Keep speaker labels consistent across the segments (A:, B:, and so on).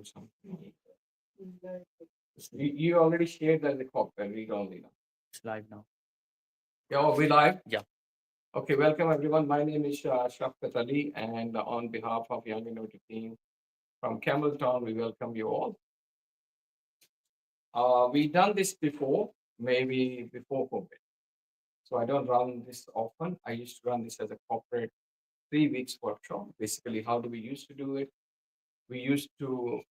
A: do something. You already shared that the cockpit, read only now.
B: It's live now.
A: Yeah, oh, we live?
B: Yeah.
A: Okay, welcome everyone. My name is Shafqat Ali, and on behalf of Young Innovative team from Campbelltown, we welcome you all. We've done this before, maybe before COVID. So I don't run this often. I used to run this as a corporate 3 weeks workshop. Basically, how do we used to do it? We used to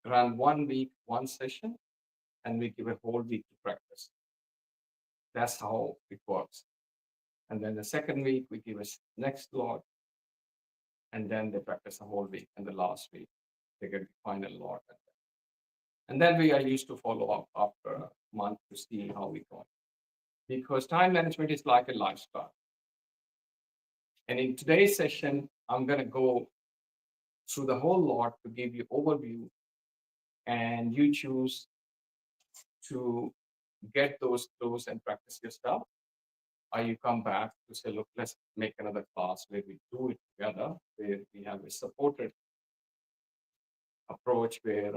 A: run 1 week, one session, and we give a whole week to practice. That's how it works. And then the second week, we give us next lot, and then they practice a whole week. And the last week, they get the final lot. And then I used to follow up after a month to see how we go. Because time management is like a lifestyle. And in today's session, I'm going to go through the whole lot to give you overview, and you choose to get those and practice your stuff, or you come back to say, look, let's make another class where we do it together, where we have a supported approach where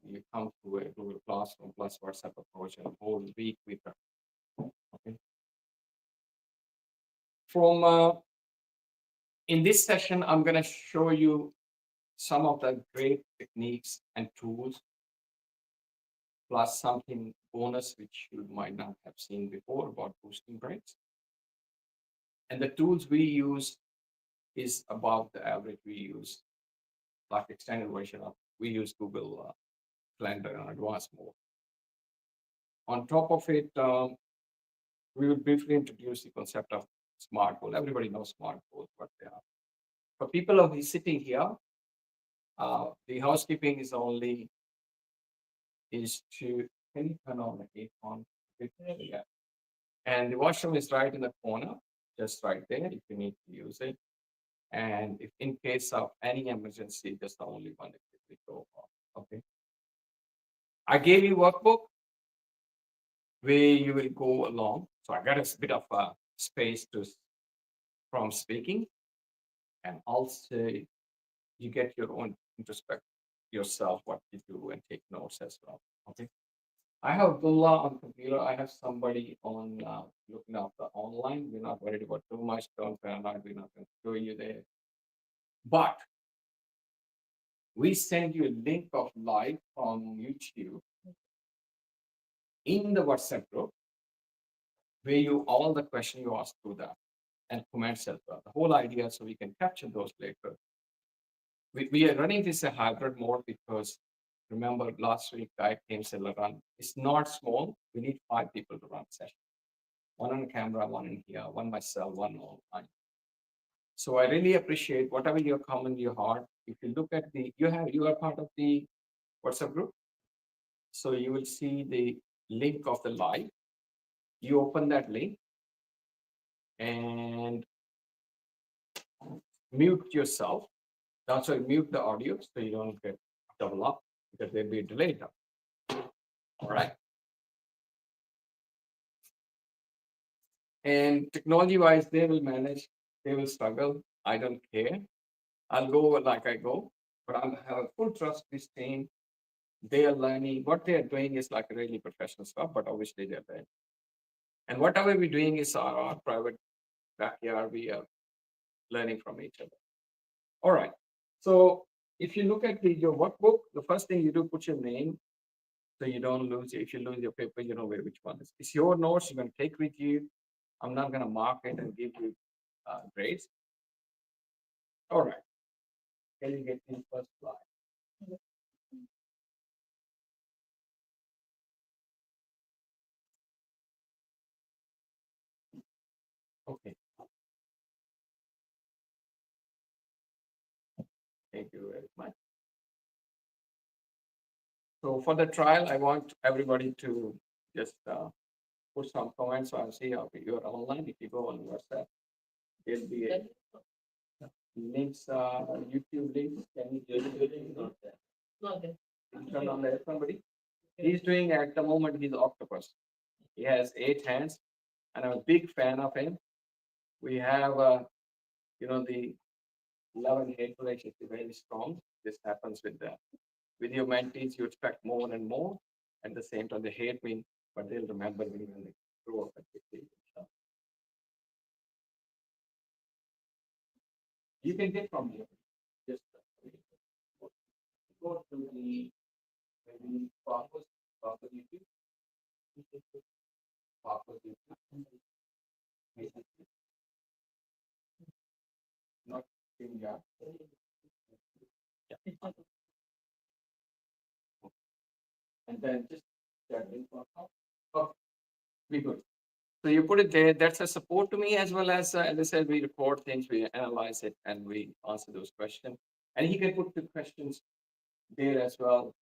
A: you come to a Google Classroom plus WhatsApp approach, and the whole week we practice. Okay. From in this session, I'm going to show you some of the great techniques and tools, plus something bonus which you might not have seen before about boosting grades. And the tools we use is above the average. We use like extended version of, we use Google Calendar and advanced mode. On top of it, we will briefly introduce the concept of smart goal. Everybody knows smart goals, what they are. For people who are sitting here, the housekeeping is only to, can you turn on the on? Yeah. And the washroom is right in the corner, just right there if you need to use it. And if in case of any emergency, just the only one that will go off. Okay. I gave you workbook where you will go along. So I got a bit of space from speaking, and also you get your own introspect yourself what you do and take notes as well. Okay. I have Abdullah on computer. I have somebody on looking after online. We're not worried about too much. Don't paranoid. We're not going to show you there. But we send you a link of live from YouTube in the WhatsApp group, where you all the questions you ask through that and comments as well. The whole idea so we can capture those later. We are running this a hybrid mode because remember last week I came said run. It's not small. We need 5 people to run session. 1 on camera, 1 in here, 1 myself, 1 online. So I really appreciate whatever your comment, your heart. If you look at you are part of the WhatsApp group. So you will see the link of the live. You open that link and mute yourself. Also mute the audio so you don't get double up because there'll be a delay. All right. And technology-wise, they will manage. They will struggle. I don't care. I'll go like I go, but I have full trust in this team. They are learning. What they are doing is like really professional stuff, but obviously they're learning. And whatever we're doing is our private backyard. We are learning from each other. All right. So if you look at your workbook, the first thing you do, put your name so you don't lose. If you lose your paper, you know which one is. It's your notes you're going to take with you. I'm not going to mark it and give you grades. All right. Can you get in first slide? Okay. Thank you very much. So for the trial, I want everybody to just put some comments. So I'll see how you're online. If you go on WhatsApp, there'll be a links, YouTube links. Can you do it? Not there. Turn on there, somebody. He's doing at the moment, he's octopus. He has 8 hands, and I'm a big fan of him. We have, the 11 head collection is very strong. This happens with your mentees. You expect more and more. At the same time, they hate me, but they'll remember me when they grow up at 50. You can get from here. Just go to the maybe purpose YouTube. Purpose YouTube. Not in yeah. And then just that link on top. Okay, be good. So you put it there. That's a support to me as well as I said, we record things, we analyze it, and we answer those questions. And he can put the questions there as well.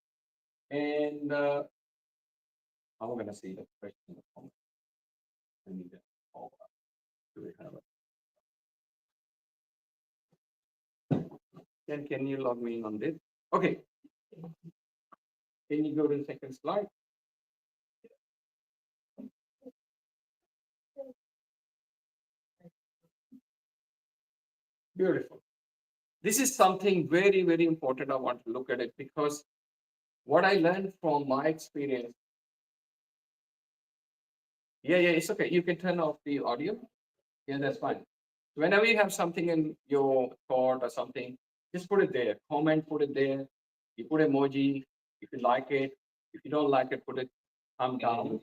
A: And I'm going to see the question in the comment. I need it. Oh, do we have it? Can you log me in on this? Okay. Can you go to the second slide? Beautiful. This is something very, very important. I want to look at it because what I learned from my experience. Yeah, it's okay. You can turn off the audio. Yeah, that's fine. Whenever you have something in your thought or something, just put it there. Comment, put it there. You put emoji if you like it. If you don't like it, put it thumb down.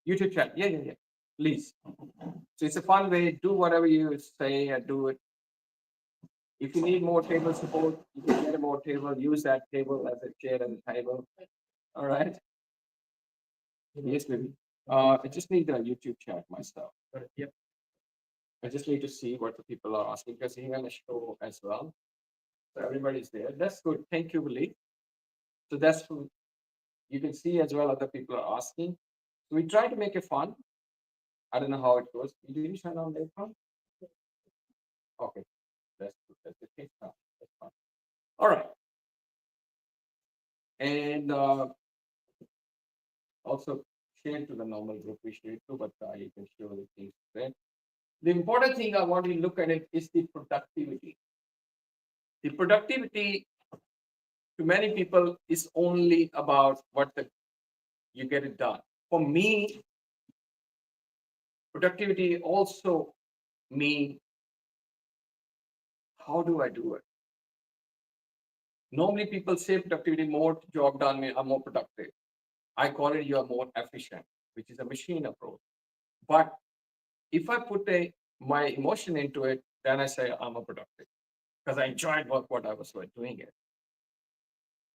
A: YouTube chat. Yeah. Please. So it's a fun way. Do whatever you say and do it. If you need more table support, you can get a more table. Use that table as a chair and a table. All right. Yes, baby. I just need a YouTube chat myself. Yep. I just need to see what the people are asking because he's gonna show as well. So everybody's there. That's good. Thank you, Willie. So you can see as well other people are asking. So we try to make it fun. I don't know how it goes. Did you turn on the phone? Okay, that's good. That's the case now. That's fine. All right. And also share to the normal group. We share too, but you can show the things there. The important thing I want you to look at it is the productivity. The productivity to many people is only about you get it done. For me, productivity also mean how do I do it? Normally people say productivity, more job done, I'm more productive. I call it you are more efficient, which is a machine approach. But if I put my emotion into it, then I say I'm a productive because I enjoyed what I was doing it.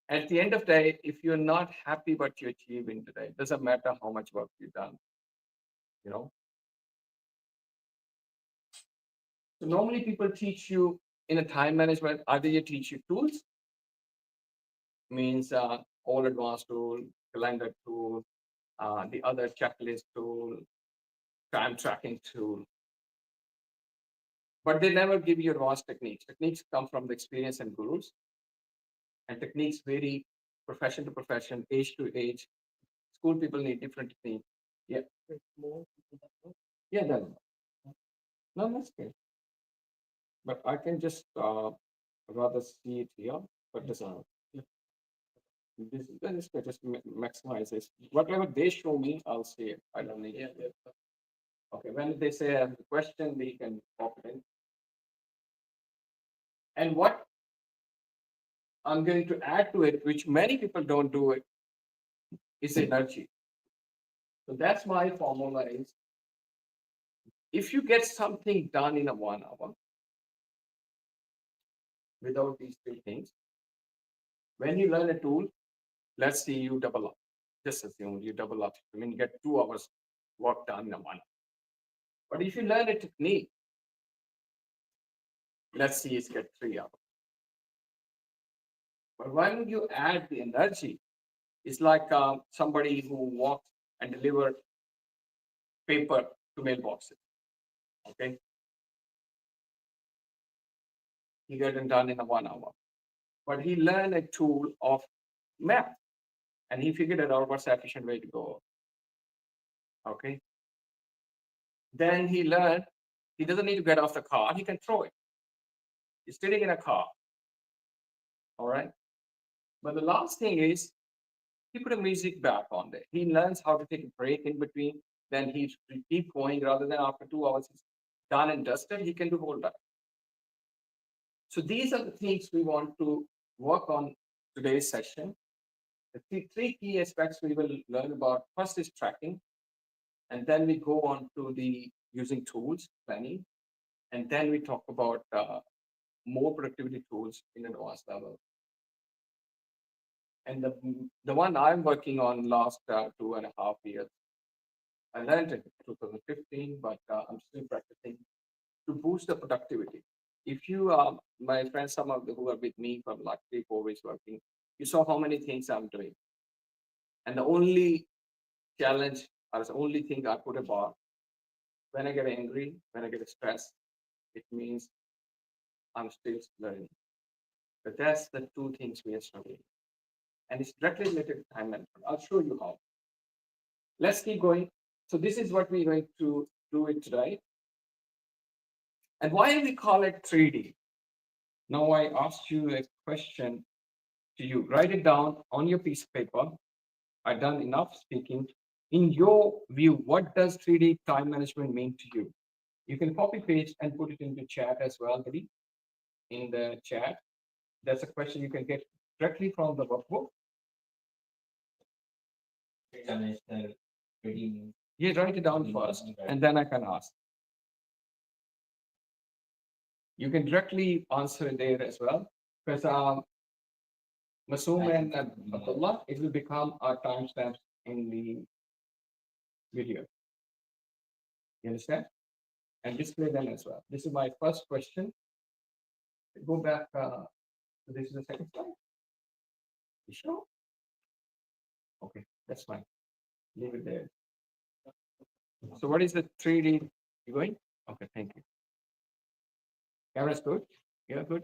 A: At the end of the day, if you're not happy what you're achieving today, it doesn't matter how much work you've done. So normally people teach you in a time management, either you teach you tools, means all advanced tool, calendar tool, the other checklist tool, time tracking tool. But they never give you advanced techniques. Techniques come from the experience and gurus. And techniques vary profession to profession, age to age. School people need different techniques. Yeah. Yeah, then. No, that's good. But I can just rather see it here, but this is good. Just maximize this. Whatever they show me, I'll see it. I don't need it. Okay, when they say a question, we can pop it in. And what I'm going to add to it, which many people don't do it, is energy. So that's my formula is if you get something done in a 1 hour without these three things, when you learn a tool, let's say you double up. Just assume you double up. I mean, you get 2 hours work done in a 1 hour. But if you learn a technique, let's see, it's get 3 hours. But when you add the energy, it's like somebody who walks and delivers paper to mailboxes. Okay. He got it done in a 1 hour. But he learned a tool of math and he figured it out what's the efficient way to go. Okay. Then he learned he doesn't need to get off the car, he can throw it. He's sitting in a car. But the last thing is he put a music back on there. He learns how to take a break in between. Then he keep going rather than after 2 hours it's done and dusted. He can do whole day. So these are the things we want to work on today's session. The three key aspects we will learn about. First is tracking, and then we go on to the using tools, planning, and then we talk about more productivity tools in advanced level. And the one I'm working on last 2.5 years, I learned it in 2015, but I'm still practicing to boost the productivity. If you, my friends, some of the who are with me from like 3-4 weeks working, you saw how many things I'm doing. And the only challenge or the only thing I put a bar, when I get angry, when I get stressed, it means I'm still learning. But that's the two things we are struggling. And it's directly related to time management. I'll show you how. Let's keep going. So this is what we're going to do it today. And why we call it 3D? Now I asked you a question to you. Write it down on your piece of paper. I've done enough speaking. In your view, what does 3D time management mean to you? You can copy paste and put it into chat as well, Gary. In the chat, that's a question you can get directly from the workbook. Three-dimensional 3D. Yeah, write it down first, and then I can ask. You can directly answer it there as well, because Masoom and Abdullah, it will become our timestamps in the video. You understand? And display them as well. This is my first question. Go back. So this is the second slide. You sure? Okay, that's fine. Leave it there. So what is the 3D? You going? Okay, thank you. Camera's good? Yeah, good.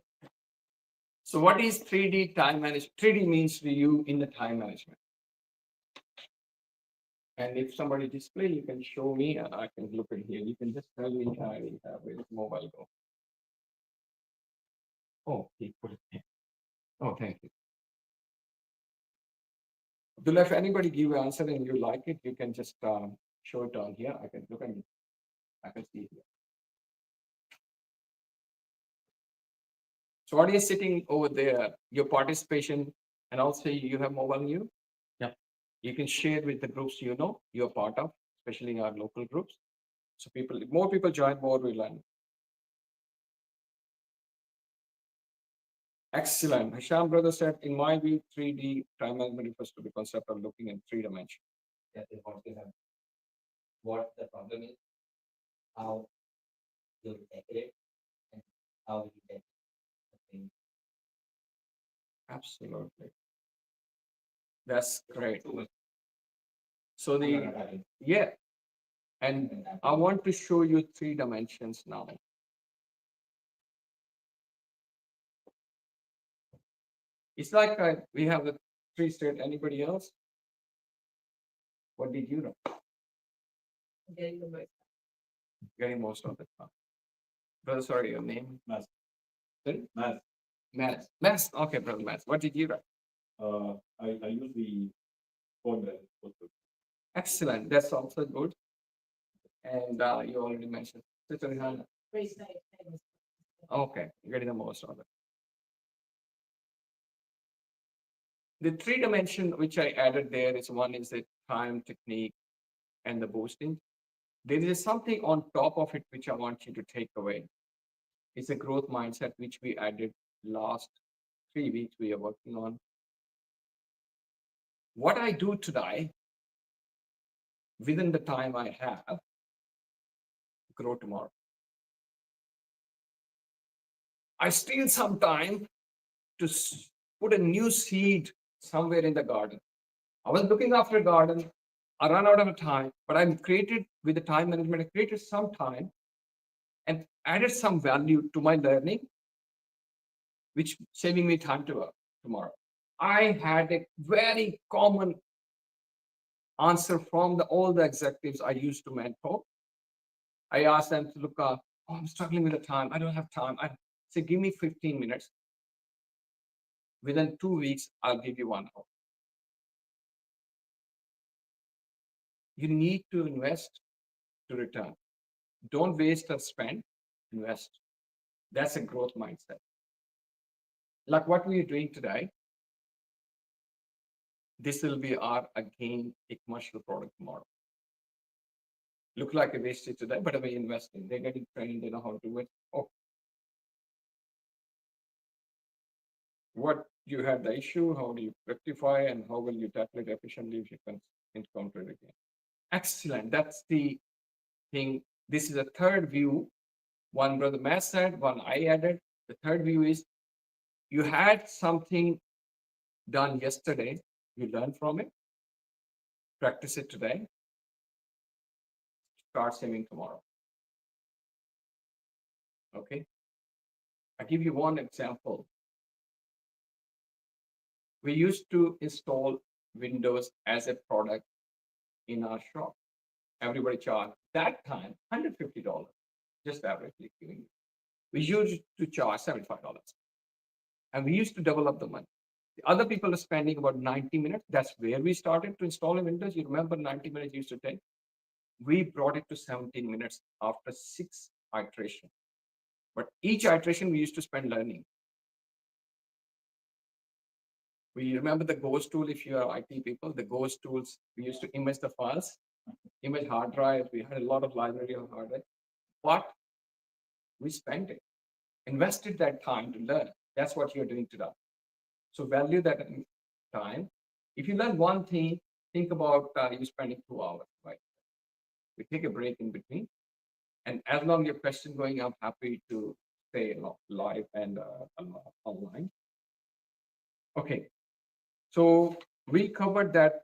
A: So what is 3D time management? 3D means to you in the time management. And if somebody display, you can show me and I can look at here. You can just tell me where is mobile go. Oh, he put it here. Oh, thank you. Abdullah, if anybody give an answer and you like it, you can just show it down here. I can look at it. I can see it here. So audience sitting over there, your participation, and also you have mobile view. Yeah. You can share with the groups you know you're part of, especially our local groups. So more people join, more we learn. Excellent. Hisham brother said, in my view, 3D time management refers to the concept of looking in 3 dimensions. Yeah, they want to have what the problem is, how you decorate, and how you get the thing. Absolutely. That's great. So yeah, and I want to show you 3 dimensions now. It's like we have the 3 state. Anybody else? What did you know? Getting most of the time. Brother, sorry, your name? Mas. Sorry? Mas. Mas. Mas. Okay, brother Mas. What did you write? I use the phone. Excellent. That's also good. And you already mentioned. Okay, getting the most of it. The 3 dimension which I added there is one is the time technique and the boosting. There is something on top of it which I want you to take away. It's a growth mindset which we added last 3 weeks we are working on. What I do today, within the time I have, grow tomorrow. I steal some time to put a new seed somewhere in the garden. I was looking after a garden. I ran out of time, but I created with the time management, I created some time and added some value to my learning, which saving me time to tomorrow. I had a very common answer from all the executives I used to mentor. I asked them to look up, oh, I'm struggling with the time. I don't have time. I say, give me 15 minutes. Within 2 weeks, I'll give you 1 hour. You need to invest to return. Don't waste or spend, invest. That's a growth mindset. Like what we are doing today, this will be our, again, a commercial product tomorrow. Look like a wastage today, but we're investing. They're getting trained, they know how to do it. Oh, what you had the issue, how do you rectify, and how will you tackle it efficiently if you can encounter it again? Excellent. That's the thing. This is a third view. One brother Matt said, one I added. The third view is you had something done yesterday, you learn from it, practice it today, start saving tomorrow. Okay. I give you one example. We used to install Windows as a product in our shop. Everybody charged that time $150, just averagely giving. We used to charge $75. And we used to double up the money. The other people are spending about 90 minutes. That's where we started to install a Windows. You remember 90 minutes used to take? We brought it to 17 minutes after 6 iterations. But each iteration we used to spend learning. We remember the Ghost tool, if you are IT people, the Ghost tools, we used to image the files, image hard drive. We had a lot of library on hard drive, but we spent it, invested that time to learn. That's what you're doing today. So value that time. If you learn one thing, think about you spending 2 hours, right? We take a break in between. And as long as your question going, I'm happy to stay live and online. Okay. So we covered that.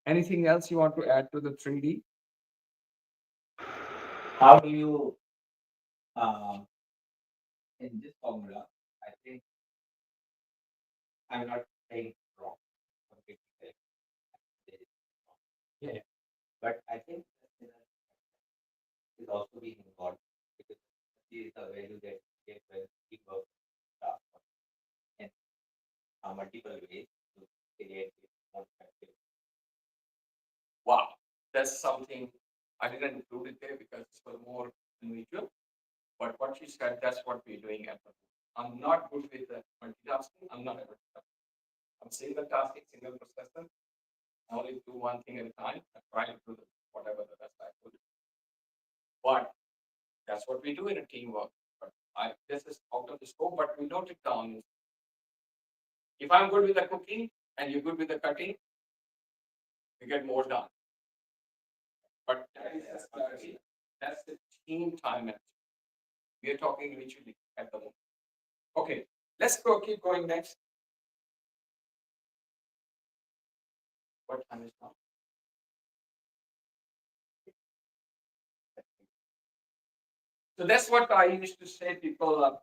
A: Anything else you want to add to the 3D?
B: How do you, in this formula, I think I'm not saying wrong, completely correct.
A: Yeah.
B: But I think that is also being involved because this is the value that you get when you work in multiple ways to create it more effective.
A: Wow. That's something I didn't include it there because it's for more individual. But what you said, that's what we're doing at the moment. I'm not good with the multitasking. I'm not a multitasking. I'm single tasking, single processor. I only do one thing at a time. I try to do whatever the best I could. But that's what we do in a teamwork. But this is out of the scope, but we note it down. If I'm good with the cooking and you're good with the cutting, we get more done. But that is the strategy. That's the team time management. We are talking individually at the moment. Okay, let's go keep going next. What time is now? So that's what I used to say. People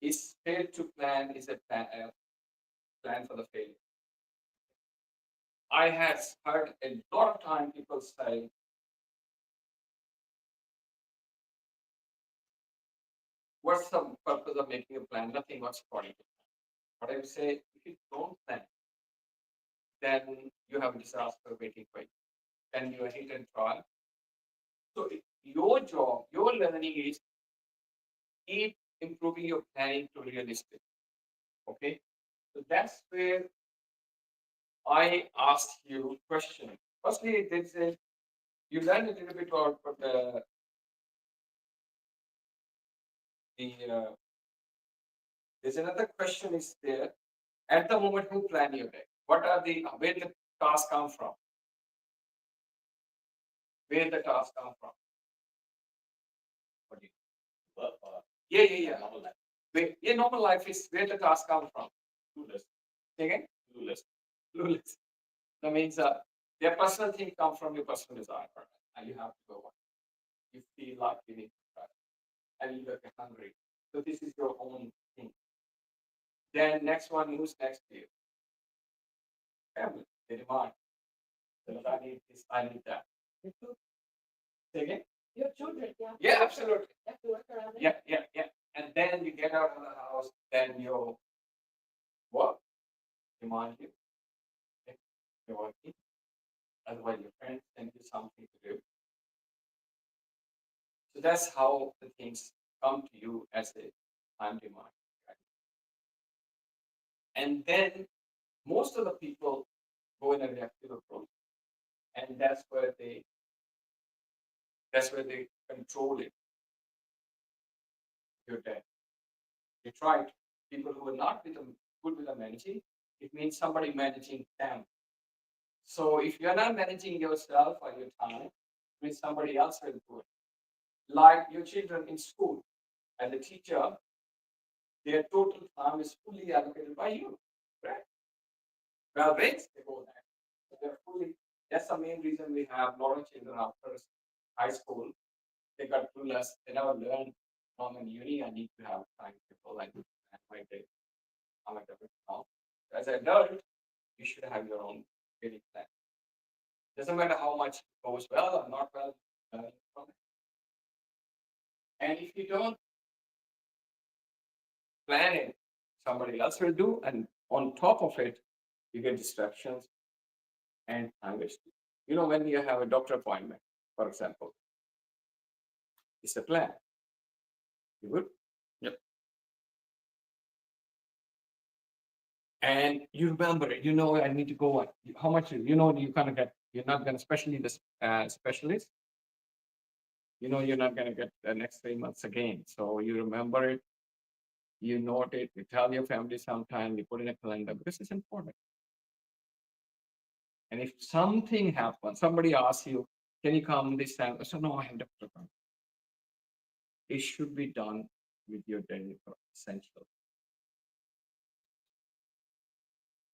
A: is fail to plan is a plan for the failure. I have heard a lot of time people say, what's the purpose of making a plan? Nothing was according to plan. But I would say, if you don't plan, then you have a disaster waiting for you. Then you are hit and try. So your job, your learning is keep improving your planning to realistic. Okay. So that's where I asked you a question. Firstly, you learned a little bit about there's another question is there. At the moment, who plan your day? What are where the tasks come from? Where the tasks come from?
B: What do you work or
A: Yeah.
B: normal life?
A: Normal life is where the tasks come from.
B: Clueless.
A: Say again?
B: Clueless.
A: Clueless. That means their personal thing come from your personal desire, and you have to go on. You feel like you need to try, and you look hungry. So this is your own thing. Then next one, who's next to you? Family. They demand. So I need this, I need that. Say again?
C: Your children, yeah.
A: Yeah, absolutely.
C: You have to work around it.
A: Yeah. And then you get out of the house, then your work demand you. Okay? You're working. Otherwise, your friends send you something to do. So that's how the things come to you as a time demand. Right? And then most of the people go in a reactive approach, and that's where they control it. Your day. You try it. People who are not good with the managing, it means somebody managing them. So if you're not managing yourself or your time, it means somebody else will do it. Like your children in school, as a teacher, their total time is fully allocated by you, right? Well, breaks they go there. So they're fully. That's the main reason we have a lot of children after high school. They got clueless. They never learn. I'm in uni. I need to have time people and my day. I'm a different now. As an adult, you should have your own daily plan. Doesn't matter how much goes well or not well, learning from it. And if you don't plan it, somebody else will do. And on top of it, you get distractions and time wasting. You know, when you have a doctor appointment, for example, it's a plan. You good?
C: Yep.
A: And you remember it. You know, I need to go. How much? You know, you kind of get. You're not going to, especially the specialist. You know, you're not going to get the next 3 months again. So you remember it. You note it. You tell your family sometime. You put in a calendar because it's important. And if something happens, somebody asks you, "Can you come this time?" I said, "No, I have doctor appointment." It should be done with your daily essential.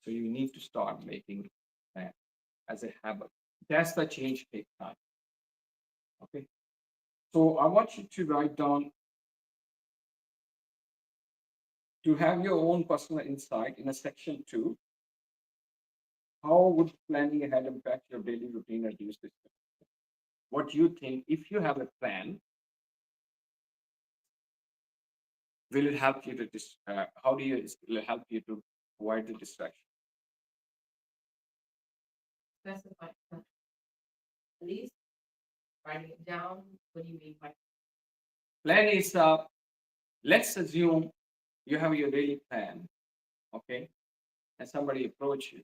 A: So you need to start making that as a habit. That's the change take time. Okay. So I want you to write down to have your own personal insight in a section 2. How would planning ahead impact your daily routine and reduce this? What do you think if you have a plan? Will it help you to how do you will it help you to avoid the distraction?
D: Specify at least writing it down. What do you mean by
A: Plan is let's assume you have your daily plan, okay, and somebody approach you.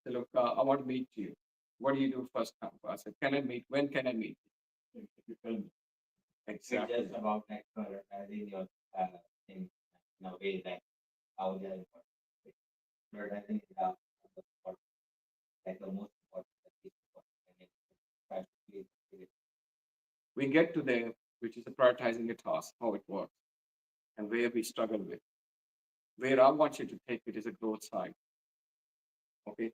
A: Say, look, I want to meet you. What do you do first come? I said, can I meet? When can I meet you? If you tell me.
B: It's
A: Exactly.
B: just about like prioritizing your things in a way that how they are important. Prioritizing is the important, like the most important, that is important, and then try to please it.
A: We get to there, which is the prioritizing a task, how it works, and where we struggle with. Where I want you to take it is a growth side. Okay.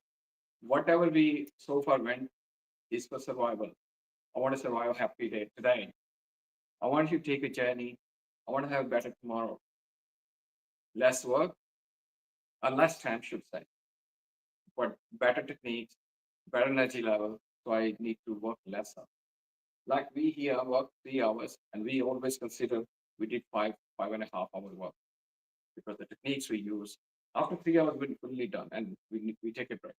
A: Whatever we so far went is for survival. I want to survive a happy day today. I want you to take a journey. I want to have a better tomorrow. Less work, or less time, should say, but better techniques, better energy level. So I need to work lesser. Like we here work 3 hours, and we always consider we did 5.5 hour work because the techniques we use after 3 hours we're fully done, and we take a break.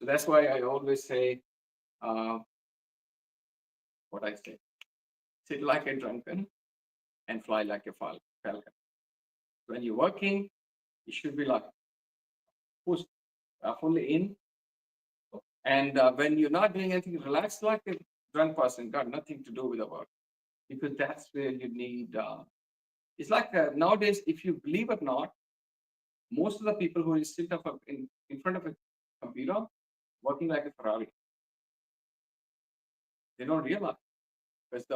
A: So that's why I always say, uh, what I say, sit like a drunken and fly like a falcon. When you're working, you should be like pushed fully in. And when you're not doing anything, relax like a drunk person, got nothing to do with the work. Because that's where you need, it's like nowadays, if you believe it or not, most of the people who sit up in front of a computer working like a Ferrari, they don't realize. Because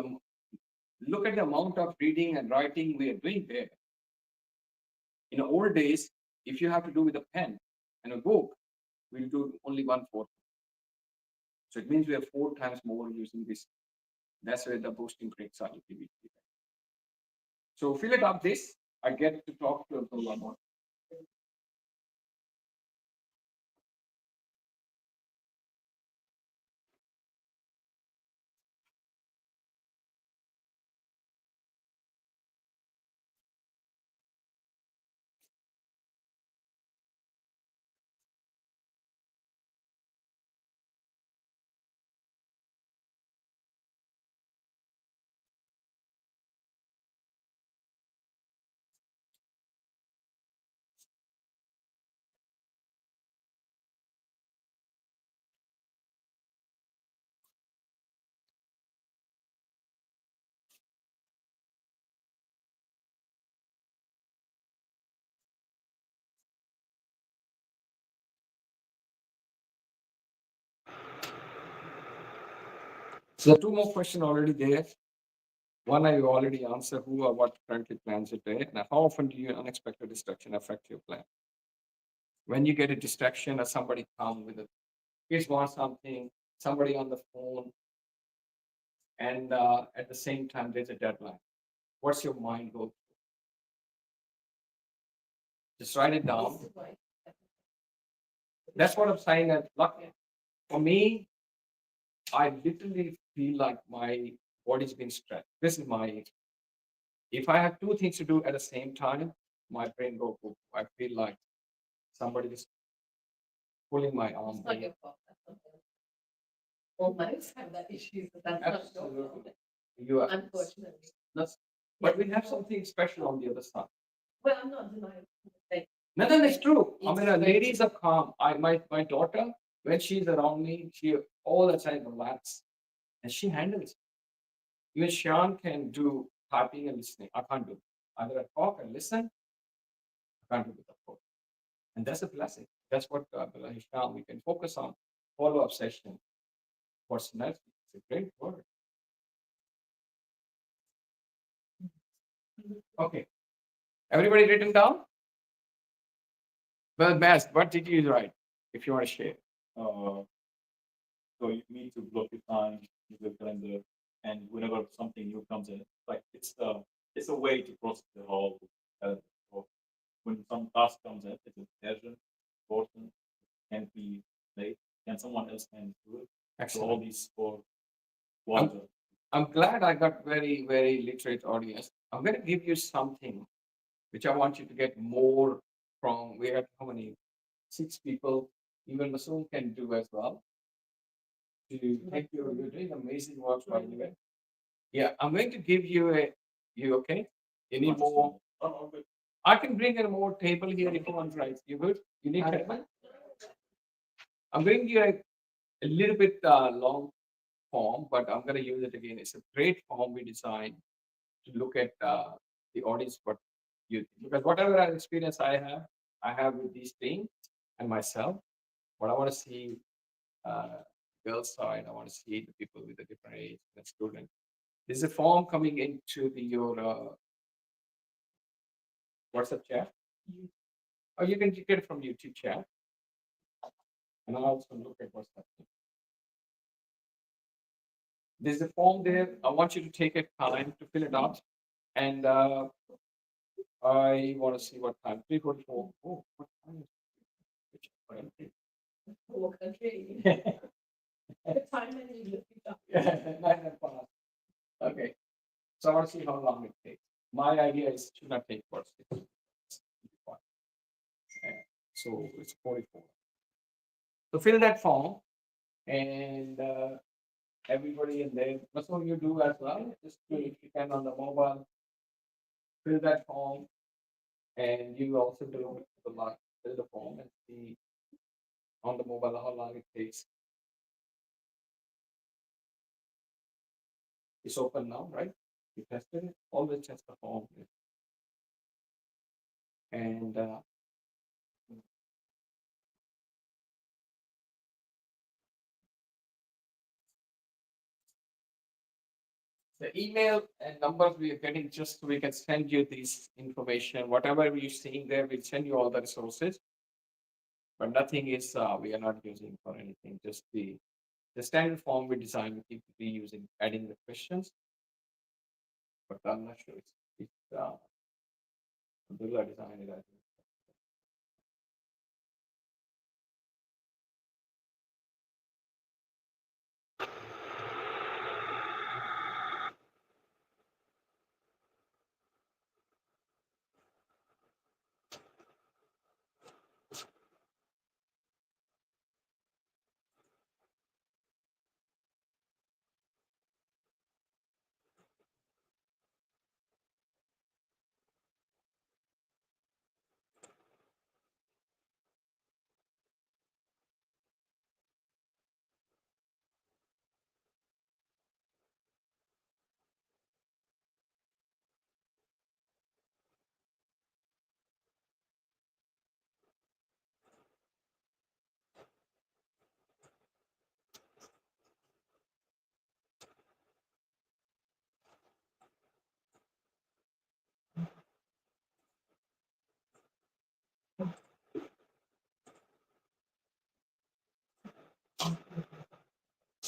A: look at the amount of reading and writing we are doing there. In the old days, if you have to do with a pen and a book, we'll do only 1/4. So it means we are 4 times more using this. That's where the boosting breaks are. So fill it up this. I get to talk to Abdullah more. So two more questions already there. One I already answered, who or what currently plans your day, and how often do you unexpected distraction affect your plan? When you get a distraction or somebody come with a kids want something, somebody on the phone, and at the same time there's a deadline. What's your mind go? Just write it down.
D: This is why-
A: That's what I'm saying. That luck for me, I literally feel like my body's been stretched. This is my. If I have two things to do at the same time, my brain go. Poop. I feel like somebody is pulling my arm.
D: It's not your fault. That's something else. Well, most have that issue, but that's not your
A: Absolutely.
D: fault,
A: You are.
D: unfortunately.
A: That's, but we have something special on the other side.
D: Well, I'm not denying. Like,
A: No, no, that's true. I mean,
D: It's
A: ladies are calm. My daughter, when she's around me, she all the time relax, and she handles. Even Sean can do typing and listening. I can't do it. Either I talk and listen. I can't do it, of course. And that's a blessing. That's what Sean, we can focus on follow-up session, personality. It's a great word. Okay. Everybody written down? Well, best. What did you write? If you want to share.
C: So you need to block your time, use the calendar, and whenever something new comes in, like it's a way to process the whole calendar. So when some task comes in, it's urgent, important, can't be late, and someone else can do it. So all
A: Excellent.
C: these for one.
A: I'm glad I got very, very literate audience. I'm going to give you something which I want you to get more from. We have how many? 6 people. Even Masoom can do as well. Thank you. You're doing amazing work, by the way. Yeah, I'm going to give you a. You okay? You need more.
C: Oh, good.
A: I can bring in more table here if you want, right? You good? You need table? I'm bringing you a little bit long form, but I'm going to use it again. It's a great form we designed to look at the audience, what you because whatever experience I have with these things and myself. What I want to see, girls side, I want to see the people with a different age, the student. There's a form coming into your WhatsApp chat, or you can get it from YouTube chat, and I'll also look at what's happening. There's a form there. I want you to take a time to fill it out, and I want to see what time. 3:44. Oh, what time is it?
D: whole country. The time and you look it up.
A: 9:05. Okay. So I want to see how long it takes. My idea is to not take for 6 minutes. So it's 44. So fill that form, and everybody in there, that's what you do as well. Just do if you can on the mobile, fill that form, and you also do the fill the form and see on the mobile how long it takes. It's open now, right? You tested it. Always test the form. And the email and numbers we are getting, just so we can send you this information. Whatever you're seeing there, we'll send you all the resources. But nothing is we are not using for anything. Just the standard form we design, we keep reusing, adding the questions. But I'm not sure it's Abdullah designed it. I think.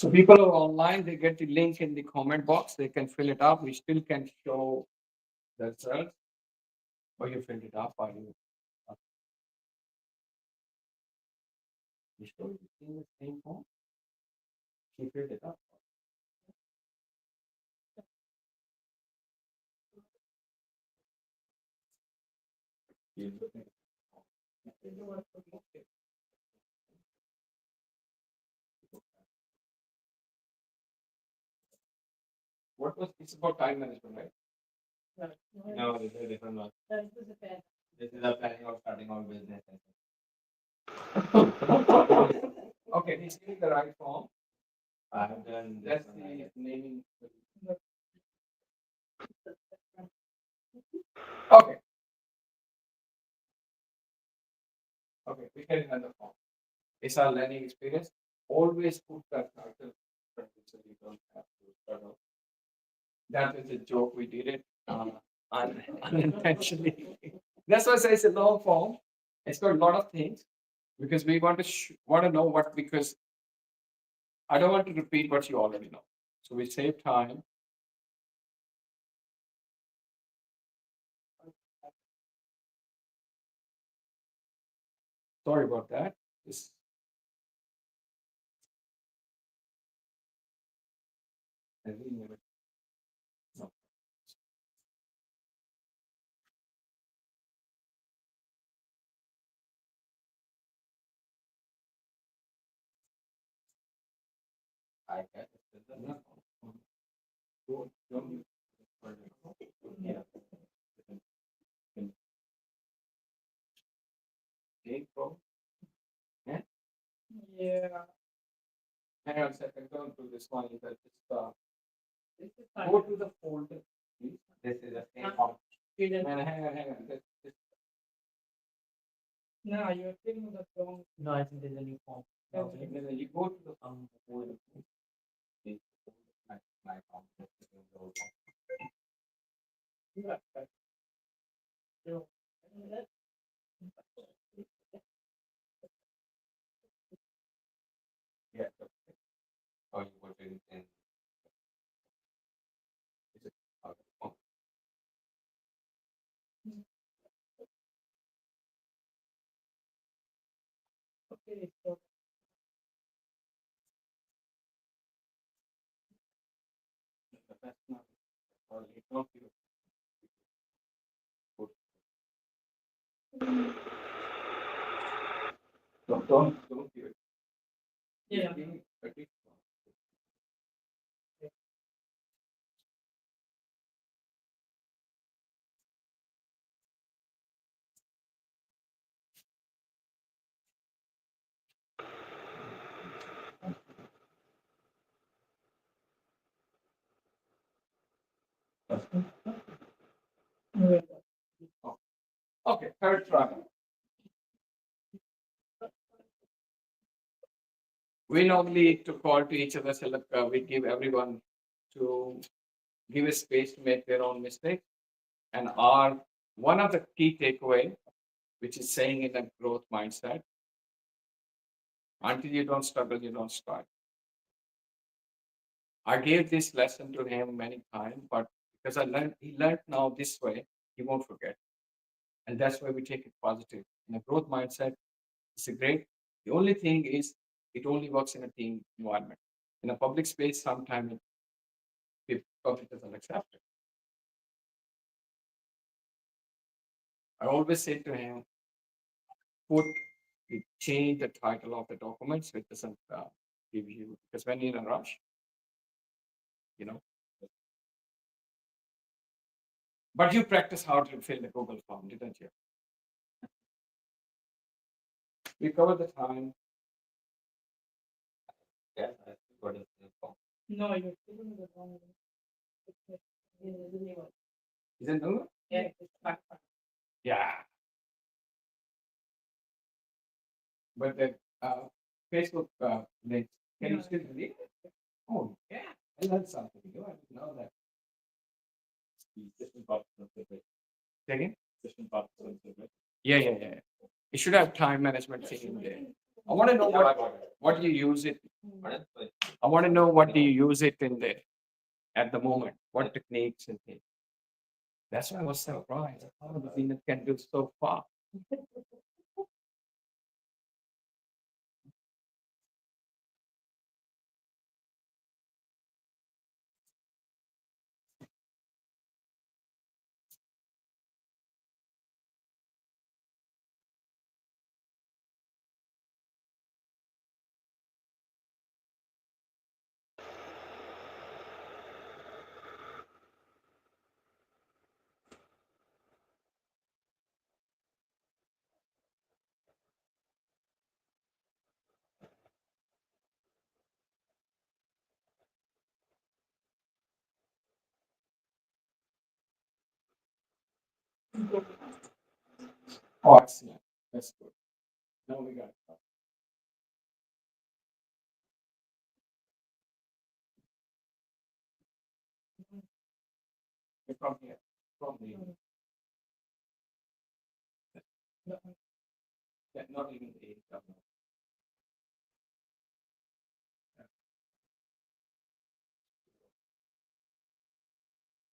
A: So people who are online, they get the link in the comment box. They can fill it up. We still can show the results. Or you filled it up, or you show it in the same form. She filled it up. What was it's about time management, right?
B: No, this is a different one. This is a planning of starting our business.
A: Okay, this is the right form.
B: I have done this
A: That's
B: one.
A: the naming. Okay. Okay, we can run the form. It's our learning experience. Always put that title so you don't have to struggle. That is a joke. We did it unintentionally. That's why I say it's a long form. It's got a lot of things because we want to know what because I don't want to repeat what you already know. So we save time. Sorry about that. This I really never- no.
B: I guess.
A: No. Don't use yeah. Okay, bro. Yeah.
D: Yeah.
A: Hang on a second. Don't do this one. Just
D: This is
A: go to the folder, please.
B: This is the same form.
A: And hang on.
D: No, you're filling the wrong.
E: No, I think there's a new form.
A: And then you go to the folder.
B: My form. This is the old form.
A: Yeah.
B: Or you put it in.
A: Okay.
D: Okay, so
A: That's not. Or you don't use- Don't do it.
D: Yeah.
A: Okay, third try. We normally to call to each other, say, look, we give everyone to give a space to make their own mistakes. And our one of the key takeaway, which is saying in a growth mindset, until you don't struggle, you don't start. I gave this lesson to him many times, but because he learned now this way, he won't forget. And that's why we take it positive. In a growth mindset, it's a great. The only thing is, it only works in a team environment. In a public space, sometimes public doesn't accept it. I always say to him, change the title of the document so it doesn't give you, because when you're in a rush, you know. But you practice how to fill the Google form, didn't you? We covered the time.
B: Yes, I see what is the form.
D: no, you're filling the wrong one. It's the new one.
A: Is it new?
D: Yeah, it's back.
A: Yeah. But the Facebook link, can you
D: No.
A: still delete it? Oh, yeah. I learned something new. I didn't know that.
C: System participants separate.
A: Say again?
C: System participants separate.
A: Yeah. It should have time management thing in there. I want to know what you use it.
B: What is the
A: I want to know what do you use it in there at the moment? What techniques and things? That's why I was surprised. How the Zenith can do so far. Oh, excellent. That's good. Now we got it. From here. From here. Yeah, not even the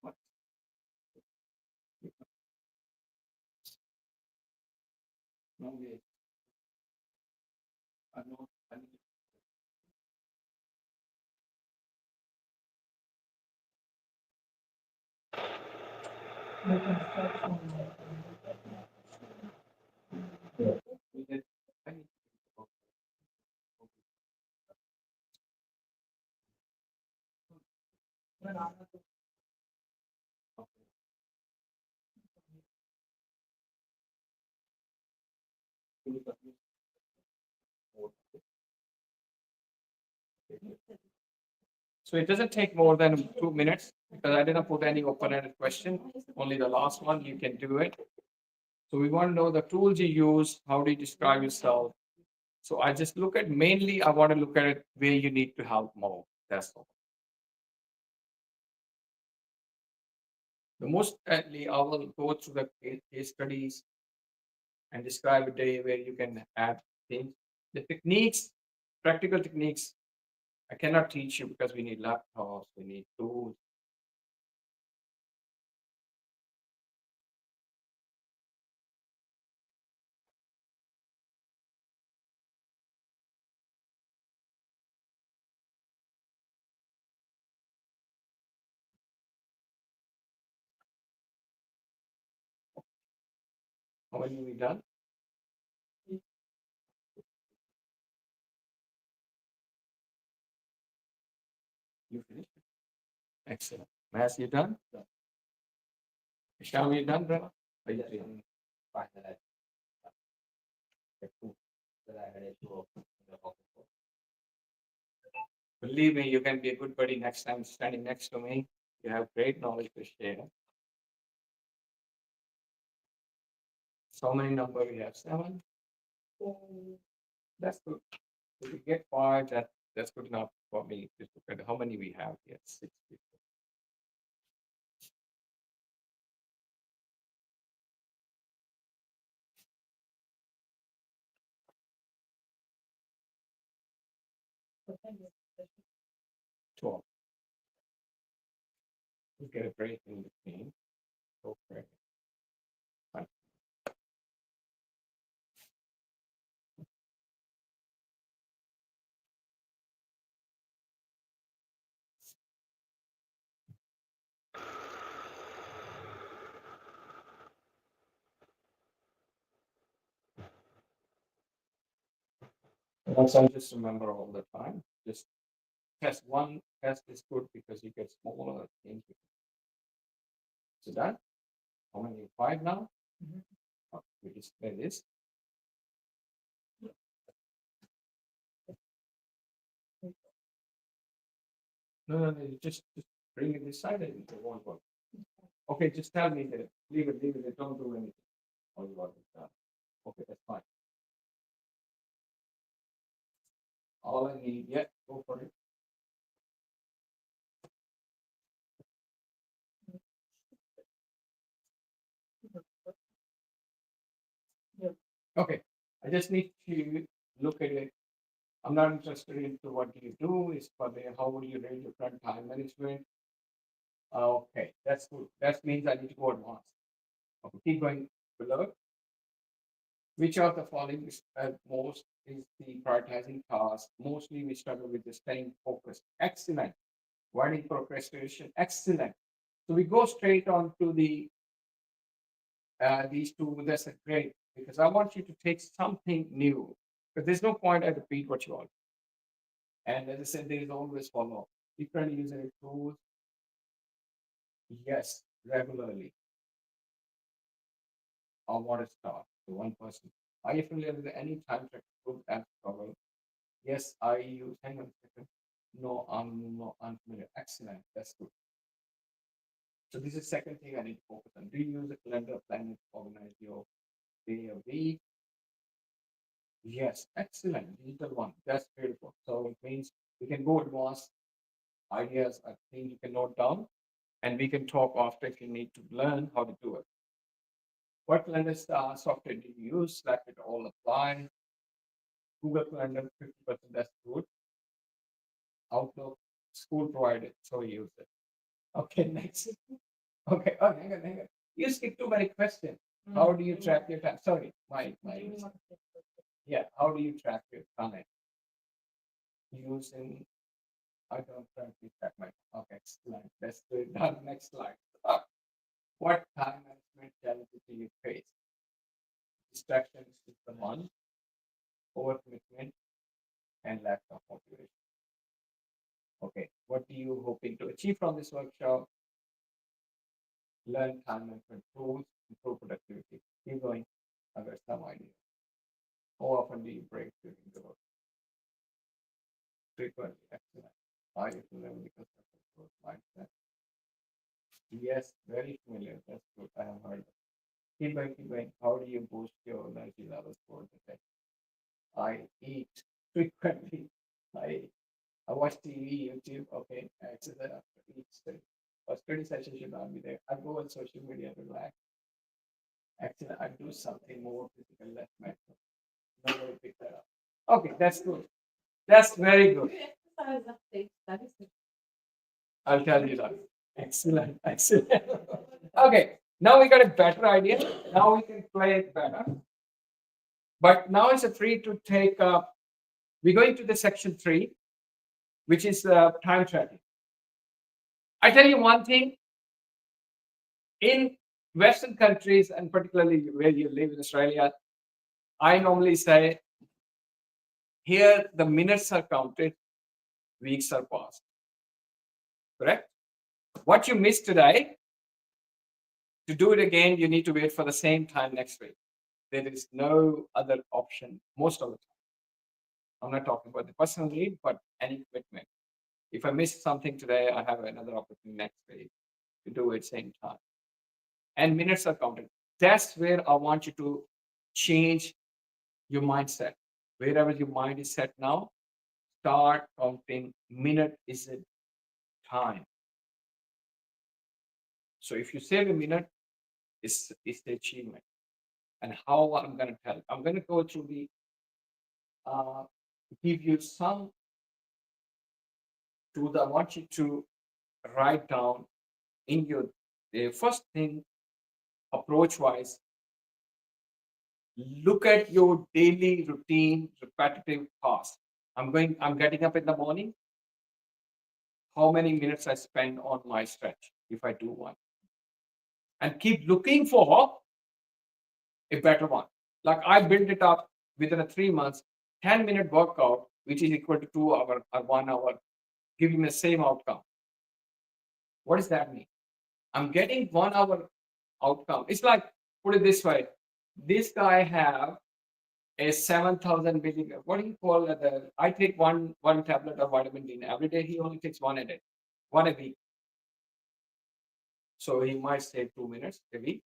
A: What? No, I know. I need we did- I need to- So it doesn't take more than 2 minutes because I didn't put any open-ended question. Only the last one, you can do it. So we want to know the tools you use, how do you describe yourself? So I just look at mainly, I want to look at it where you need to help more. That's all. The most likely, I will go through the case studies and describe a day where you can add things. The techniques, practical techniques, I cannot teach you because we need laptops, we need tools. How many we done? You finished? Excellent. Mass, you done? Isham, you done, brother? Are you doing?
B: Fine, that I
A: Okay, cool.
B: that I had a show in the office.
A: Believe me, you can be a good buddy next time standing next to me. You have great knowledge to share. So many number we have 7. That's good. If we get 5, that's good enough for me. Just look at how many we have here. 6 people. Twelve. We get a break in between. Okay. Fine. Once I just remember all the time, just test one test is good because you get smaller things. So that, how many? 5 now? We display this. No, you just bring it inside and it won't work. Okay, just tell me that, leave it, don't do anything. Or you want it done. Okay, that's fine. All I need, yeah, go for it. Okay, I just need to look at it I'm not interested into what do you do. It's for the how would you rate your current time management. Okay, that's good. That means I need to go advanced. Okay, keep going below. Which of the following is most is the prioritizing task? Mostly we struggle with the staying focused. Excellent. Avoiding procrastination. Excellent. So we go straight on to the these two. That's a great because I want you to take something new. But there's no point I repeat what you all. And as I said, there is always follow up. Different user tools. Yes, regularly. I want to start. The one person. Are you familiar with any time tracker tool app Toggl? Yes, I use. Hang on a second. No, I'm not unfamiliar. Excellent. That's good. So this is second thing I need to focus on. Do you use a calendar planner to organize your day or week? Yes, excellent. Digital one. That's beautiful. So it means we can go advanced ideas. I think you can note down, and we can talk after if you need to learn how to do it. What calendar software do you use? Slack it all apply. Google Calendar 50%. That's good. Outlook school provided, so use it. Okay, next. Okay, oh, hang on. You skip too many questions. How do you track your time? Sorry, my yeah. How do you track your time? Using I don't currently track my okay, excellent. Let's do it done. Next slide. What time management challenges do you face? Distractions is the one, overcommitment, and lack of motivation. Okay, what do you hoping to achieve from this workshop? Learn time management tools, improve productivity. Keep going. I've got some idea. How often do you break during the work? Frequently, excellent. Are you familiar with the growth mindset? Yes, very familiar. That's good. I have heard. Keep going, keep going. How do you boost your energy levels for the day? I eat frequently. I I watch TV, YouTube. Okay, I exercise after each study. Or study session should not be there. I go on social media, relax. Actually, I do something more physical, less mental. Nobody pick that up. Okay, that's good. That's very good.
D: You exercise after studies.
A: I'll tell you that. Excellent, excellent. Okay, now we got a better idea. Now we can play it better. But now it's a free to take. We're going to the section 3, which is time tracking. I tell you one thing. In Western countries, and particularly where you live in Australia, I normally say here the minutes are counted, weeks are passed. Correct? What you missed today, to do it again, you need to wait for the same time next week. There is no other option most of the time. I'm not talking about the personal need, but any commitment. If I miss something today, I have another opportunity next week to do it same time. And minutes are counted. That's where I want you to change your mindset. Wherever your mind is set now, start counting minute is it time. So if you save a minute, it's the achievement. And how I'm going to tell. I'm going to go through the give you some tools. I want you to write down in your the first thing approach wise. Look at your daily routine, repetitive tasks. I'm getting up in the morning. How many minutes I spend on my stretch if I do one? And keep looking for a better one. Like I built it up within a 3 months, 10-minute workout, which is equal to 2 hours or 1 hour, giving the same outcome. What does that mean? I'm getting 1 hour outcome. It's like, put it this way. This guy have a 7,000 milligram. What do you call it? I take one tablet of vitamin D every day. He only takes one a day, one a week. So he might save 2 minutes a week.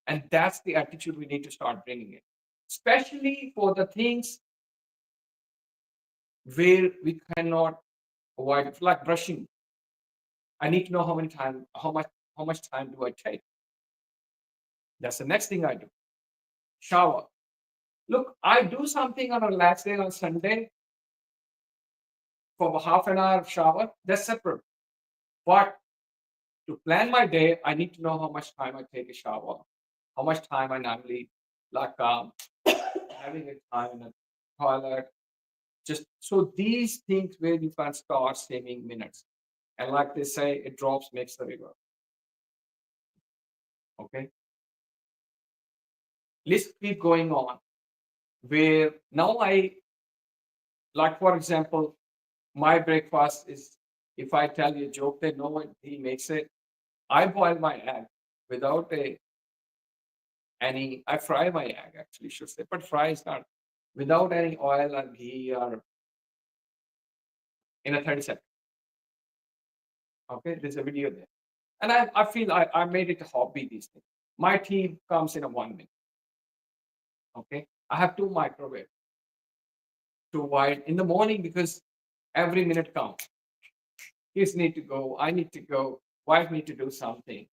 A: And that's the attitude we need to start bringing in, especially for the things where we cannot avoid it, like brushing. I need to know how much time do I take. That's the next thing I do. Shower. Look, I do something on a relaxed day on Sunday. for half an hour shower, that's separate. But to plan my day, I need to know how much time I take a shower, how much time I normally like having a time in a toilet. Just so these things where you can start saving minutes. And like they say, it drops makes the river. Okay. Let's keep going on. Where now like for example, my breakfast is if I tell you a joke, they know what he makes it. I boil my egg without any. I fry my egg actually, should say, but fry is not without any oil or ghee or in a 30 seconds. Okay, there's a video there, and I feel I made it a hobby. These things. My tea comes in a 1 minute. Okay, I have 2 microwaves to wide in the morning because every minute counts. Kids need to go. I need to go. Wife need to do something.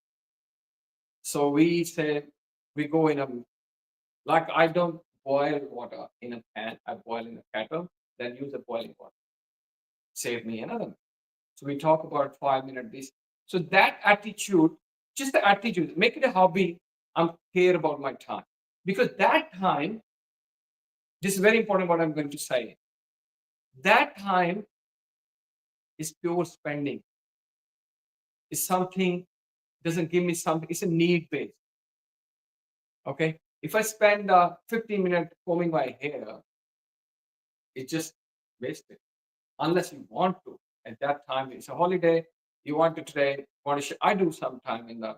A: So we say we go in a like I don't boil water in a pan. I boil in a kettle, then use the boiling water. Save me another minute. So we talk about 5 minutes. This. So that attitude, just the attitude, make it a hobby. I'm care about my time because that time. This is very important. What I'm going to say. That time is pure spending. It's something doesn't give me something. It's a need based. Okay. If I spend 15 minutes combing my hair, it's just wasted. Unless you want to. At that time, it's a holiday. You want to today. Want to? I do sometime in the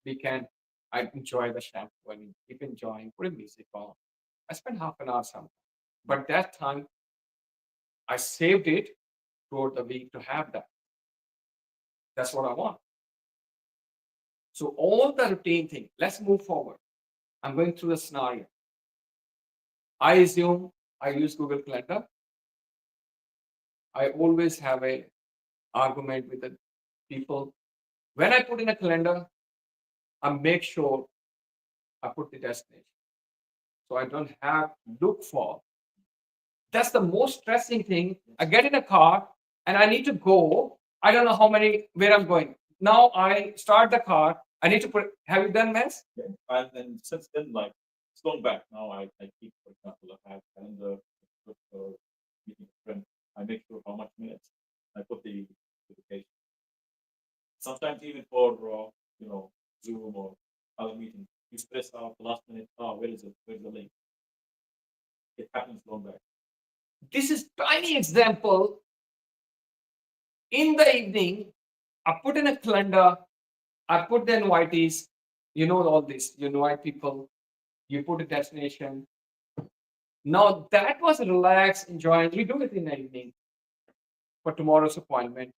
A: weekend. I enjoy the shampoo and keep enjoying. Put a music on. I spend half an hour sometimes. But that time, I saved it throughout the week to have that. That's what I want. So all the routine thing. Let's move forward. I'm going through the scenario. I assume I use Google Calendar. I always have a argument with the people. When I put in a calendar, I make sure I put the destination. So I don't have to look for. That's the most stressing thing. I get in a car and I need to go. I don't know where I'm going. Now I start the car. I need to put. Have you done this?
C: Yeah. And then since then, like it's gone back. Now I keep, for example, I have calendar meeting a friend. I make sure how much minutes I put the notification. Sometimes even for Zoom or other meetings, you stress out the last minute. Oh, where is it? Where's the link? It happens gone back.
A: This is tiny example. In the evening, I put in a calendar. I put the invitees. You know all this. You invite people. You put a destination. Now that was relaxed, enjoying. We do it in the evening for tomorrow's appointment.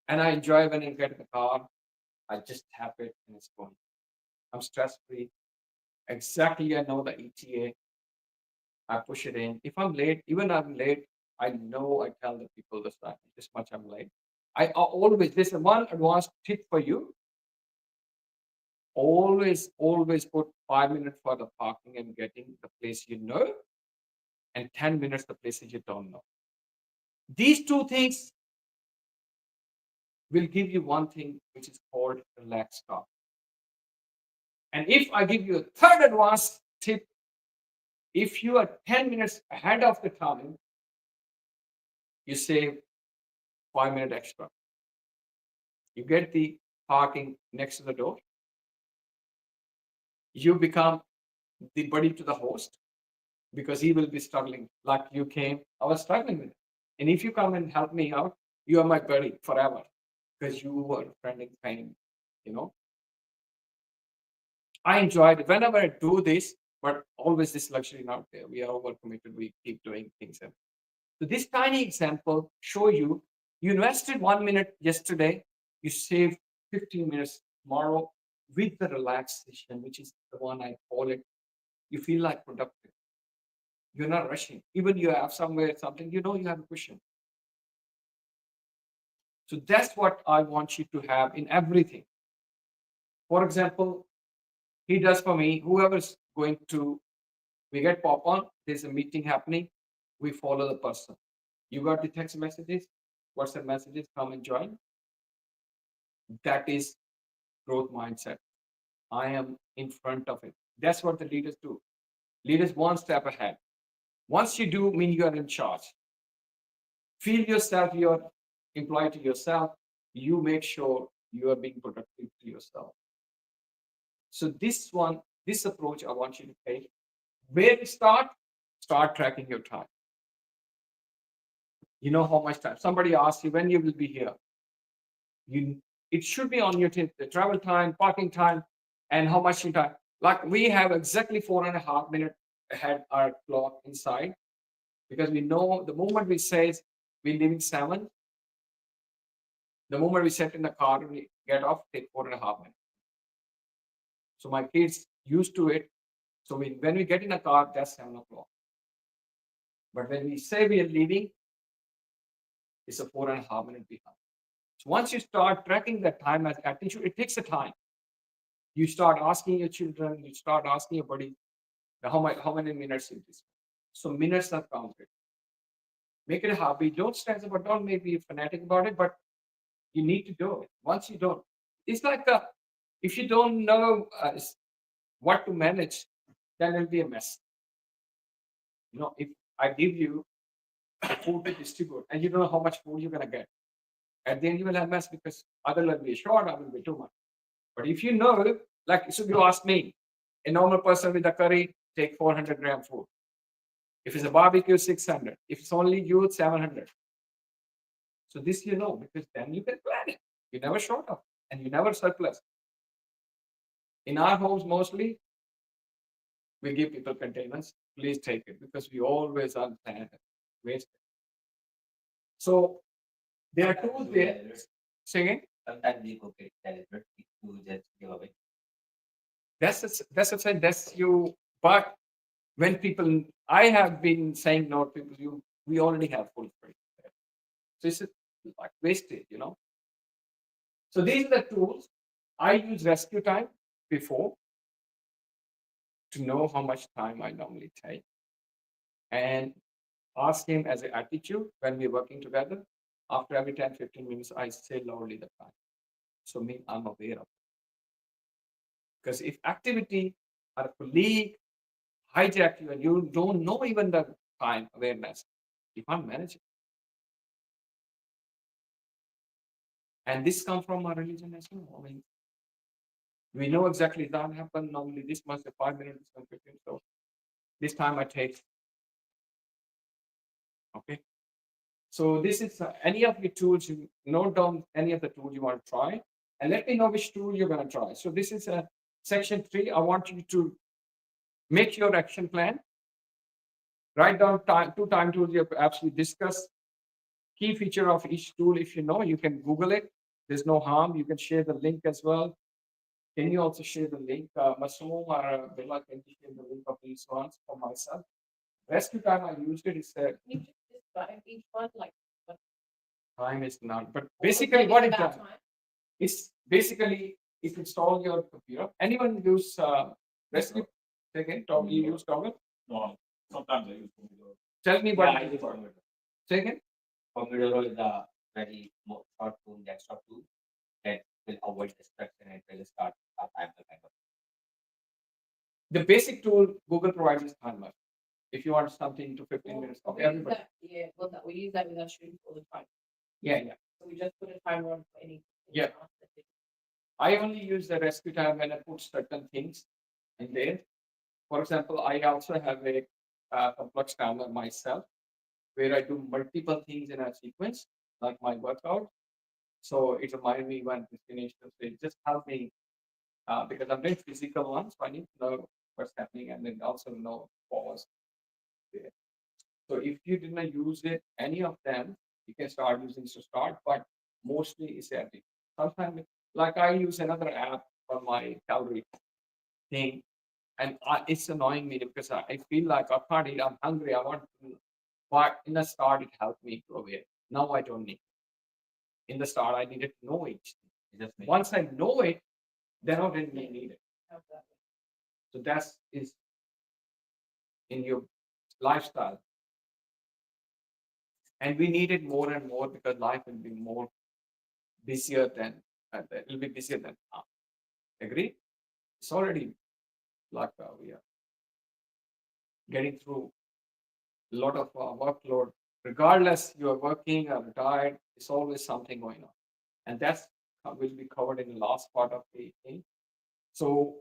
A: And I enjoy when I get in the car. I just tap it and it's going. I'm stress free. Exactly, I know the ETA. I push it in. If I'm late, even I'm late, I know I tell the people this much I'm late. I always, this is one advanced tip for you. Always put 5 minutes for the parking and getting the place you know, and 10 minutes the places you don't know. These two things will give you one thing which is called relaxed start. And if I give you a third advanced tip, if you are 10 minutes ahead of the time, you save 5 minutes extra. You get the parking next to the door. You become the buddy to the host because he will be struggling. Like you came, I was struggling with it. And if you come and help me out, you are my buddy forever because you were friendly pain, I enjoyed it whenever I do this, but always this luxury not there. We are overcommitted. We keep doing things. So this tiny example show you invested 1 minute yesterday, you save 15 minutes tomorrow with the relaxation, which is the one I call it. You feel like productive. You're not rushing. Even you have somewhere something, you have a question. So that's what I want you to have in everything. For example, he does for me, whoever's going to, we get pop on, there's a meeting happening, we follow the person. You got the text messages, WhatsApp messages, come and join. That is growth mindset. I am in front of it. That's what the leaders do. Leaders one step ahead. Once you do, mean you are in charge. Feel yourself, you're employed to yourself. You make sure you are being productive to yourself. So this approach I want you to take. Where to start? Start tracking your time. You know how much time. Somebody asks you when you will be here. It should be on your the travel time, parking time, and how much you time. Like we have exactly 4.5 minutes ahead our clock inside because we know the moment we say we're leaving 7, the moment we sit in the car and we get off, take 4.5 minutes. So my kids used to it. So when we get in a car, that's 7 o'clock. But when we say we are leaving, it's a 4.5 minute behind. So once you start tracking that time as attention, it takes a time. You start asking your children, you start asking your buddy, how many minutes is this? So minutes are counted. Make it a hobby. Don't stress about. Don't be fanatic about it, but you need to do it. Once you don't, it's like if you don't know what to manage, then it'll be a mess. If I give you food to distribute and you don't know how much food you're gonna get, at the end you will have mess because other will be short, other will be too much. But if you know, like so you ask me, a normal person with a curry take 400 gram food. If it's a barbecue, 600. If it's only you, 700. So this because then you can plan it. You never short of and you never surplus. In our homes, mostly we give people containers. Please take it because we always unplanned waste. So there are tools there. Say again?
B: Sometimes we cook it deliberate to just give away.
A: That's you. But when people, I have been saying no to people, we already have full freight. So it's like wastage, So these are the tools. I use rescue time before to know how much time I normally take. And ask him as an attitude when we're working together. After every 10, 15 minutes, I say loudly the time. So I'm aware of it. Because if activity or a colleague hijack you and you don't know even the time awareness, you can't manage it. And this comes from our religion as well. I mean, we know exactly that happened. Normally, this must be 5 minutes, 15. So this time I take. Okay. So this is any of the tools you note down any of the tools you want to try and let me know which tool you're going to try. So this is section 3. I want you to make your action plan. Write down two time tools you have absolutely discussed. Key feature of each tool, if you know, you can Google it. There's no harm. You can share the link as well. Can you also share the link? Masum or Bella, can you share the link of these ones for myself? Rescue time I used it is
D: You just describe each one like what
A: time is not, but basically what it does. It's basically if you install your computer. Anyone use rescue? Again, Toggl, you use Toggl?
C: No, sometimes I use Pomodoro.
A: Tell me what
B: I use Pomodoro.
A: Say again?
B: Pomodoro is a very short tool, desktop tool that will avoid distraction and will start a timer kind of.
A: The basic tool Google provides is timer. If you want something to 15 minutes, okay, everybody.
D: We use that with our students all the time.
A: Yeah.
D: So we just put a timer on for any.
A: Yeah. I only use the rescue time when I put certain things in there. For example, I also have a complex timer myself where I do multiple things in a sequence, like my workout. So it reminds me when it's finished. So it just helps me because I'm doing physical ones, so I need to know what's happening and then also know pause there. So if you didn't use it, any of them, you can start using to start, but mostly it's everything. Sometimes, like I use another app for my calorie thing, and it's annoying me because I feel like I can't eat. I'm hungry. I want to, but in the start, it helped me to aware. Now I don't need. In the start, I needed to know it. Once I know it, then I didn't need it. So that's is in your lifestyle. And we need it more and more because life will be more busier than, it'll be busier than now. Agree? It's already like we are getting through a lot of workload. Regardless, you are working or retired, it's always something going on. And that's will be covered in the last part of the thing. So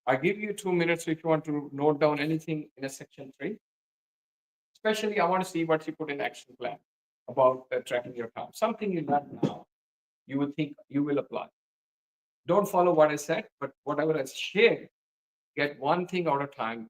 A: I give you 2 minutes if you want to note down anything in a section 3. Especially, I want to see what you put in action plan about tracking your time. Something you learn now, you will think you will apply. Don't follow what I said, but whatever I shared, get one thing out of time.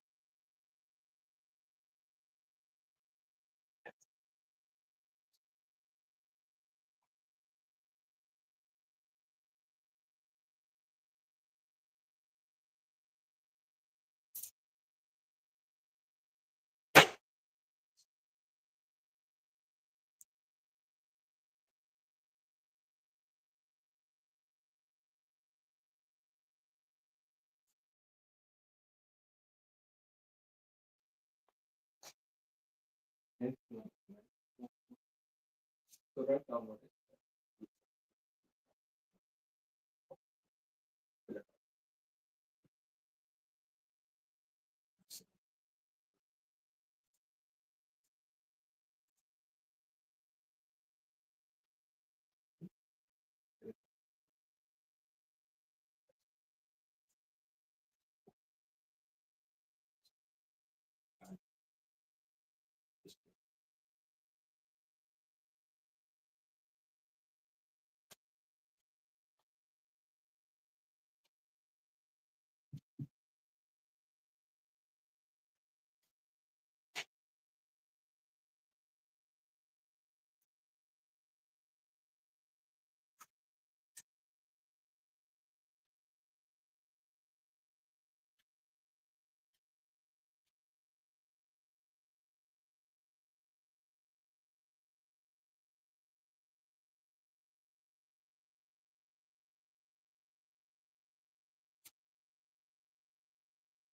A: So write down what it is.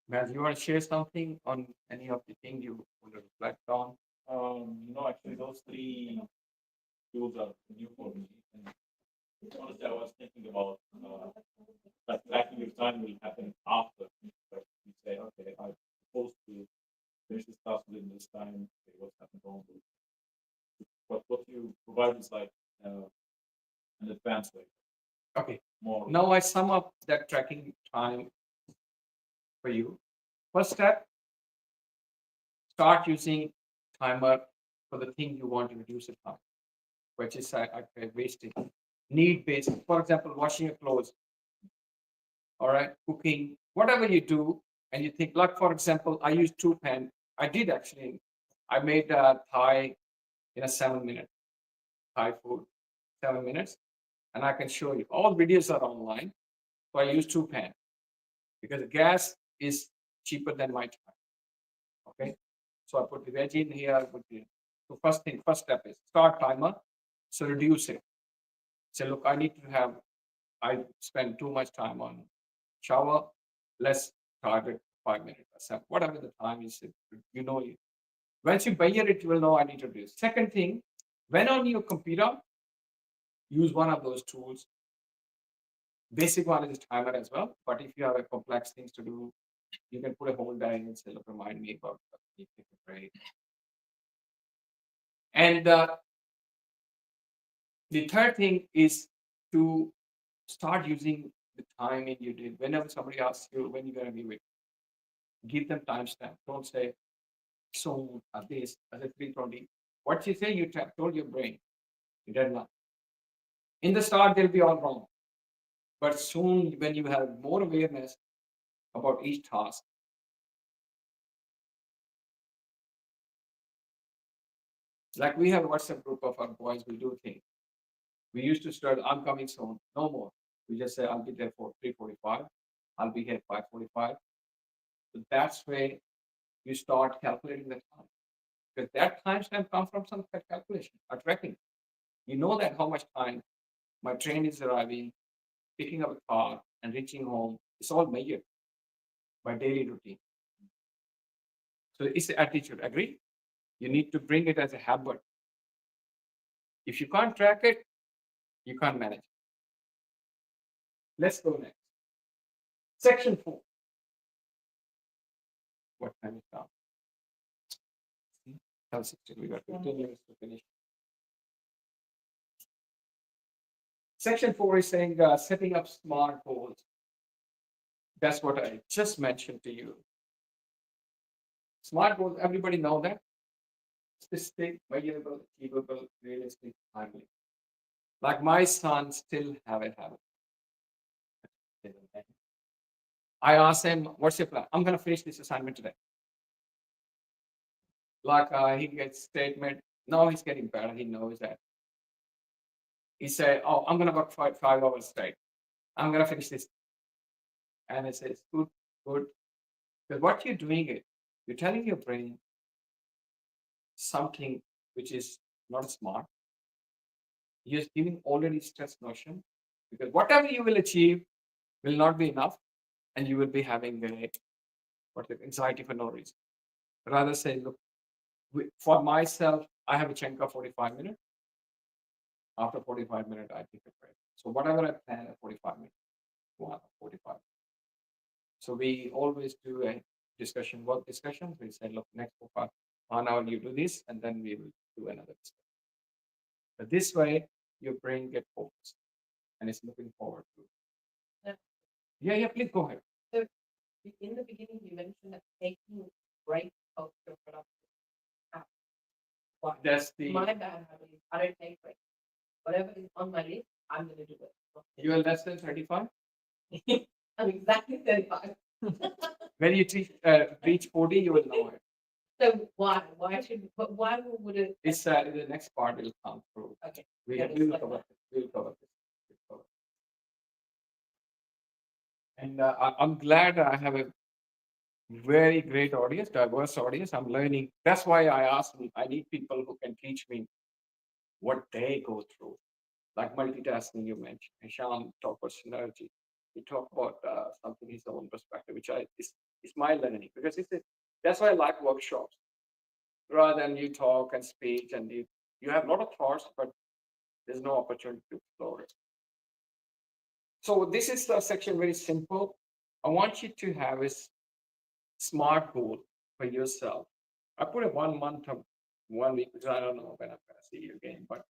A: Matt, you want to share something on any of the things you want to reflect on?
C: No, actually, those 3 tools are new for me. And honestly, I was thinking about like tracking your time will happen after. Like you say, okay, I'm supposed to finish this task within this time. Okay, what's happened wrong? What you provide is like an advanced way.
A: Okay.
C: More.
A: Now I sum up that tracking time for you. First step, start using timer for the thing you want to reduce the time, which is wasting. Need based, for example, washing your clothes, all right, cooking, whatever you do, and you think, like, for example, I use 2 pan. I did actually, I made Thai in a 7 minute, Thai food, 7 minutes, and I can show you. All videos are online. So I use 2 pan because gas is cheaper than my time. Okay. So I put the veg in here. I put the, so first step is start timer. So reduce it. Say, look, I need to have, I spend too much time on shower. Let's target 5 minutes or 7, whatever the time is. You know, once you measure it, you will know I need to do this. Second thing, when on your computer, use one of those tools. Basic one is timer as well. But if you have a complex things to do, you can put a whole day and say, look, remind me about take a break. And the third thing is to start using the timing you did. Whenever somebody asks you when you're going to give it, give them timestamp. Don't say, so at this, at 3:20. What you say, you told your brain. You did not. In the start, they'll be all wrong. But soon, when you have more awareness about each task, like we have a WhatsApp group of our boys, we do things. We used to start, I'm coming soon, no more. We just say, I'll be there for 3:45. I'll be here 5:45. So that's where you start calculating the time. Because that timestamp comes from some calculation or tracking. You know that how much time my train is arriving, picking up a car and reaching home. It's all measured by daily routine. So it's the attitude, agree? You need to bring it as a habit. If you can't track it, you can't manage it. Let's go next. Section 4. What time is now? 12:16. We got 15 minutes to finish. Section 4 is saying setting up smart goals. That's what I just mentioned to you. Smart goals, everybody know that. Specific, measurable, achievable, realistic, timely. Like my son still have a habit. I asked him, what's your plan? I'm going to finish this assignment today. Like he gets statement. Now he's getting better. He knows that. He said, oh, I'm going to work 5 hours straight. I'm going to finish this. And it says, good, good. Because what you're doing it, you're telling your brain something which is not smart. You're giving already stress notion. Because whatever you will achieve will not be enough. And you will be having anxiety for no reason. Rather say, look, for myself, I have a chunk of 45 minutes. After 45 minutes, I take a break. So whatever I plan at 45 minutes, go on 45. So we always do a discussion, work discussion. We say, look, next 1 hour you do this, and then we will do another discussion. But this way, your brain gets focused and it's looking forward to. Yeah, please go ahead.
D: So in the beginning, you mentioned that taking breaks helps your productivity. Why?
A: That's the
D: My bad habit is I don't take breaks. Whatever is on my list, I'm going to do it.
A: you are less than 35.
D: I'm exactly 35.
A: When you reach 40, you will know it.
D: So why? Why would it?
A: It's the next part will come through.
D: Okay.
A: We
D: Yeah,
A: will
D: it's
A: cover
D: like
A: this. We'll cover this. And I'm glad I have a very great audience, diverse audience. I'm learning. That's why I asked me. I need people who can teach me what they go through, like multitasking you mentioned. And Sham talked about synergy. He talked about something his own perspective, which is my learning because that's why I like workshops. Rather than you talk and speak and you have a lot of thoughts, but there's no opportunity to explore it. So this is the section very simple. I want you to have a smart goal for yourself. I put a 1 month of 1 week because I don't know when I'm going to see you again, but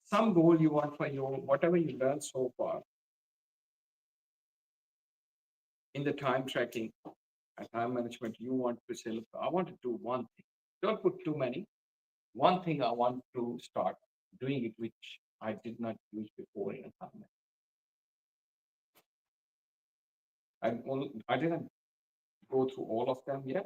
A: some goal you want for your whatever you learned so far in the time tracking and time management. You want to say, look, I want to do one thing. Don't put too many. One thing I want to start doing it, which I did not use before in a time. I didn't go through all of them yet.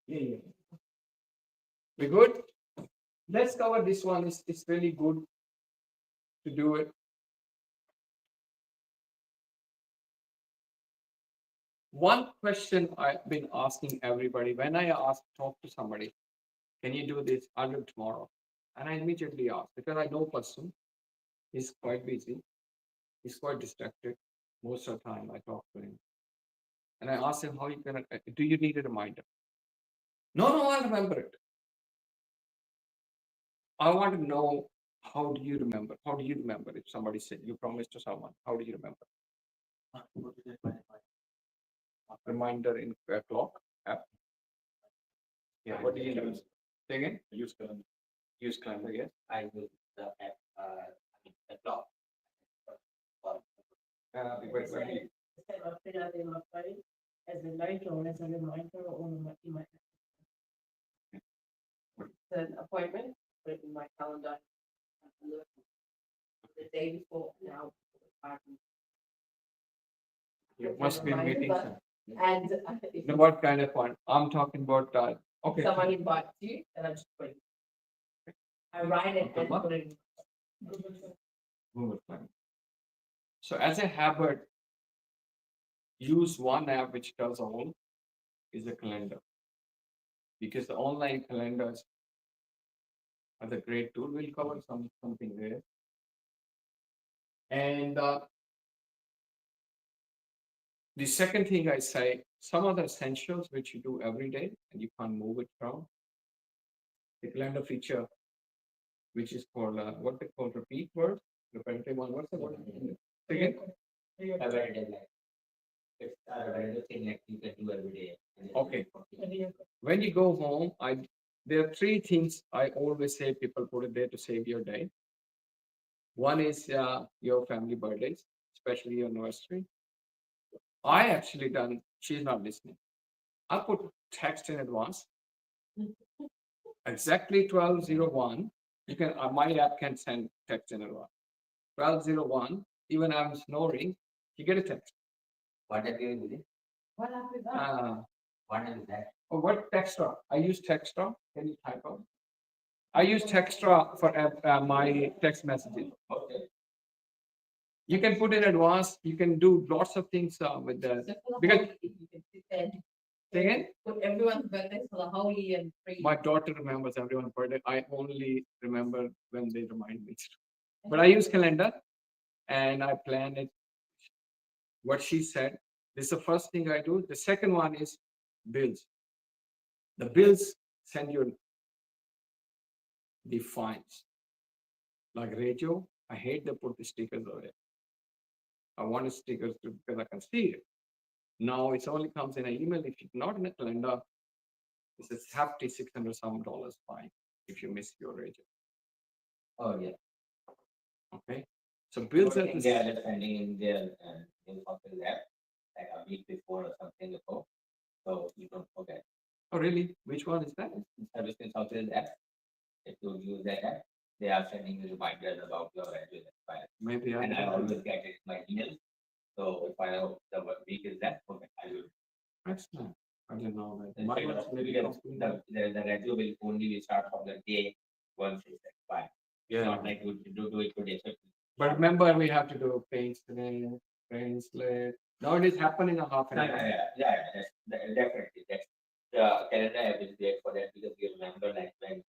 A: Yeah. We good? Let's cover this one. It's really good to do it. One question I've been asking everybody when I talk to somebody, can you do this? I'll do tomorrow. And I immediately ask because I know person is quite busy. He's quite distracted. Most of the time I talk to him. And I ask him, how you gonna do you need a reminder? No, I remember it. I want to know how do you remember? How do you remember if somebody said you promised to someone? How do you remember? Reminder in a clock app. Yeah, what do you use? Say again?
C: I use calendar.
A: Use calendar, yes.
B: I use the app, the clock. For-
A: But when you,
D: Instead of putting it in my phone as a note or as a reminder or in my It's an appointment, put it in my calendar. Look the day before now.
A: you must be
D: Reminder,
A: meeting
D: but-
A: some.
D: And if
A: No, what kind of one? I'm talking about, okay.
D: someone invites you, then I just put it. I write it and put it.
A: Google Calendar. So as a habit, use one app which does all is a calendar. Because the online calendars are the great tool. We'll cover something there. And the second thing I say, some of the essentials which you do every day and you can't move it from. The calendar feature, which is called what they call repeat words, repetitive one. What's the word? Again?
B: A very deadline. It's a very thing that you can do every day. and it's
A: Okay.
B: very important.
A: When you go home, there are three things I always say people put it there to save your day. One is your family birthdays, especially your anniversary. I actually done, she's not listening. I put text in advance. Exactly 12:01. You can my app can send text in advance. 12:01, even I'm snoring, you get a text.
B: What have you using?
D: What happened?
B: What is that?
A: Oh, what Textra? I use Textra. Can you type out? I use Textra for my text messages.
B: Okay.
A: You can put in advance. You can do lots of things with the. Because-
D: You can sit there and
A: Say again?
D: put everyone's birthdays for the whole year and free.
A: My daughter remembers everyone's birthday. I only remember when they remind me. But I use calendar and I plan it. What she said. This is the first thing I do. The second one is bills. The bills send you the fines. Like radio, I hate they put the stickers on it. I want the stickers to, because I can see it. Now it only comes in an email. If it's not in a calendar, it's a hefty $600 some fine if you miss your radio.
B: Oh, yeah.
A: Okay. So bills
B: Good
A: are
B: thing they are just sending in their new software app, like a week before or something before. So you don't forget.
A: Oh, really? Which one is that?
B: Service software app. If you use that app, they are sending you reminders about your address expire.
A: Maybe I
B: And I
A: don't know.
B: always get it in my email. So if I know the week is that, okay, I will.
A: Excellent. I don't know that.
B: And
A: Mine
B: check it
A: was
B: out.
A: very
B: Because
A: complicated.
B: the radio will only start from the day once it's expired. It's
A: Yeah.
B: not like you do it today. So
A: But remember, we have to do paint slip, paint slip. Now it is happening a half an hour.
B: Definitely. That's the calendar app is great for that because you remember like when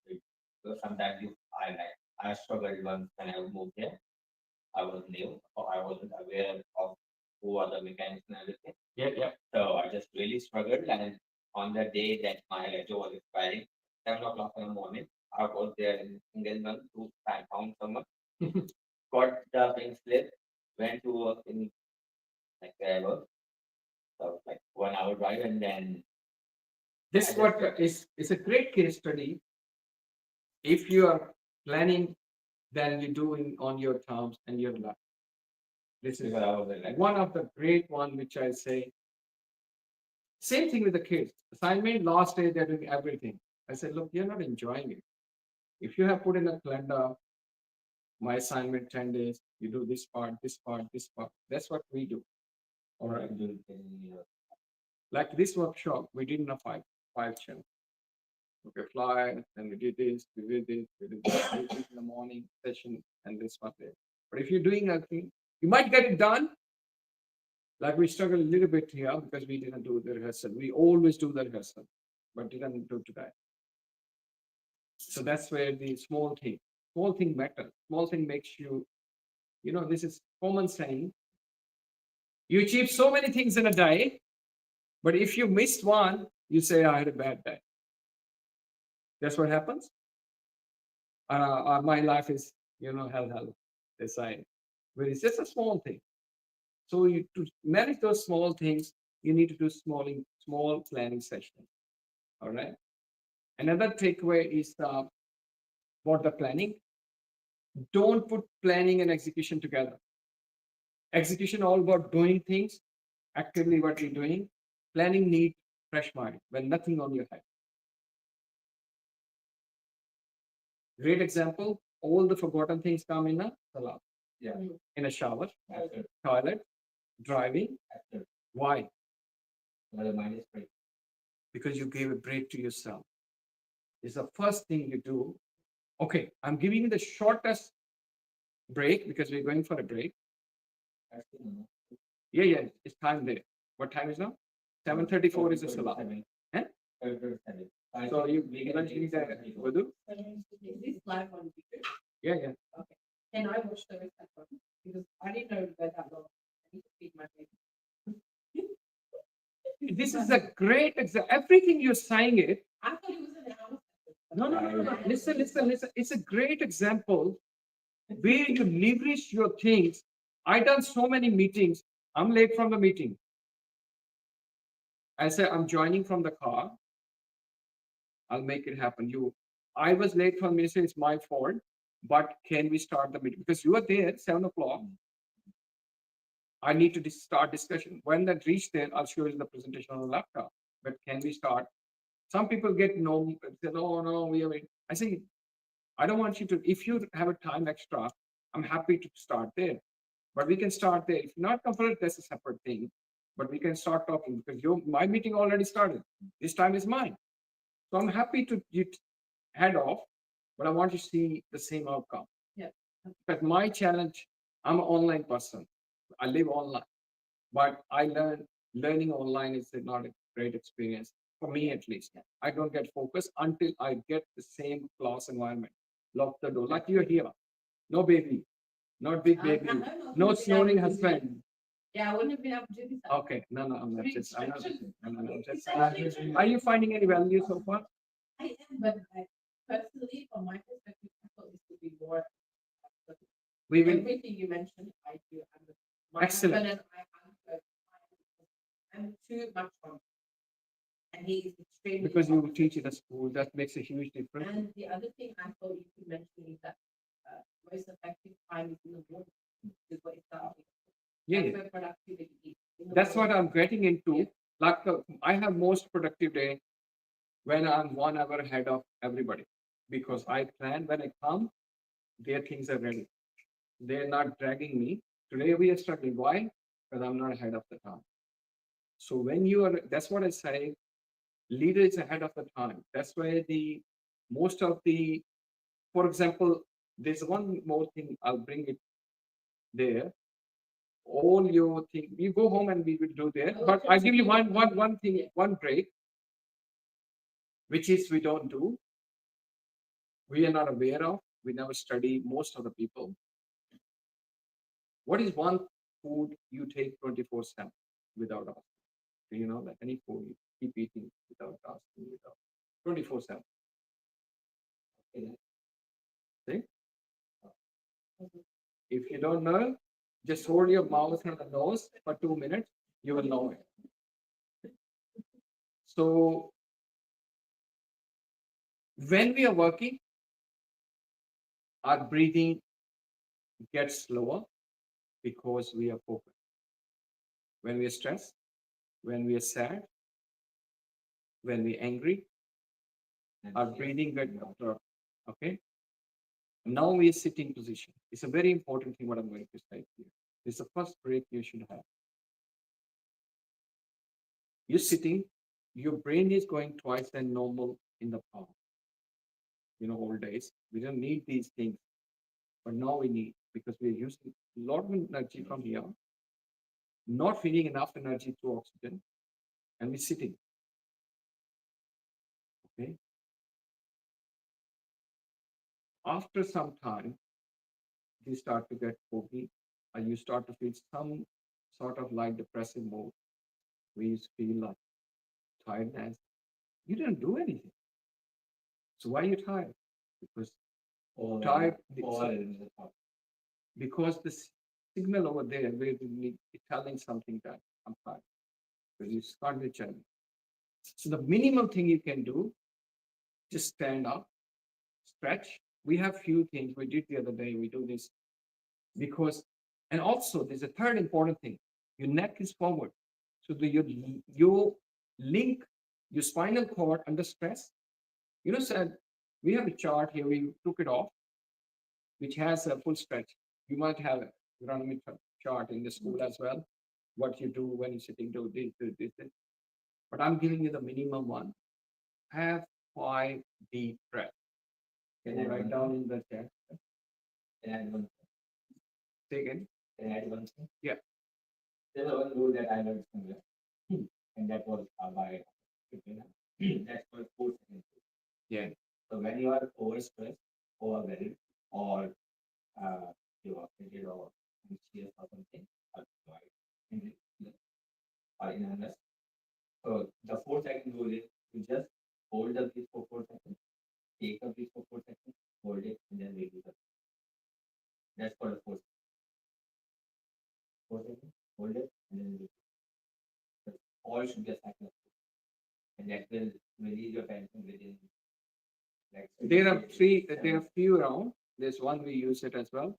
B: sometimes I struggled once when I moved here. I was new, or I wasn't aware of who are the mechanics and everything.
A: Yeah.
B: So I just really struggled, and on the day that my ledger was expiring, 7 o'clock in the morning, I was there in England to found someone, got the pink slip, went to work in like where I work. So like 1 hour drive, and then
A: This what is a great case study. If you are planning, then you do it on your terms and your luck. This is
B: because I was like,
A: one of the great one which I say. Same thing with the kids. Assignment last day they're doing everything. I said, look, you're not enjoying it. If you have put in a calendar, my assignment 10 days, you do this part, this part, this part. That's what we do. All right. Like this workshop, we did in a five channel. Okay, fly, and we did this, we did this, we did this, we did this in the morning session, and this one there. But if you're doing a thing, you might get it done. Like we struggled a little bit here because we didn't do the rehearsal. We always do the rehearsal, but didn't do today. So that's where the small thing matters. Small thing makes you, this is common saying. You achieve so many things in a day, but if you missed one, you say, I had a bad day. That's what happens. My life is, hell, they say. But it's just a small thing. So to manage those small things, you need to do small planning sessions. All right. Another takeaway is about the planning. Don't put planning and execution together. Execution all about doing things, actively what you're doing. Planning need fresh mind when nothing on your head. Great example, all the forgotten things come in a salah.
C: Yeah.
A: In a shower,
C: After,
A: toilet, driving.
C: after,
A: Why?
C: the mind is free.
A: Because you gave a break to yourself. It's the first thing you do. Okay, I'm giving you the shortest break because we're going for a break.
C: Actually, no.
A: Yeah, it's time there. What time is now? 7:34 is the salah. Eh?
C: 7:37.
A: So you
C: We
A: can
C: can
A: actually
C: reach
A: the
C: 7:34.
A: wudu?
D: Is this live on video?
A: Yeah.
D: Can I watch the rest of it? Because I didn't know it was that long. I need to feed my baby.
A: This is a great example. Everything you're saying it.
D: I thought it was an hour.
A: No. Listen. It's a great example where you leverage your things. I done so many meetings. I'm late from the meeting. I say I'm joining from the car. I'll make it happen. I was late from meeting. It's my fault. But can we start the meeting? Because you are there at 7 o'clock. I need to start discussion. When that reach there, I'll show you the presentation on the laptop. But can we start? Some people get no, say, no, we are. I say, I don't want you to. If you have a time extra, I'm happy to start there. But we can start there. If not comfortable, that's a separate thing. But we can start talking because my meeting already started. This time is mine. So I'm happy to head off, but I want to see the same outcome.
D: Yeah.
A: Because my challenge, I'm an online person. I live online, but I learning online is not a great experience for me at least. I don't get focused until I get the same class environment. Lock the door, like you're here. No baby, not big baby, no snoring husband.
D: Yeah, I wouldn't have been able to do this.
A: Okay, no, I'm not just. I'm not. I'm just.
D: It's actually-
A: Are you finding any value so far?
D: I am, but personally, from my perspective, I thought this would be more.
A: We will.
D: Everything you mentioned, I do. My
A: Excellent.
D: husband and I'm too much on. And he is extremely.
A: Because you
D: opposite.
A: teach in a school, that makes a huge difference.
D: And the other thing I thought you could mention is that most effective time is in the morning. Is what it's about.
A: Yeah,
D: That's where productivity is. In the
A: that's what
D: morning.
A: I'm getting into. Like I have most productive day when I'm 1 hour ahead of everybody because I plan when I come, their things are ready. They're not dragging me. Today we are struggling. Why? Because I'm not ahead of the time. So when you are, that's what I say. Leader is ahead of the time. That's why most of the, for example, there's one more thing. I'll bring it there. All your thing, you go home and we will do there. But I give you one thing, one break, which is we don't do. We are not aware of. We never study most of the people. What is one food you take 24/7 without asking? Do you know that any food you keep eating without asking, without 24/7? See? If you don't know, just hold your mouth and the nose for 2 minutes, you will know it. So when we are working, our breathing gets slower because we are focused. When we are stressed, when we are sad, when we're angry, our breathing gets absorbed. Okay. Now we are sitting position. It's a very important thing what I'm going to say here. It's the first break you should have. You're sitting, your brain is going twice than normal in the palm. Old days. We don't need these things. But now we need because we're using a lot of energy from here, not feeding enough energy to oxygen, and we're sitting. Okay. After some time, you start to get foggy, and you start to feel some sort of like depressive mood. We feel like tiredness. You didn't do anything. So why are you tired? Because tired. Because the signal over there where it's telling something that I'm tired. Because you start the journey. So the minimum thing you can do, just stand up, stretch, we have few things we did the other day. We do this because, and also there's a third important thing. Your neck is forward, so you link your spinal cord under stress. Said we have a chart here. We took it off, which has a full stretch. You might have a ergonomic chart in the school as well. What you do when you're sitting, do this. But I'm giving you the minimum one. Have 5 deep breaths. Can you write down in the chat?
B: Can I add one thing?
A: Say again.
B: Can I add one thing?
A: Yeah.
B: There's one rule that I learned somewhere, and that was by that's called 4 seconds.
A: Yeah.
B: So when you are overstressed, overwhelmed, or you are fidgeted or anxious or something, or in or in illness, so the 4 second rule is to just hold the breath for 4 seconds, take a breath for 4 seconds, hold it, and then release it. That's called a 4 seconds, hold it, and then release it. So all should be a cycle of 4, and that will release your tension within like.
A: There are three. There are few around. There's one we use it as well,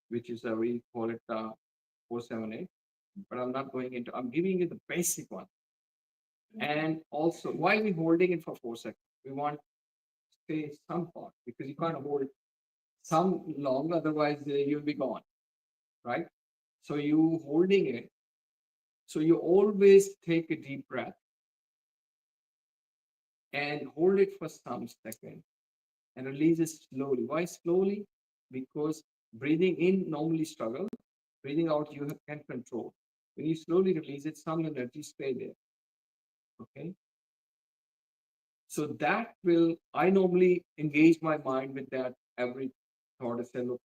A: which is we call it 478. But I'm not going into. I'm giving you the basic one. And also, why are we holding it for 4 seconds? We want to stay some part because you can't hold some long, otherwise you'll be gone, right? So you holding it. So you always take a deep breath and hold it for some second and release it slowly. Why slowly? Because breathing in normally struggle, breathing out you can control. When you slowly release it, some energy stay there. Okay. So that will, I normally engage my mind with that every thought. I say, look,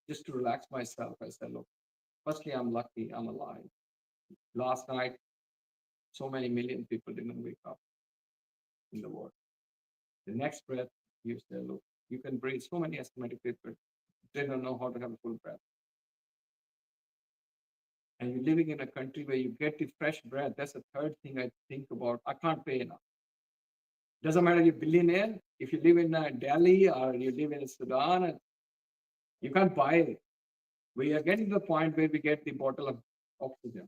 A: just to relax myself, I say, look, firstly, I'm lucky I'm alive. Last night, so many million people didn't wake up in the world. The next breath, you say, look, you can breathe. So many asthmatic people, they don't know how to have a full breath. And you're living in a country where you get the fresh breath. That's the third thing I think about. I can't pay enough. Doesn't matter you're billionaire. If you live in Delhi or you live in Sudan, you can't buy it. We are getting to the point where we get the bottle of oxygen.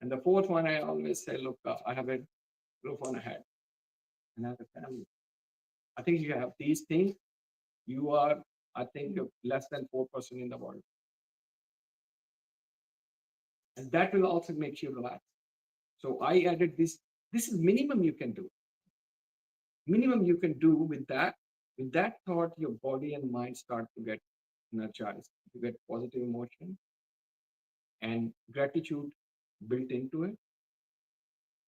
A: And the fourth one, I always say, look, I have a roof on a head and I have a family. I think if you have these things, you are, I think, less than 4% in the world. And that will also make you relax. So I added this. This is minimum you can do. Minimum you can do with that. With that thought, your body and mind start to get energized. You get positive emotion and gratitude built into it.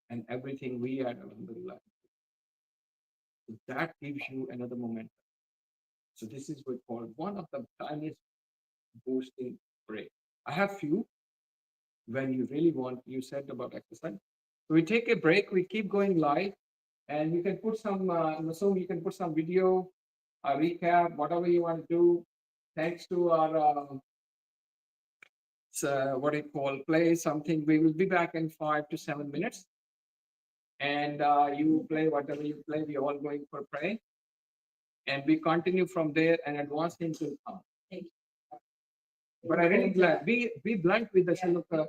A: And everything we add alhamdulillah. So that gives you another momentum. So this is what called one of the tiniest boosting break. I have few when you really want, you said about exercise. So we take a break, we keep going live, and you can put some, so you can put some video, a recap, whatever you want to do. Thanks to our, what do you call, play something. We will be back in 5 to 7 minutes. And you play whatever you play, we all going for play. And we continue from there and advance into come. But I really glad, be blunt with the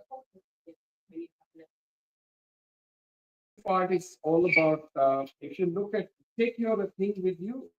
A: part is all about, if you look at, take your thing with you,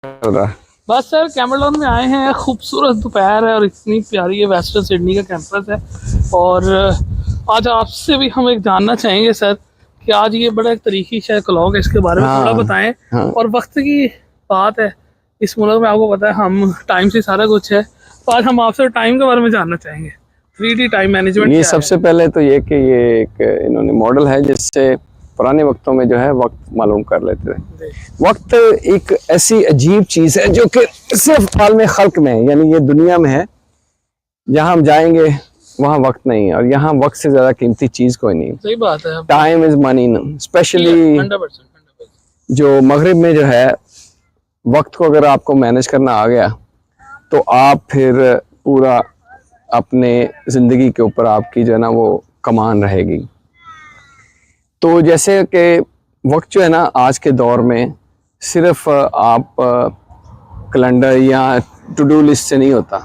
E: चल रहा है?
F: बस sir कैमरलॉन में आए हैं, खूबसूरत दोपहर है और इतनी प्यारी ये वेस्टर्न सिडनी का कैंपस है। और आज आपसे भी हम एक जानना चाहेंगे सर कि आज ये बड़ा एक तरीकी शायद क्लॉक है, इसके बारे में थोड़ा बताएं।
E: हाँ।
F: और वक्त की बात है इस मुल्क में, आपको पता है हम टाइम से सारा कुछ है, तो आज हम आपसे टाइम के बारे में जानना चाहेंगे। 3D टाइम मैनेजमेंट
E: ये सबसे पहले तो ये कि ये एक इन्होंने मॉडल है जिससे पुराने वक्तों में जो है वक्त मालूम कर लेते थे। वक्त एक ऐसी अजीब चीज है जो कि सिर्फ आलम खल्क में है, यानी ये दुनिया में है। जहां हम जाएंगे वहां वक्त नहीं है, और यहाँ वक्त से ज्यादा कीमती चीज कोई नहीं।
F: सही बात है।
E: Time is money, specially
F: 100%।
E: जो मगरिब में जो है वक्त को अगर आपको मैनेज करना आ गया तो आप फिर पूरा अपने ज़िंदगी के ऊपर आपकी जो है ना वो कमान रहेगी। तो जैसे कि वक्त जो है ना आज के दौर में सिर्फ आप कैलेंडर या टू डू लिस्ट से नहीं होता।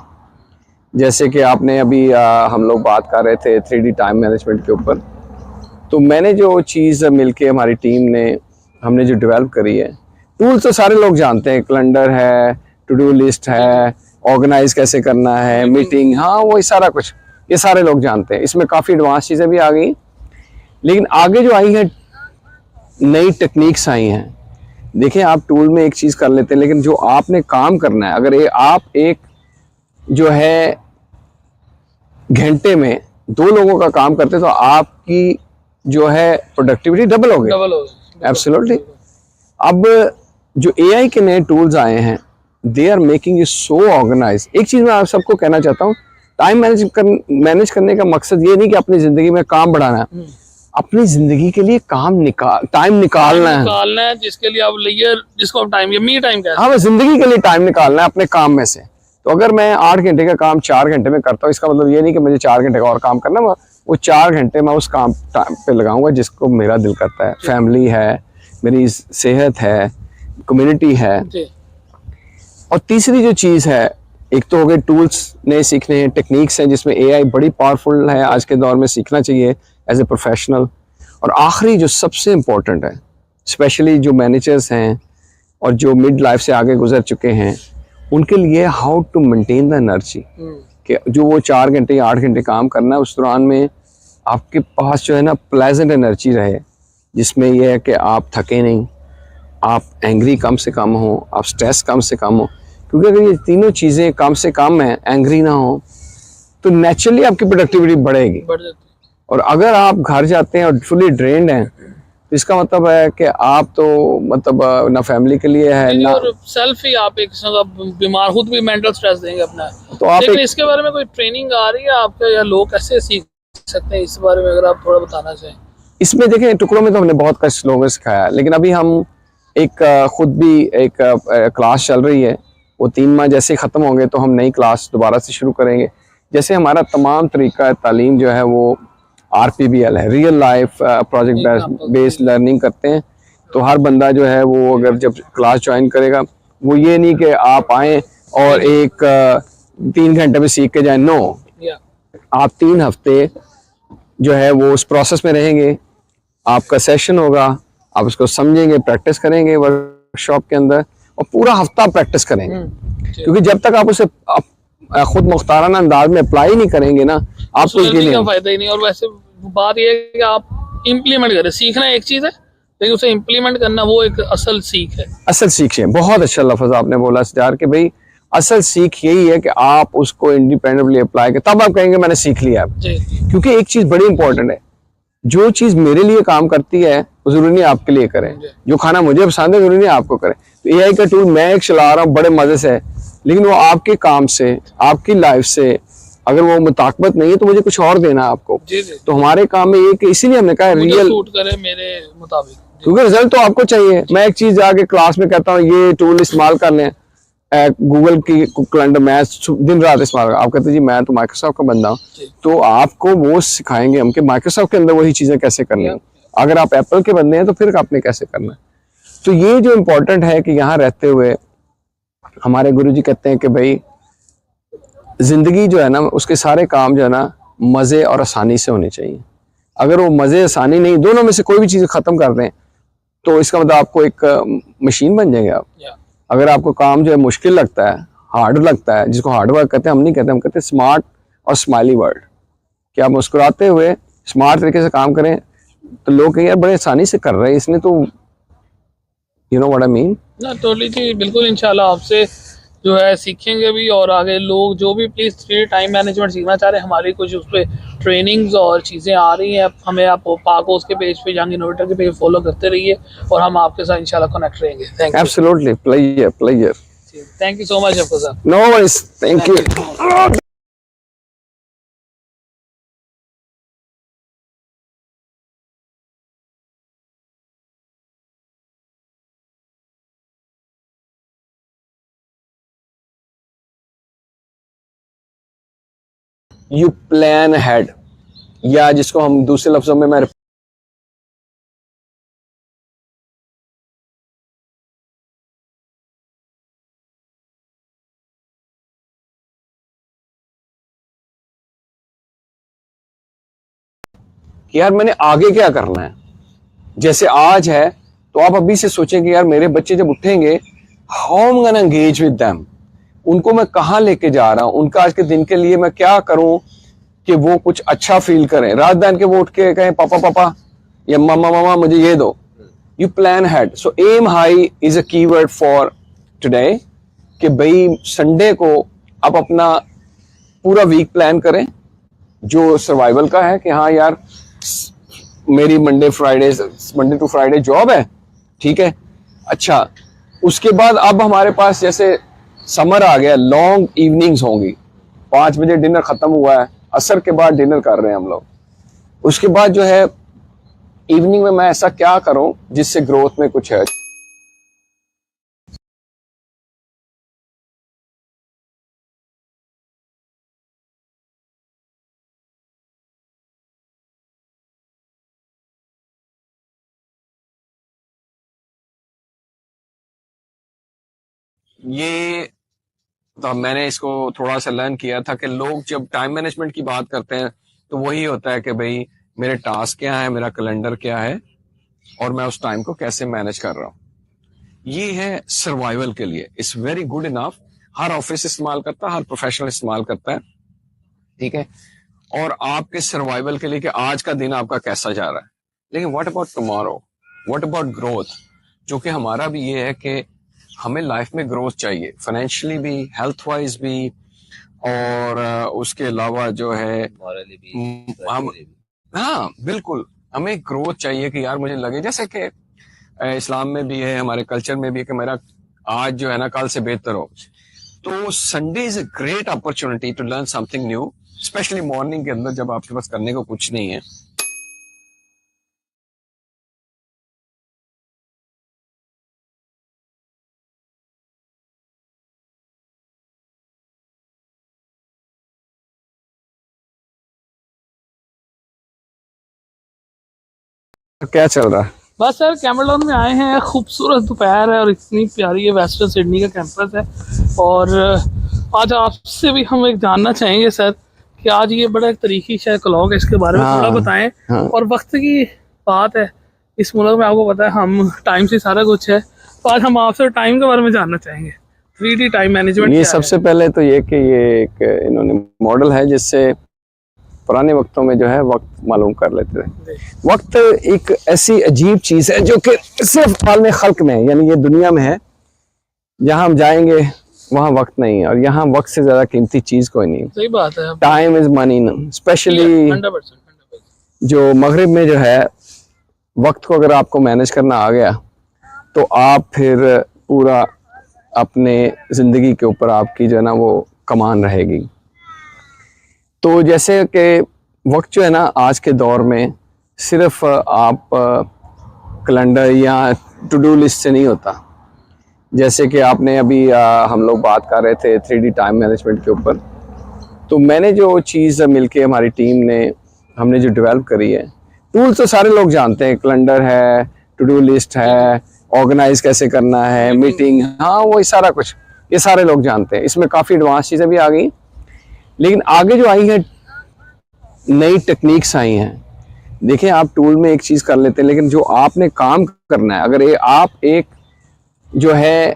E: जैसे कि आपने अभी हम लोग बात कर रहे थे 3D टाइम मैनेजमेंट के ऊपर, तो मैंने जो चीज़ मिलके हमारी टीम ने हमने जो डेवलप करी है, टूल तो सारे लोग जानते हैं, कैलेंडर है, टू डू लिस्ट है, ऑर्गेनाइज कैसे करना है, मीटिंग, हाँ वही सारा कुछ ये सारे लोग जानते हैं। इसमें काफ़ी एडवांस चीज़ें भी आ गई, लेकिन आगे जो आई हैं नई टेक्निक्स आई हैं। देखिए आप टूल में एक चीज़ कर लेते हैं, लेकिन जो आपने काम करना है, अगर आप एक जो है घंटे में 2 लोगों का काम करते हैं तो आपकी जो है प्रोडक्टिविटी डबल हो गई। एब्सोल्युटली। अब जो एआई के नए टूल्स आए हैं, they are making it so organise. एक चीज़ मैं आप सबको कहना चाहता हूँ, टाइम मैनेज करने का मकसद ये नहीं कि अपनी ज़िंदगी में काम बढ़ाना है, अपनी ज़िंदगी के लिए टाइम निकालना है,
F: जिसके लिए आप लेयर, जिसको आप टाइम या मी टाइम कहते हैं।
E: हाँ, ज़िंदगी के लिए टाइम निकालना है अपने काम में से। तो अगर मैं 8 घंटे का काम 4 घंटे में करता हूँ, इसका मतलब ये नहीं कि मुझे 4 घंटे का और काम करना, वो 4 घंटे मैं उस काम पे लगाऊंगा जिसको मेरा दिल करता है। फैमिली है, मेरी सेहत है, कम्युनिटी है। और तीसरी जो चीज़ है, एक तो हो गए टूल्स नए सीखने हैं, टेक्निक्स हैं जिसमें एआई बड़ी पावरफुल है, आज के दौर में सीखना चाहिए एज ए प्रोफेशनल। और आखिरी जो सबसे इम्पोर्टेंट है, स्पेशली जो मैनेजर्स हैं और जो मिड लाइफ से आगे गुजर चुके हैं, उनके लिए how to maintain the energy, कि जो वो 4 घंटे या 8 घंटे काम करना है, उस दौरान में आपके पास जो है ना प्लेजेंट एनर्जी रहे, जिसमें यह है कि आप थके नहीं, आप एंग्री कम से कम हो, आप स्ट्रेस कम से कम हो। क्योंकि अगर ये तीनों चीज़ें कम से कम हैं, एंग्री ना हो, तो नेचुरली आपकी प्रोडक्टिविटी बढ़ेगी। और अगर आप घर जाते हैं और फुली ड्रेन्ड हैं, तो इसका मतलब है कि आप तो मतलब ना फैमिली के लिए है ना,
F: और सेल्फ ही आप एक बीमार, खुद भी मेंटल स्ट्रेस देंगे अपना।
E: तो आप
F: इसके बारे में कोई ट्रेनिंग आ रही है आपके, या लोग कैसे सीख सकते हैं, इस बारे में अगर आप थोड़ा बताना चाहें।
E: इसमें देखें टुकड़ों में तो हमने बहुत कुछ लोगों को सिखाया, लेकिन अभी हम एक खुद भी एक क्लास चल रही है, वो 3 माह जैसे ख़त्म होंगे तो हम नई क्लास दोबारा से शुरू करेंगे। जैसे हमारा तमाम तरीका तालीम जो है वो RPBL है, real life project based learning करते हैं। तो हर बंदा जो है वो अगर जब क्लास ज्वाइन करेगा, वो ये नहीं कि आप आएँ और 3 घंटे में सीख के जाएँ, नो, आप 3 हफ्ते जो है वो उस प्रोसेस में रहेंगे, आपका सेशन होगा, आप उसको समझेंगे, प्रैक्टिस करेंगे वर्कशॉप के अंदर, और पूरा हफ्ता प्रैक्टिस करेंगे। क्योंकि जब तक आप उसे खुद मुख्ताराना अंदाज में अप्लाई नहीं करेंगे ना, आपको
F: का फायदा ही नहीं। और वैसे बात ये है कि आप इम्प्लीमेंट करें, सीखना एक चीज़ है, लेकिन उसे इम्प्लीमेंट करना वो एक असल सीख है।
E: असल सीख है, बहुत अच्छा लफ्ज़ आपने बोला सजार, कि भाई असल सीख यही है कि आप उसको इंडिपेंडेंटली अप्लाई करें, तब आप कहेंगे मैंने सीख लिया। क्योंकि एक चीज़ बड़ी इंपॉर्टेंट है, जो चीज़ मेरे लिए काम करती है वो जरूरी नहीं आपके लिए करें, जो खाना मुझे पसंद है जरूरी नहीं आपको करें। तो एआई का टूल मैं एक चला रहा हूँ बड़े मजे से, लेकिन वो आपके काम से, आपकी लाइफ से अगर वो मुताकबत नहीं है तो मुझे कुछ और देना है आपको। तो हमारे काम में ये कि इसीलिए हमने कहा रियल
F: सूट करे मेरे मुताबिक,
E: क्योंकि रिजल्ट तो आपको चाहिए। मैं एक चीज आगे क्लास में कहता हूँ ये टूल इस्तेमाल कर लें, गूगल की कैलेंडर मैं दिन रात इस्तेमाल, आप कहते जी मैं तो माइक्रोसॉफ्ट का बंदा हूँ, तो आपको वो सिखाएंगे हम कि माइक्रोसॉफ्ट के अंदर वही चीजें कैसे करनी है। अगर आप एप्पल के बंदे हैं तो फिर आपने कैसे करना है। तो ये जो इम्पोर्टेंट है कि यहाँ रहते हुए हमारे गुरुजी कहते हैं कि भाई जिंदगी जो है ना, उसके सारे काम जो है ना मजे और आसानी से होने चाहिए। अगर वो मजे आसानी नहीं, दोनों में से कोई भी चीज खत्म कर दें, तो इसका मतलब आपको एक मशीन बन जाएंगे आप। अगर आपको काम जो है मुश्किल लगता है, हार्ड लगता है, जिसको हार्ड वर्क कहते हैं, हम नहीं कहते, हम कहते हैं स्मार्ट और स्माइली वर्ड, कि आप मुस्कुराते हुए स्मार्ट तरीके से काम करें तो लोग कहें यार बड़े आसानी से कर रहे हैं इसने तो, you know what I mean.
F: ना टोटली जी, बिल्कुल इंशाल्लाह आपसे जो है सीखेंगे भी, और आगे लोग जो भी प्लीज़ 3D टाइम मैनेजमेंट सीखना चाह रहे हैं, हमारी कुछ उस पर ट्रेनिंग्स और चीज़ें आ रही हैं, हमें आप पाकोस के पेज पे जंग इनोवेटर के पेज फॉलो करते रहिए और हम आपके साथ इंशाल्लाह कनेक्ट रहेंगे। Thank you,
E: absolutely, pleasure.
F: Thank you so much आपको sir.
E: No worries, thank you. You plan head, या जिसको हम दूसरे लफ्जों में मैं कि यार मैंने आगे क्या करना है। जैसे आज है तो आप अभी से सोचें कि यार मेरे बच्चे जब उठेंगे, how am gonna engage with them, उनको मैं कहाँ लेके जा रहा हूँ, उनका आज के दिन के लिए मैं क्या करूं कि वो कुछ अच्छा फील करें, रात दिन के वो उठ के कहें पापा पापा या मामा मामा मुझे ये दो। You plan ahead, so aim high is a keyword for today, कि भाई संडे को आप अपना पूरा वीक प्लान करें जो सर्वाइवल का है, कि हाँ यार मेरी मंडे टू फ्राइडे जॉब है, ठीक है। अच्छा, उसके बाद अब हमारे पास जैसे समर आ गया, लॉन्ग इवनिंग्स होंगी, 5 बजे डिनर खत्म हुआ है, असर के बाद डिनर कर रहे हैं हम लोग। उसके बाद जो है इवनिंग में मैं ऐसा क्या करूं जिससे ग्रोथ में कुछ है। ये तो मैंने इसको थोड़ा सा लर्न किया था कि लोग जब टाइम मैनेजमेंट की बात करते हैं तो वही होता है कि भाई मेरे टास्क क्या है, मेरा कैलेंडर क्या है और मैं उस टाइम को कैसे मैनेज कर रहा हूँ। ये है सर्वाइवल के लिए, it's very good enough. Her office इस्तेमाल करता है, हर प्रोफेशनल इस्तेमाल करता है, ठीक है। और आपके सर्वाइवल के लिए कि आज का दिन आपका कैसा जा रहा है। लेकिन what about tomorrow, what about growth, जो कि हमारा भी ये है कि हमें लाइफ में ग्रोथ चाहिए, फाइनेंशियली भी, हेल्थ वाइज भी, और उसके अलावा जो है हम, हाँ बिल्कुल, हमें ग्रोथ चाहिए कि यार मुझे लगे जैसे कि इस्लाम में भी है, हमारे कल्चर में भी है कि मेरा आज जो है ना कल से बेहतर हो। तो Sunday is a great opportunity to learn something new, specially morning के अंदर जब आपके पास करने को कुछ नहीं है। क्या चल रहा है?
F: बस सर कैमरलॉन में आए हैं, खूबसूरत दोपहर है और इतनी प्यारी है वेस्टर्न सिडनी का कैंपस है। और आज आपसे भी हम एक जानना चाहेंगे सर कि आज ये बड़ा एक तरीकी शायद क्लॉक है, इसके बारे में थोड़ा बताएं।
E: हाँ।
F: और वक्त की बात है, इस मुल्क में आपको पता है हम टाइम से सारा कुछ है, तो आज हम आपसे टाइम के बारे में जानना चाहेंगे। 3D टाइम मैनेजमेंट
E: ये सबसे पहले तो ये कि ये एक इन्होंने मॉडल है जिससे पुराने वक्तों में जो है वक्त मालूम कर लेते थे। वक्त एक ऐसी अजीब चीज है जो कि सिर्फ आलम खल्क में, यानी ये दुनिया में है, जहां हम जाएंगे वहां वक्त नहीं है, और यहाँ वक्त से ज्यादा कीमती चीज कोई नहीं।
F: सही बात है,
E: टाइम इज मनी, स्पेशली
F: 100%।
E: जो मगरिब में जो है वक्त को अगर आपको मैनेज करना आ गया तो आप फिर पूरा अपने जिंदगी के ऊपर आपकी जो है ना वो कमान रहेगी। तो जैसे कि वक्त जो है ना आज के दौर में सिर्फ आप कैलेंडर या टू डू लिस्ट से नहीं होता। जैसे कि आपने अभी हम लोग बात कर रहे थे 3D टाइम मैनेजमेंट के ऊपर, तो मैंने जो चीज़ मिलके हमारी टीम ने हमने जो डेवलप करी है, टूल तो सारे लोग जानते हैं, कैलेंडर है, टू डू लिस्ट है, ऑर्गेनाइज कैसे करना है, मीटिंग, हाँ वो सारा कुछ ये सारे लोग जानते हैं। इसमें काफ़ी एडवांस चीज़ें भी आ गई, लेकिन आगे जो आई है नई टेक्निक्स आई हैं। देखिए आप टूल में एक चीज़ कर लेते हैं, लेकिन जो आपने काम करना है, अगर आप एक जो है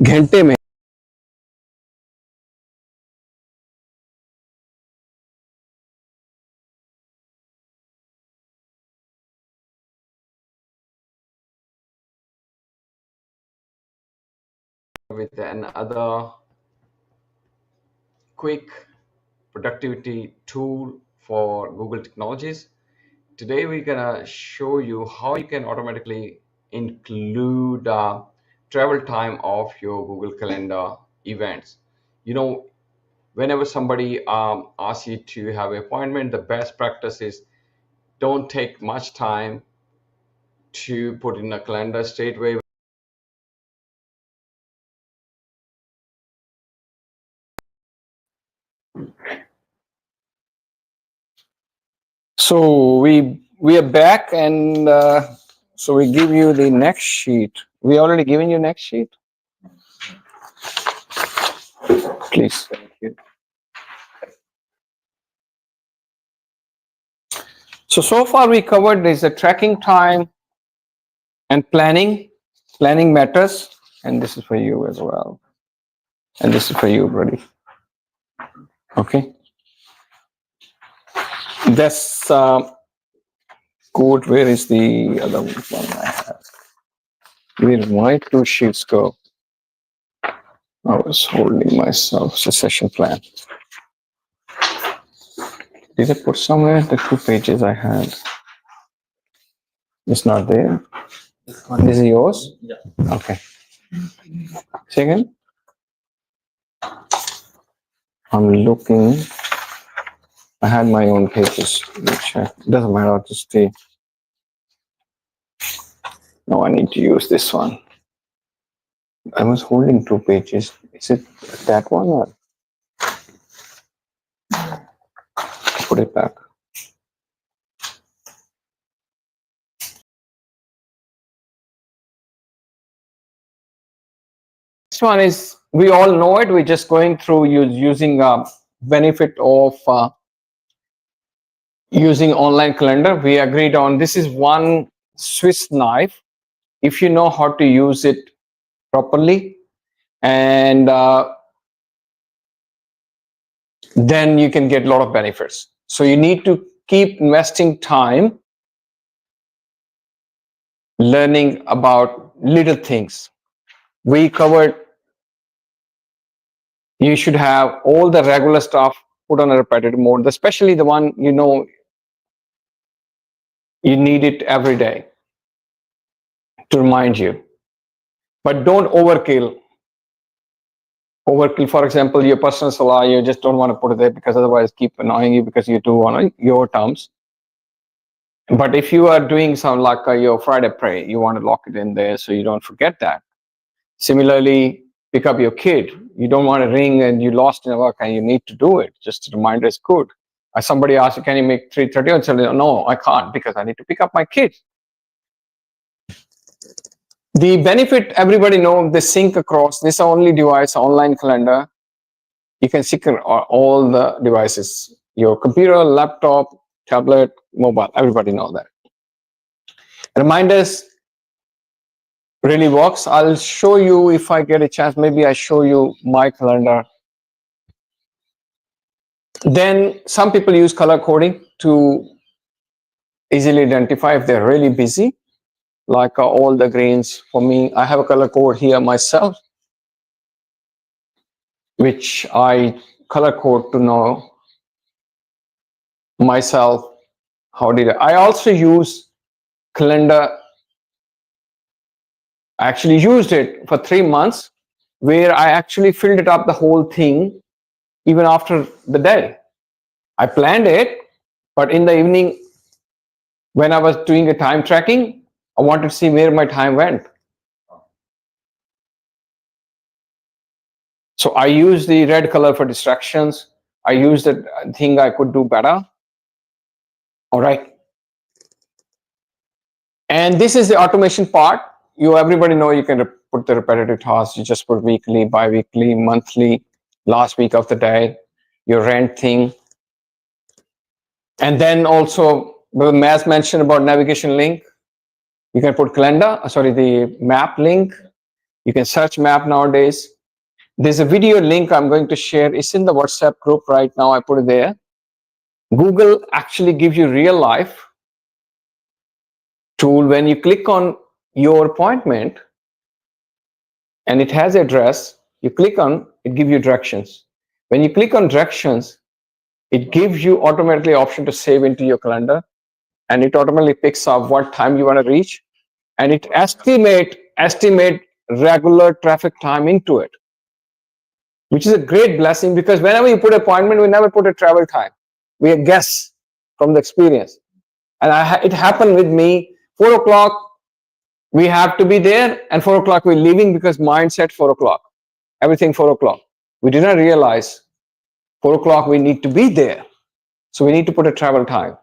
E: घंटे में with another quick productivity tool for Google Technologies. Today we're gonna show you how you can automatically include travel time of your Google Calendar events. You know, whenever somebody asks you to have an appointment, the best practice is don't take much time to put in a calendar straight away. So we are back, and so we give you the next sheet. We already given you next sheet. Please. Thank you. So far we covered is the tracking time and planning. Planning matters, and this is for you as well. And this is for you, buddy. Okay. That's good. Where is the other one I have? Where did my two sheets go? I was holding myself. It's a session plan. Did I put somewhere the 2 pages I had? It's not there. Is it yours?
C: Yeah.
E: Okay. Second. I'm looking. I had my own pages, which doesn't matter. I'll just stay. No, I need to use this one. I was holding 2 pages. Is it that one or put it back? This one is, we all know it. We're just going through using benefit of using online calendar. We agreed on this is one Swiss knife. If you know how to use it properly, and then you can get a lot of benefits. So you need to keep investing time learning about little things. We covered you should have all the regular stuff put on a repetitive mode, especially the one you know you need it every day to remind you. But don't overkill. Overkill, for example, your personal salah, you just don't want to put it there because otherwise keep annoying you because you do on your terms. But if you are doing some like your Friday prayer, you want to lock it in there so you don't forget that. Similarly, pick up your kid. You don't want to ring and you lost in work and you need to do it. Just a reminder is good. Somebody asked you, can you make 3:30? And say, no, I can't because I need to pick up my kid. The benefit everybody knows, they sync across this only device, online calendar. You can sync all the devices, your computer, laptop, tablet, mobile, everybody know that. Reminders really works. I'll show you if I get a chance, maybe I show you my calendar. Then some people use color coding to easily identify if they're really busy, like all the greens. For me, I have a color code here myself, which I color code to know myself. How did I also use calendar? I actually used it for 3 months where I actually filled it up the whole thing even after the day. I planned it, but in the evening when I was doing a time tracking, I wanted to see where my time went. So I used the red color for distractions. I used the thing I could do better. All right. And this is the automation part. Everybody know you can put the repetitive tasks. You just put weekly, bi-weekly, monthly, last week of the day, your rent thing. And then also, Maz mentioned about navigation link. You can put calendar, the map link. You can search map nowadays. There's a video link I'm going to share. It's in the WhatsApp group right now. I put it there. Google actually gives you real life tool. When you click on your appointment and it has address, you click on, it gives you directions. When you click on directions, it gives you automatically option to save into your calendar, and it automatically picks up what time you want to reach, and it estimate regular traffic time into it, which is a great blessing, because whenever you put appointment, we never put a travel time. We guess from the experience. And it happened with me, 4 o'clock, we have to be there, and 4 o'clock we're leaving because mindset 4 o'clock. Everything 4 o'clock. We did not realize 4 o'clock we need to be there. So we need to put a travel time.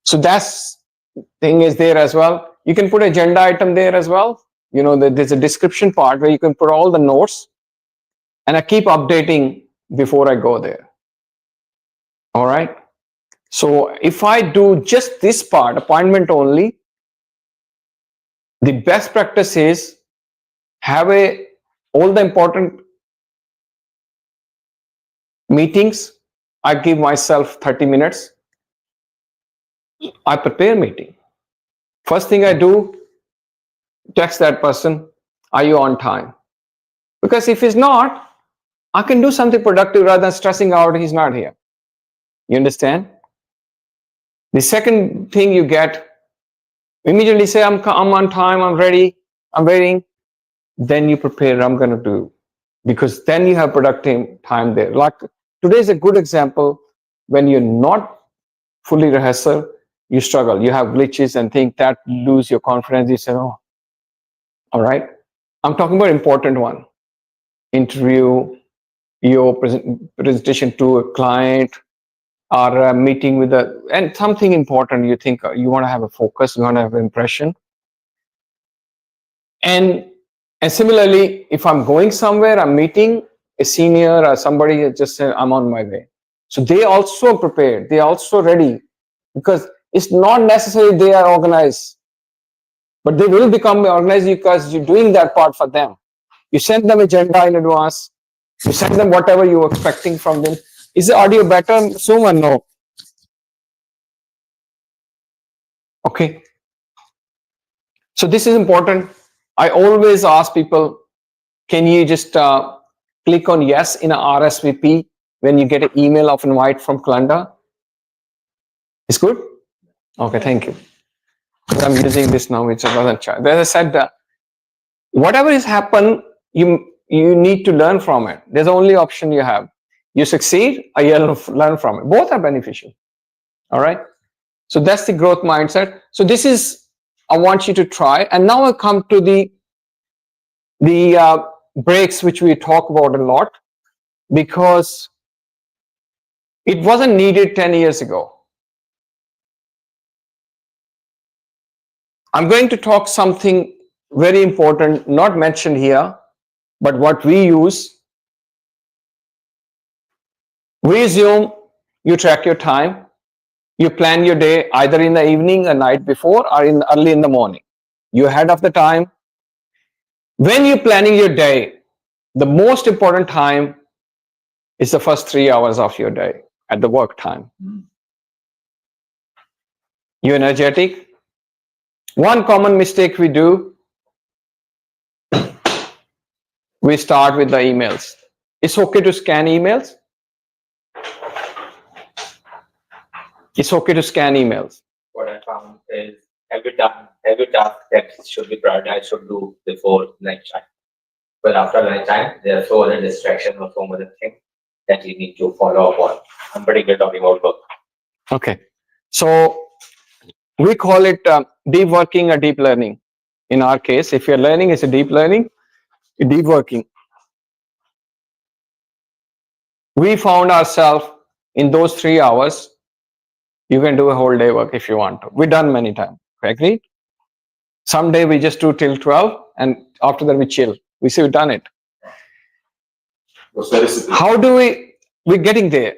E: So that's thing is there as well. You can put agenda item there as well. You know, there's a description part where you can put all the notes, and I keep updating before I go there. All right. So if I do just this part, appointment only, the best practice is have all the important meetings. I give myself 30 minutes. I prepare meeting. First thing I do, text that person, are you on time? Because if he's not, I can do something productive rather than stressing out he's not here. You understand? The second thing you get, immediately say, I'm on time, I'm ready, I'm waiting. Then you prepare, I'm going to do. Because then you have productive time there. Like today is a good example. When you're not fully rehearsal, you struggle. You have glitches and think that lose your confidence. You say, oh, all right. I'm talking about important one. Interview, your presentation to a client, or a meeting with and something important. You think you want to have a focus, you want to have an impression. And similarly, if I'm going somewhere, I'm meeting a senior or somebody, just say, I'm on my way. So they also prepared, they also ready, because it's not necessarily they are organized, but they will become organized because you're doing that part for them. You send them agenda in advance, you send them whatever you're expecting from them. Is the audio better? Someone no. Okay. So this is important. I always ask people, can you just click on yes in a RSVP when you get an email of invite from calendar? It's good? Okay, thank you. I'm using this now, which I wasn't sure. As I said, whatever has happened, you need to learn from it. There's the only option you have. You succeed or you learn from it. Both are beneficial. All right. So that's the growth mindset. So this is, I want you to try. And now I come to the breaks, which we talk about a lot, because it wasn't needed 10 years ago. I'm going to talk something very important, not mentioned here, but what we use. We assume you track your time, you plan your day either in the evening or night before or early in the morning. You're ahead of the time. When you're planning your day, the most important time is the first 3 hours of your day at the work time. You're energetic. One common mistake we do, we start with the emails. It's okay to scan emails. It's okay to scan emails.
B: What I found is every task that should be prioritized should do before lunchtime. But after lunchtime, there are so other distractions or so other things that you need to follow up on. I'm particularly talking about work.
E: Okay. So we call it deep working or deep learning. In our case, if you're learning, it's a deep learning, a deep working. We found ourselves in those 3 hours, you can do a whole day work if you want to. We've done many times, agreed? Someday we just do till 12 and after that we chill. We say we've done it. How do we're getting there?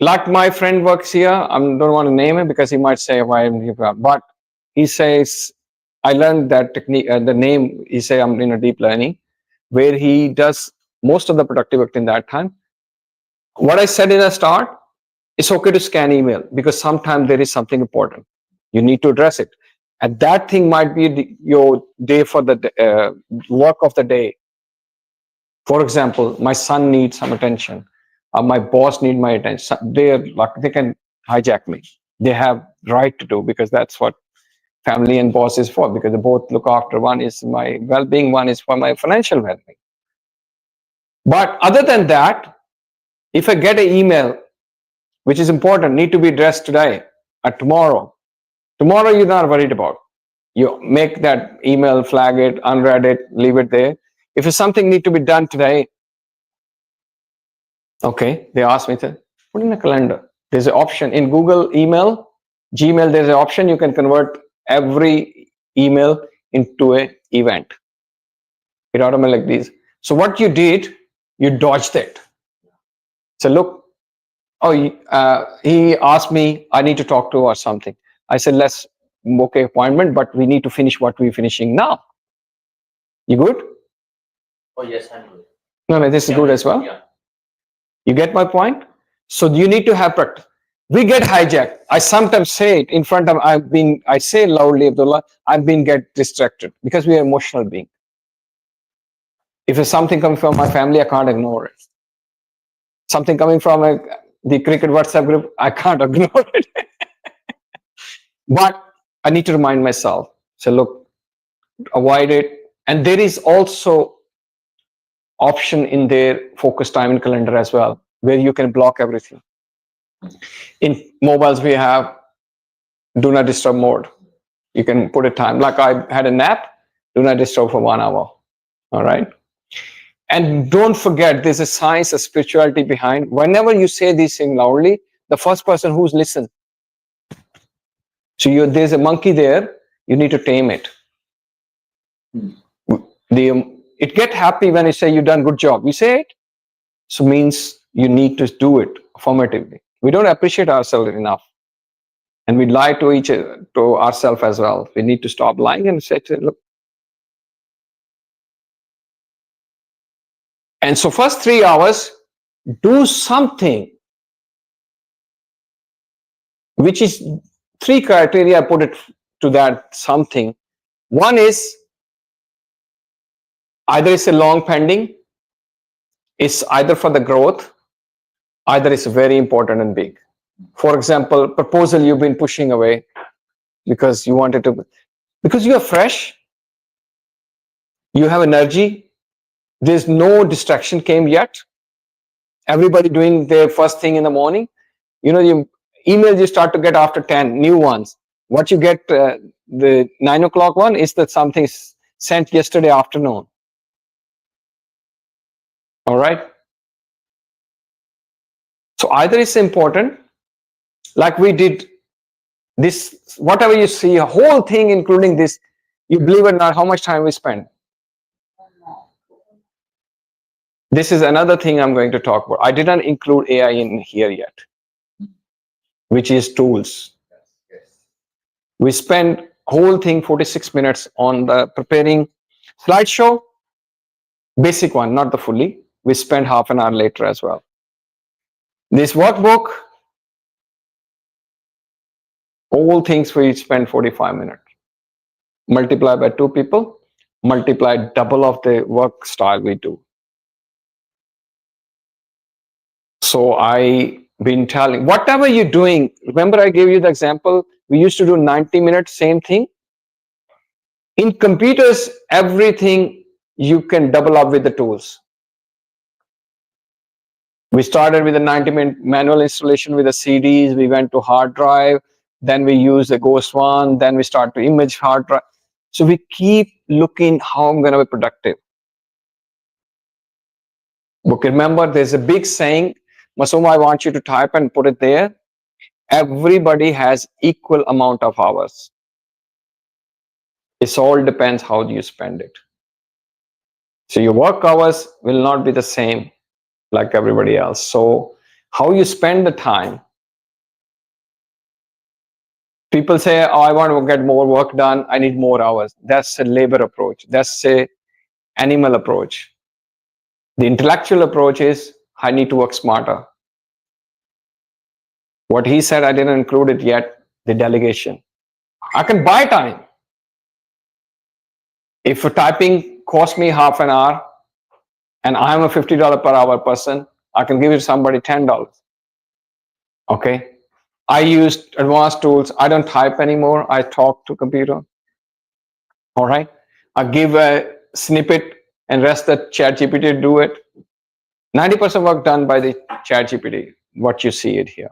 E: Like my friend works here, I don't want to name him because he might say why, but he says, I learned that technique, the name, he say I'm in a deep learning, where he does most of the productive work in that time. What I said in the start, it's okay to scan email because sometimes there is something important. You need to address it. And that thing might be your day for the work of the day. For example, my son needs some attention. My boss needs my attention. They can hijack me. They have right to do because that's what family and boss is for, because they both look after. One is my well-being, one is for my financial well-being. But other than that, if I get an email which is important, need to be addressed today or tomorrow, you're not worried about. You make that email, flag it, unread it, leave it there. If it's something need to be done today, okay, they ask me to put in a calendar. There's an option in Google email, Gmail, there's an option you can convert every email into an event. It automatically like this. So what you did, you dodged it. So look, he asked me, I need to talk to or something. I said, let's book an appointment, but we need to finish what we're finishing now. You good?
B: Oh, yes, I'm good.
E: No, this is good as well.
B: Yeah.
E: You get my point? So you need to have practice. We get hijacked. I sometimes say it in front of, I say loudly, Abdullah, get distracted because we are emotional being. If it's something coming from my family, I can't ignore it. Something coming from the cricket WhatsApp group, I can't ignore it. But I need to remind myself. So look, avoid it. And there is also option in their focus time in calendar as well, where you can block everything. In mobiles, we have do not disturb mode. You can put a time, like I had a nap, do not disturb for 1 hour. All right. And don't forget, there's a science, a spirituality behind. Whenever you say these things loudly, the first person who's listened. So there's a monkey there, you need to tame it. It get happy when you say you've done good job. You say it, so means you need to do it affirmatively. We don't appreciate ourselves enough. And we lie to ourselves as well. We need to stop lying and say, look. And so first 3 hours, do something, which is 3 criteria. I put it to that something. One is either it's a long pending, it's either for the growth, either it's very important and big. For example, proposal you've been pushing away because you wanted to, because you are fresh, you have energy, there's no distraction came yet. Everybody doing their first thing in the morning. You know, you emails you start to get after 10 new ones. What you get, the 9 o'clock one is that something sent yesterday afternoon. All right. So either it's important, like we did this, whatever you see, a whole thing, including this, you believe it or not, how much time we spend. This is another thing I'm going to talk about. I didn't include AI in here yet, which is tools. We spend whole thing 46 minutes on the preparing slideshow, basic one, not the fully. We spend half an hour later as well. This workbook, all things we spend 45 minutes. Multiply by 2 people, multiply double of the work style we do. So I been telling, whatever you're doing, remember I gave you the example, we used to do 90 minutes, same thing. In computers, everything you can double up with the tools. We started with a 90-minute manual installation with the CDs, we went to hard drive, then we use the Ghost one, then we start to image hard drive. So we keep looking how I'm going to be productive. But remember, there's a big saying, Masuma, I want you to type and put it there. Everybody has equal amount of hours. It all depends how you spend it. So your work hours will not be the same like everybody else. So how you spend the time People say, oh, I want to get more work done. I need more hours. That's a labor approach. That's a animal approach. The intellectual approach is, I need to work smarter. What he said, I didn't include it yet, the delegation. I can buy time. If typing costs me half an hour and I'm a $50 per hour person, I can give it to somebody $10. Okay. I use advanced tools. I don't type anymore. I talk to computer. All right. I give a snippet and rest the ChatGPT to do it. 90% work done by the ChatGPT, what you see it here.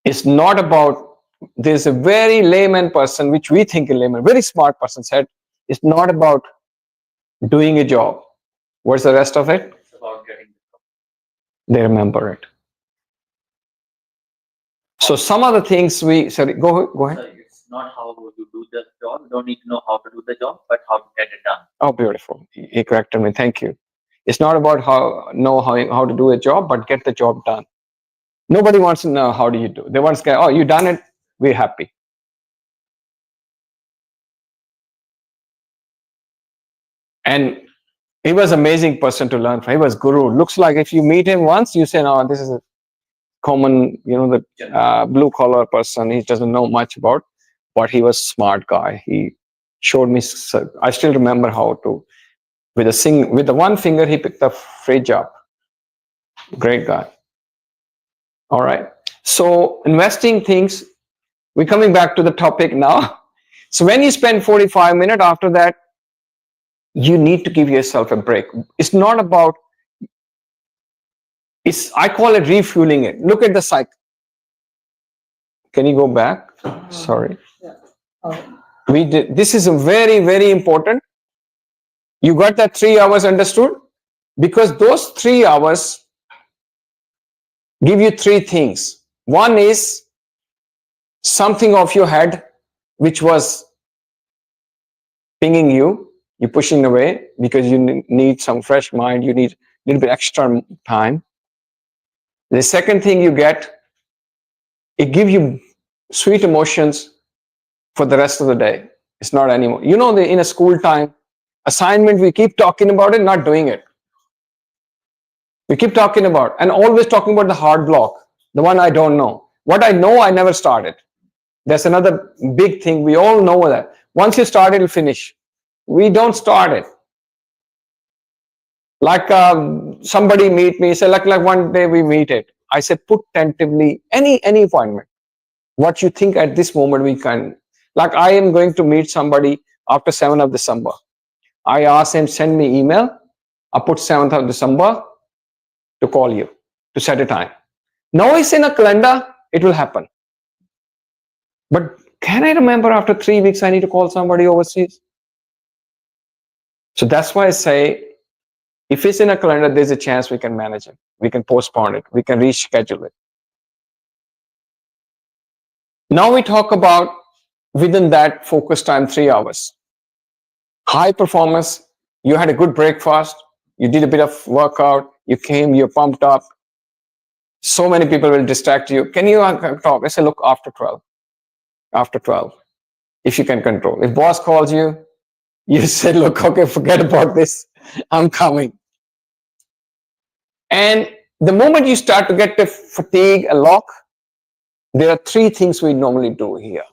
E: It's not about, there's a very layman person, which we think a layman, very smart person said, it's not about doing a job. What's the rest of it?
B: It's about getting
E: They remember it. So some of the things we, sorry, go ahead.
B: Sorry, it's not how you do the job. You don't need to know how to do the job, but how to get it done.
E: Oh, beautiful. He corrected me. Thank you. It's not about how to do a job, but get the job done. Nobody wants to know how do you do. They want to say, oh, you done it. We're happy. And he was an amazing person to learn from. He was guru. Looks like if you meet him once, you say, no, this is a common, the blue collar person. He doesn't know much about, but he was a smart guy. He showed me, I still remember how to, with the one finger, he picked the fridge up. Great guy. All right. So investing things, we're coming back to the topic now. So when you spend 45 minutes after that, you need to give yourself a break. It's not about, I call it refueling it. Look at the cycle. Can you go back? Sorry. This is a very, very important. You got that 3 hours understood? Because those 3 hours give you 3 things. One is something off your head, which was pinging you, you're pushing away because you need some fresh mind, you need a little bit extra time. The second thing you get, it gives you sweet emotions for the rest of the day. It's not anymore. In a school time, assignment, we keep talking about it, not doing it. We keep talking about, and always talking about the hard block, the one I don't know. What I know, I never started. That's another big thing. We all know that. Once you start, it'll finish. We don't start it. Like somebody meet me, say like one day we meet it. I said, put tentatively any appointment. What you think at this moment we can. Like I am going to meet somebody after 7th of December. I asked him, send me email. I put 7th of December to call you, to set a time. Now it's in a calendar, it will happen. But can I remember after 3 weeks I need to call somebody overseas? So that's why I say, if it's in a calendar, there's a chance we can manage it. We can postpone it. We can reschedule it. Now we talk about within that focus time, 3 hours. High performance, you had a good breakfast, you did a bit of workout, you came, you're pumped up. So many people will distract you. Can you talk? I say, look, after 12. After 12, if you can control. If boss calls you, you say, look, okay, forget about this. I'm coming. And the moment you start to get the fatigue, a lock, there are 3 things we normally do here.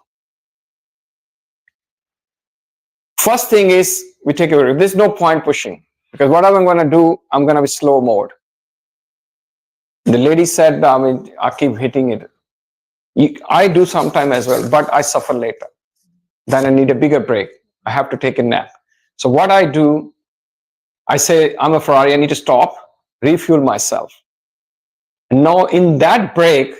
E: First thing is we take a break. There's no point pushing because what I'm going to do, I'm going to be slow mode. The lady said, I keep hitting it. I do sometime as well, but I suffer later. Then I need a bigger break. I have to take a nap. So what I do, I say, I'm a Ferrari, I need to stop, refuel myself. Now in that break,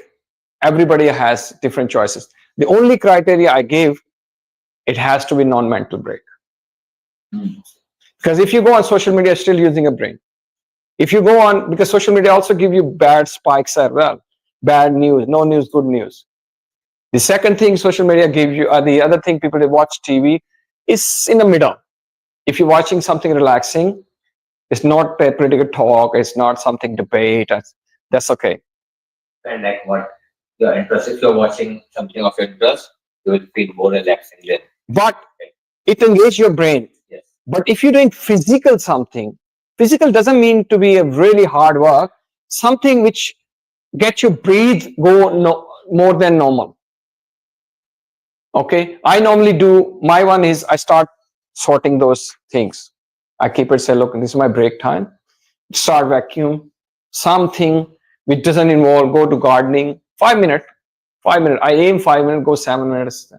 E: everybody has different choices. The only criteria I give, it has to be non-mental break. Because if you go on social media, still using a brain. If you go on, because social media also give you bad spikes as well. Bad news, no news, good news. The second thing social media gives you, the other thing people they watch TV is in the middle. If you're watching something relaxing, it's not a political talk, it's not something debate, that's okay.
B: And like what your interest. If you're watching something of your interest, you will feel more relaxing then.
E: But it engages your brain.
B: Yes.
E: But if you're doing physical something, physical doesn't mean to be a really hard work, something which gets you breathe go no, more than normal. Okay, I normally do, my one is I start sorting those things. I keep it, say, look, this is my break time. Start vacuum, something which doesn't involve, go to gardening, 5 minutes, 5 minutes. I aim 5 minutes, go 7 minutes.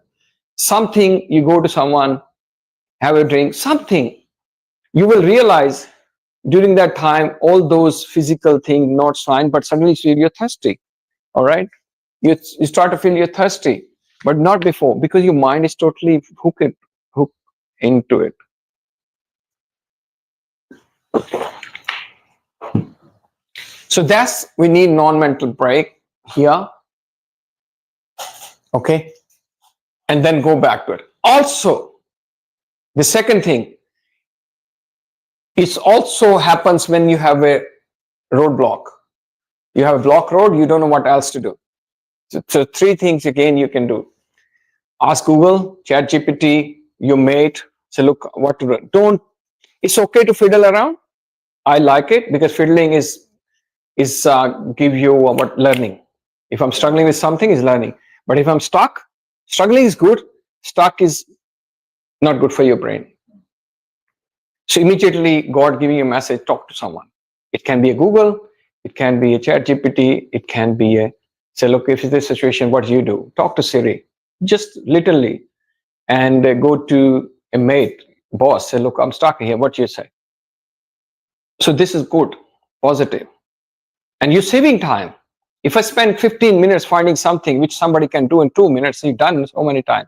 E: Something, you go to someone, have a drink, something. You will realize during that time, all those physical things not fine, but suddenly you feel you're thirsty. All right, you start to feel you're thirsty, but not before, because your mind is totally hooked into it. So that's, we need non-mental break here. Okay, and then go back to it. Also, the second thing, it also happens when you have a roadblock. You have a block road, you don't know what else to do. So 3 things again you can do. Ask Google, Chat GPT, your mate, say, look, what to do. Don't, it's okay to fiddle around. I like it because fiddling is give you what learning. If I'm struggling with something, is learning. But if I'm stuck, struggling is good. Stuck is not good for your brain. So immediately God giving you a message, talk to someone. It can be a Google, it can be a Chat GPT, it can be a, say, look, if it's this situation, what do you do? Talk to Siri, just literally, and go to a mate, boss, say, look, I'm stuck here, what do you say? So this is good, positive. And you're saving time. If I spend 15 minutes finding something which somebody can do in 2 minutes, you've done so many times.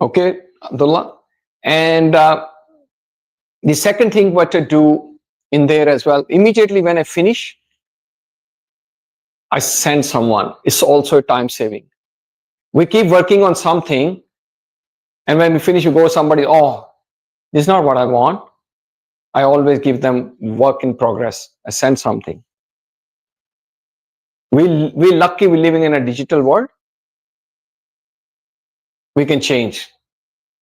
E: Okay, Abdullah. And the second thing what to do in there as well, immediately when I finish, I send someone. It's also time saving. We keep working on something, and when we finish, we go somebody, oh, this is not what I want. I always give them work in progress. I send something. We're lucky we're living in a digital world. We can change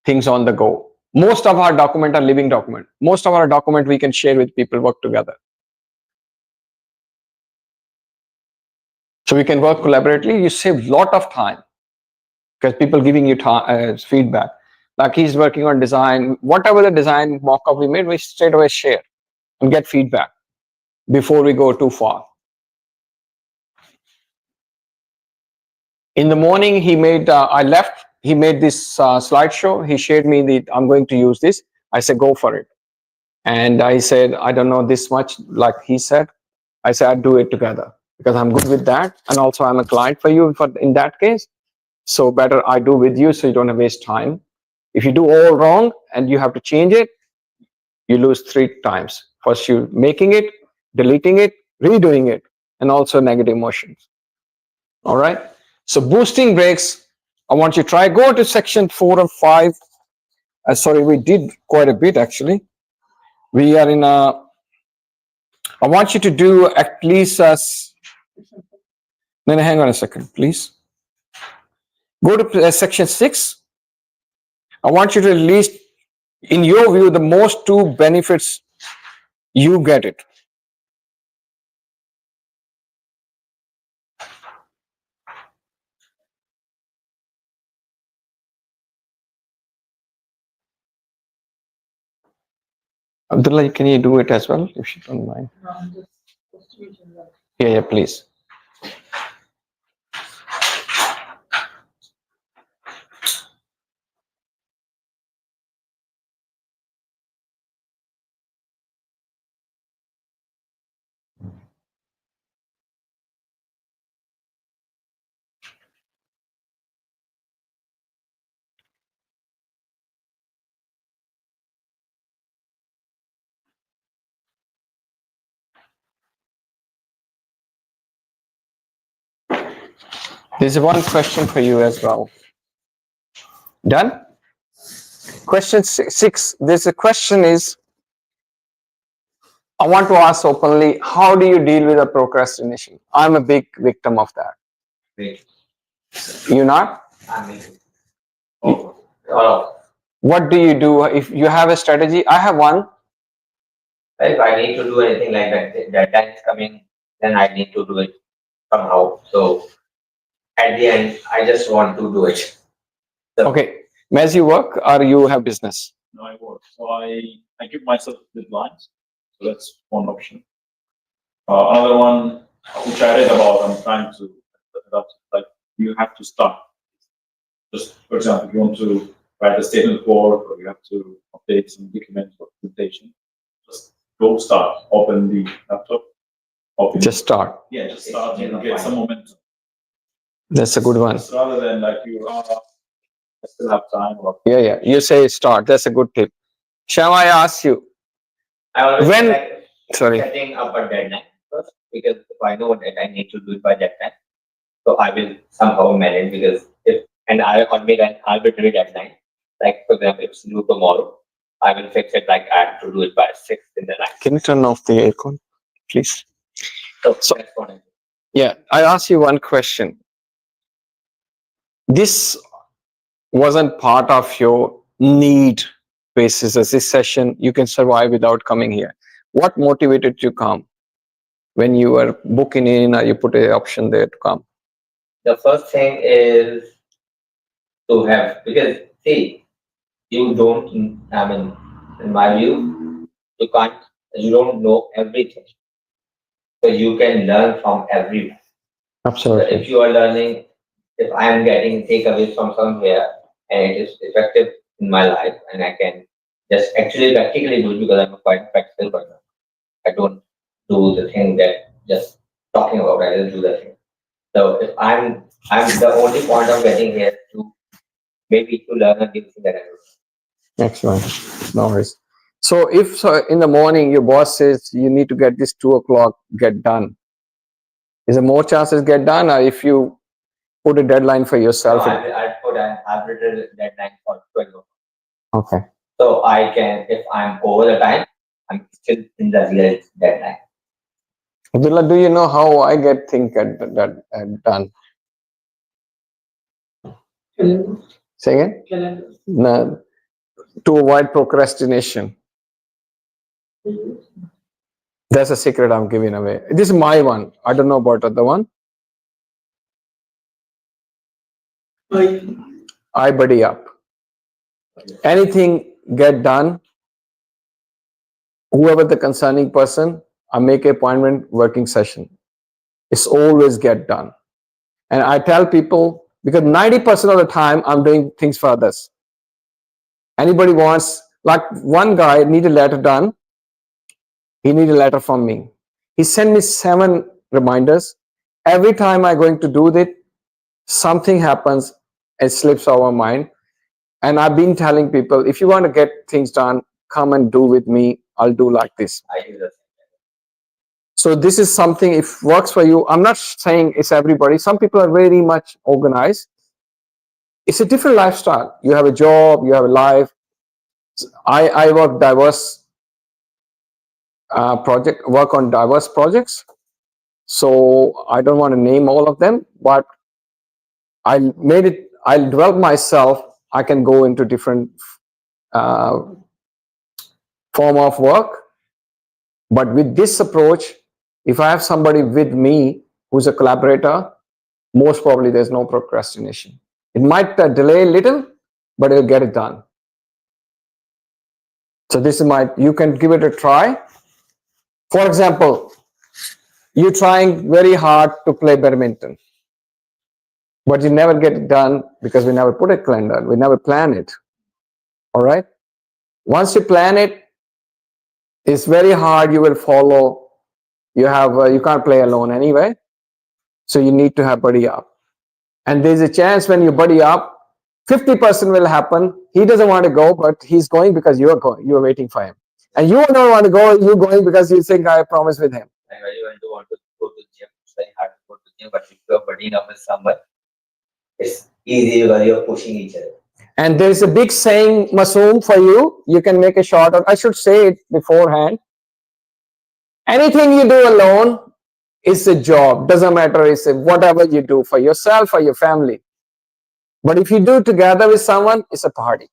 E: things on the go. Most of our documents are living document. Most of our document we can share with people, work together. So we can work collaboratively. You save a lot of time because people giving you feedback. Like he's working on design, whatever the design mock-up we made, we straight away share and get feedback before we go too far. In the morning, he made, I left, he made this slideshow. He shared me the, I'm going to use this. I said, go for it. And I said, I don't know this much, like he said. I said, I'd do it together because I'm good with that. And also I'm a client for you in that case. So better I do with you so you don't waste time. If you do all wrong and you have to change it, you lose 3 times. First you making it, deleting it, redoing it, and also negative emotions. All right. So boosting breaks, I want you to try, go to section 4 and 5. Sorry, we did quite a bit actually. We are in a, I want you to do at least then hang on a second, please. Go to section 6. I want you to at least, in your view, the most 2 benefits, you get it. Abdullah, can you do it as well, if you don't mind? Yeah, please. There's one question for you as well. Done? Question 6. There's a question is, I want to ask openly, how do you deal with a procrastination? I'm a big victim of that.
B: Wait,
E: You're not?
B: I'm making.
C: Oh,
E: What do you do if you have a strategy? I have one.
B: If I need to do anything like that, deadline is coming, then I need to do it somehow. So at the end, I just want to do it. So,
E: Okay. As you work or you have business?
C: no, I work. So I give myself deadlines. So that's one option. Another one which I read about, I'm trying to adapt. Like you have to start. Just for example, if you want to write a statement of work or you have to update some document or presentation, just go start. Open the laptop. Open.
E: Just start.
C: Yeah, just start and get some momentum.
E: That's a good one.
C: Just rather than like I still have time. Or
E: Yeah. You say start. That's a good tip. Shall I ask you?
B: I always
E: When-
B: like
E: Sorry.
B: setting up a deadline first, because if I know that I need to do it by that time, so I will somehow manage, because I admit an arbitrary deadline. Like for example, if it's due tomorrow, I will fix it like I have to do it by 6 in the night.
E: Can you turn off the aircon, please?
B: So,
E: So-
B: that's what I do.
E: Yeah. I ask you one question. This wasn't part of your need basis as this session. You can survive without coming here. What motivated you to come when you were booking in, or you put an option there to come?
B: The first thing is to have, because see, you don't, I mean, in my view, you don't know everything. So you can learn from everyone. So
E: Absolutely.
B: if you are learning, if I am getting takeaways from somewhere and it is effective in my life, and I can just actually practically do it, because I'm a quite practical person. I don't do the thing that just talking about. I just do the thing. So if I'm the only point of getting here to maybe to learn a new thing that I do.
E: Excellent. No worries. So if in the morning your boss says you need to get this 2 o'clock get done, is there more chances get done, or if you put a deadline for
B: So
E: yourself?
B: I put an arbitrary deadline for 12 o'clock.
E: Okay.
B: So I can, if I'm over the time, I'm still in the real deadline.
E: Abdullah, do you know how I get things done? Say again? No, to avoid procrastination. That's a secret I'm giving away. This is my one. I don't know about other one. I buddy up. Anything get done, whoever the concerning person, I make an appointment working session. It's always get done. And I tell people, because 90% of the time I'm doing things for others. Anybody wants, like one guy need a letter done, he need a letter from me. He sent me 7 reminders. Every time I'm going to do it, something happens, it slips our mind. And I've been telling people, if you want to get things done, come and do with me. I'll do like this.
B: I do the
E: So this is something, if works for you, I'm not saying it's everybody. Some people are very much organized. It's a different lifestyle. You have a job, you have a life. I work work on diverse projects. So I don't want to name all of them, but I'll develop myself. I can go into different form of work. But with this approach, if I have somebody with me who's a collaborator, most probably there's no procrastination. It might delay a little, but it'll get it done. So this is you can give it a try. For example, you're trying very hard to play badminton, but you never get it done because we never put a calendar, we never plan it. All right. Once you plan it, it's very hard. You will follow. You can't play alone anyway. So you need to have buddy up. And there's a chance when you buddy up, 50% will happen. He doesn't want to go, but he's going because you're going. You're waiting for him. And you don't want to go. You're going because you think I promised with him.
B: Like when you want to go to gym, it's very hard to go to gym, but if you're buddying up with someone, it's easy because you're pushing each other.
E: And there's a big saying, Masoom, for you. You can make a short, or I should say it beforehand. Anything you do alone it's a job, doesn't matter, it's a whatever you do for yourself or your family. But if you do it together with someone, it's a party,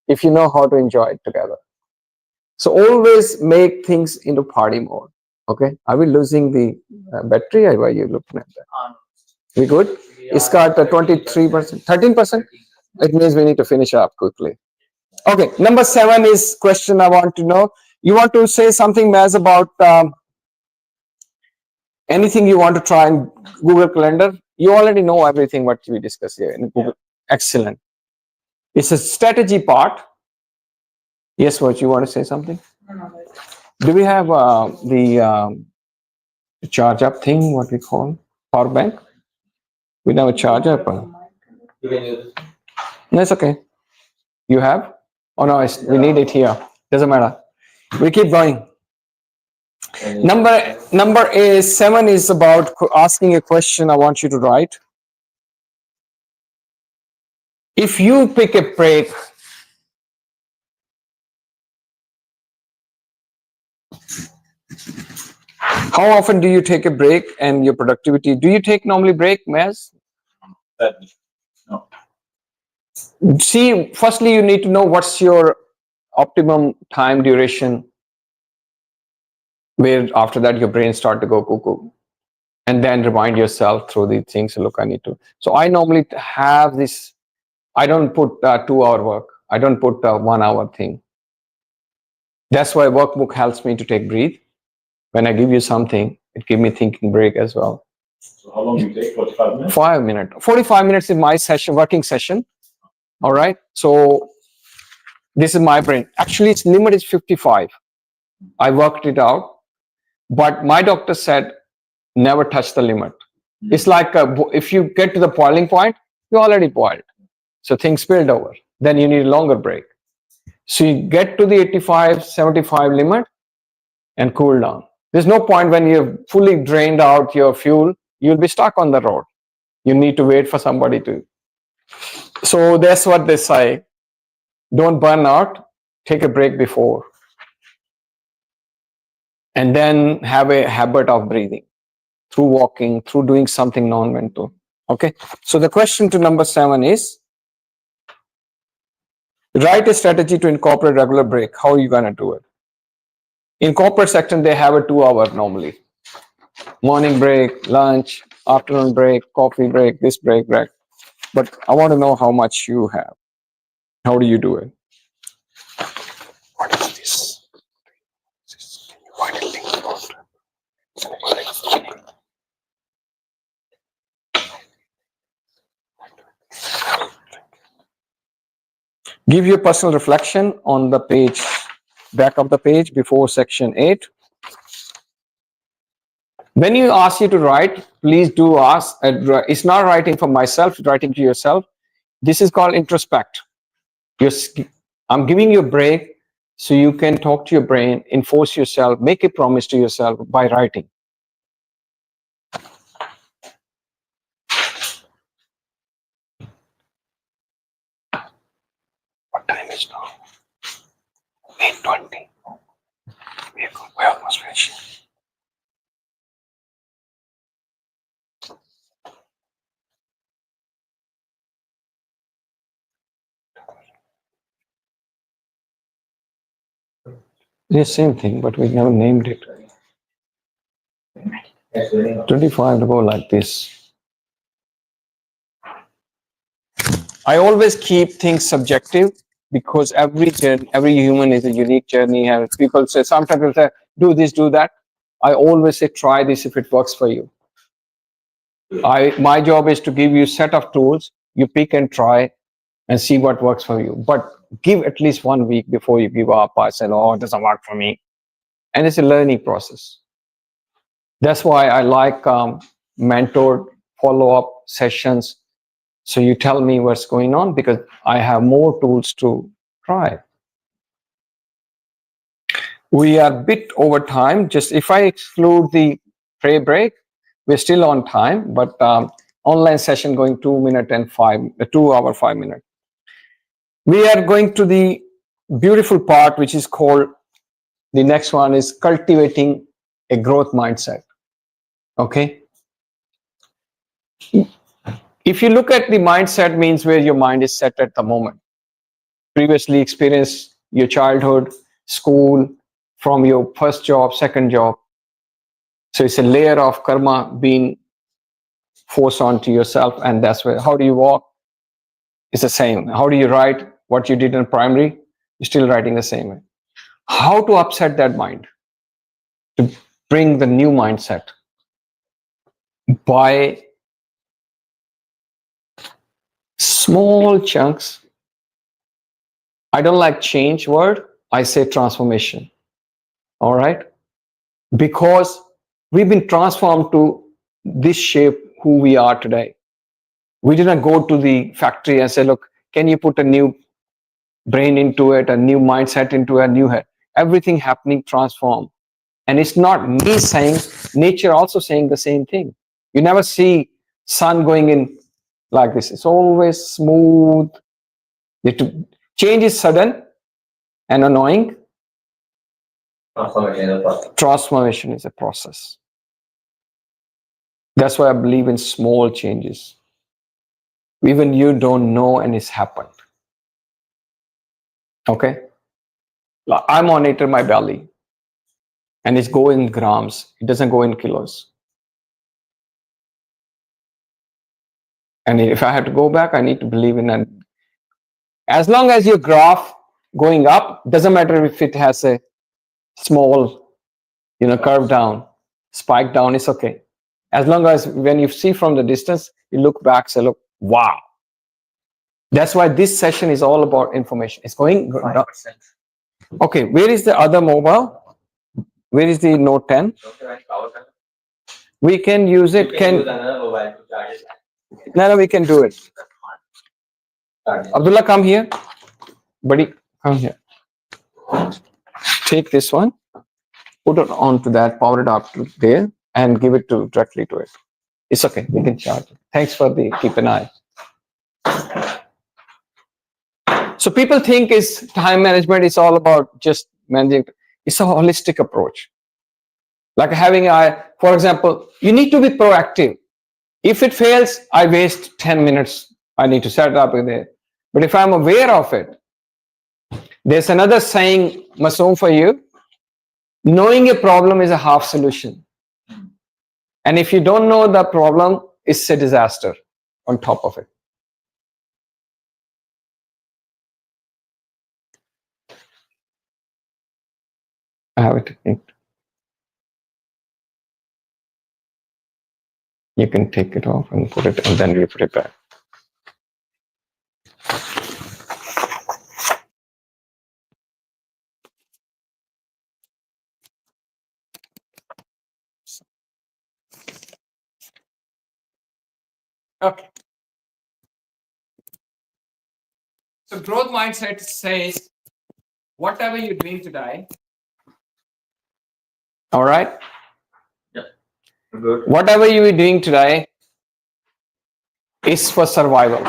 E: if you know how to enjoy it together. So always make things into party mode. Okay, are we losing the battery? Or why are you looking at that? We good? It's got 23%, 13%. It means we need to finish up quickly. Okay, number 7 is question I want to know. You want to say something, Maz, about anything you want to try in Google Calendar? You already know everything what we discussed here in Google. Excellent. It's a strategy part. Yes, what you want to say something? Do we have the charge up thing? What we call power bank? We never charge up.
B: You can use
E: No, it's okay. You have? Oh no, we need it here. Doesn't matter. We keep going. Number 7 is about asking a question. I want you to write. If you pick a break, how often do you take a break and your productivity? Do you take normally break, Maz?
C: No.
E: See, firstly, you need to know what's your optimum time duration, where after that your brain start to go cuckoo, and then remind yourself through these things. Look, I need to. So I normally have this. I don't put 2-hour work. I don't put 1 hour thing. That's why workbook helps me to take breathe. When I give you something, it gives me thinking break as well.
C: So how long do you take? 45 minutes?
E: 5 minutes. 45 minutes is my session, working session. All right. So this is my brain. Actually, its limit is 55. I worked it out, but my doctor said never touch the limit. It's like if you get to the boiling point, you already boiled. So things spilled over. Then you need a longer break. So you get to the 85, 75 limit and cool down. There's no point when you've fully drained out your fuel, you'll be stuck on the road. You need to wait for somebody to. So that's what they say. Don't burn out, take a break before. And then have a habit of breathing through walking, through doing something non-mental. Okay. So the question to number 7 is, write a strategy to incorporate regular break. How are you going to do it? In corporate section, they have a 2-hour normally. Morning break, lunch, afternoon break, coffee break, this break. But I want to know how much you have. How do you do it? What is this? Can you write a link about it? Give your personal reflection on the page, back of the page before section 8. When you ask you to write, please do ask. It's not writing for myself, it's writing to yourself. This is called introspect. I'm giving you a break so you can talk to your brain, enforce yourself, make a promise to yourself by writing. What time is now? 8:20. We're almost finished. The same thing, but we never named it. 25 to go like this. I always keep things subjective because every human is a unique journey. And people say, sometimes people say, do this, do that. I always say, try this if it works for you. My job is to give you a set of tools. You pick and try and see what works for you. But give at least 1 week before you give up. I said, oh, it doesn't work for me. And it's a learning process. That's why I like mentored follow-up sessions. So you tell me what's going on because I have more tools to try. We are a bit over time. Just if I exclude the pray break, we're still on time, but online session going 2 hour, 5 minutes. We are going to the beautiful part, which is called, the next one is cultivating a growth mindset. Okay. If you look at the mindset, means where your mind is set at the moment. Previously experienced your childhood, school, from your first job, second job. So it's a layer of karma being forced onto yourself, and that's where, how do you walk? It's the same. How do you write? What you did in primary, you're still writing the same way. How to upset that mind? To bring the new mindset by small chunks. I don't like change word. I say transformation. All right. Because we've been transformed to this shape who we are today. We didn't go to the factory and say, look, can you put a new brain into it, a new mindset into a new head? Everything happening transform. And it's not me saying, nature also saying the same thing. You never see sun going in like this. It's always smooth. Change is sudden and annoying. Transformation is a process. That's why I believe in small changes. Even you don't know and it's happened. Okay? I monitor my belly and it's going in grams. It doesn't go in kilos. And if I have to go back, I need to believe in that. As long as your graph going up, doesn't matter if it has a small, curve down, spike down, it's okay. As long as when you see from the distance, you look back, say, look, wow. That's why this session is all about information. It's going down. Okay, where is the other mobile? Where is the Note 10? We can use it. No, we can do it. Abdullah, come here. Buddy, come here. Take this one, put it onto that, power it up to there, and give it directly to it. It's okay, we can charge it. Thanks for the keep an eye. So people think is time management is all about just managing. It's a holistic approach. Like having for example, you need to be proactive. If it fails, I waste 10 minutes. I need to set it up there. But if I'm aware of it, there's another saying, Masoom, for you. Knowing a problem is a half solution. And if you don't know the problem, it's a disaster on top of it. I have a technique. You can take it off and put it, and then we put it back. Okay. So growth mindset says, whatever you're doing today, all right?
B: Yeah. Good.
E: Whatever you are doing today is for survival.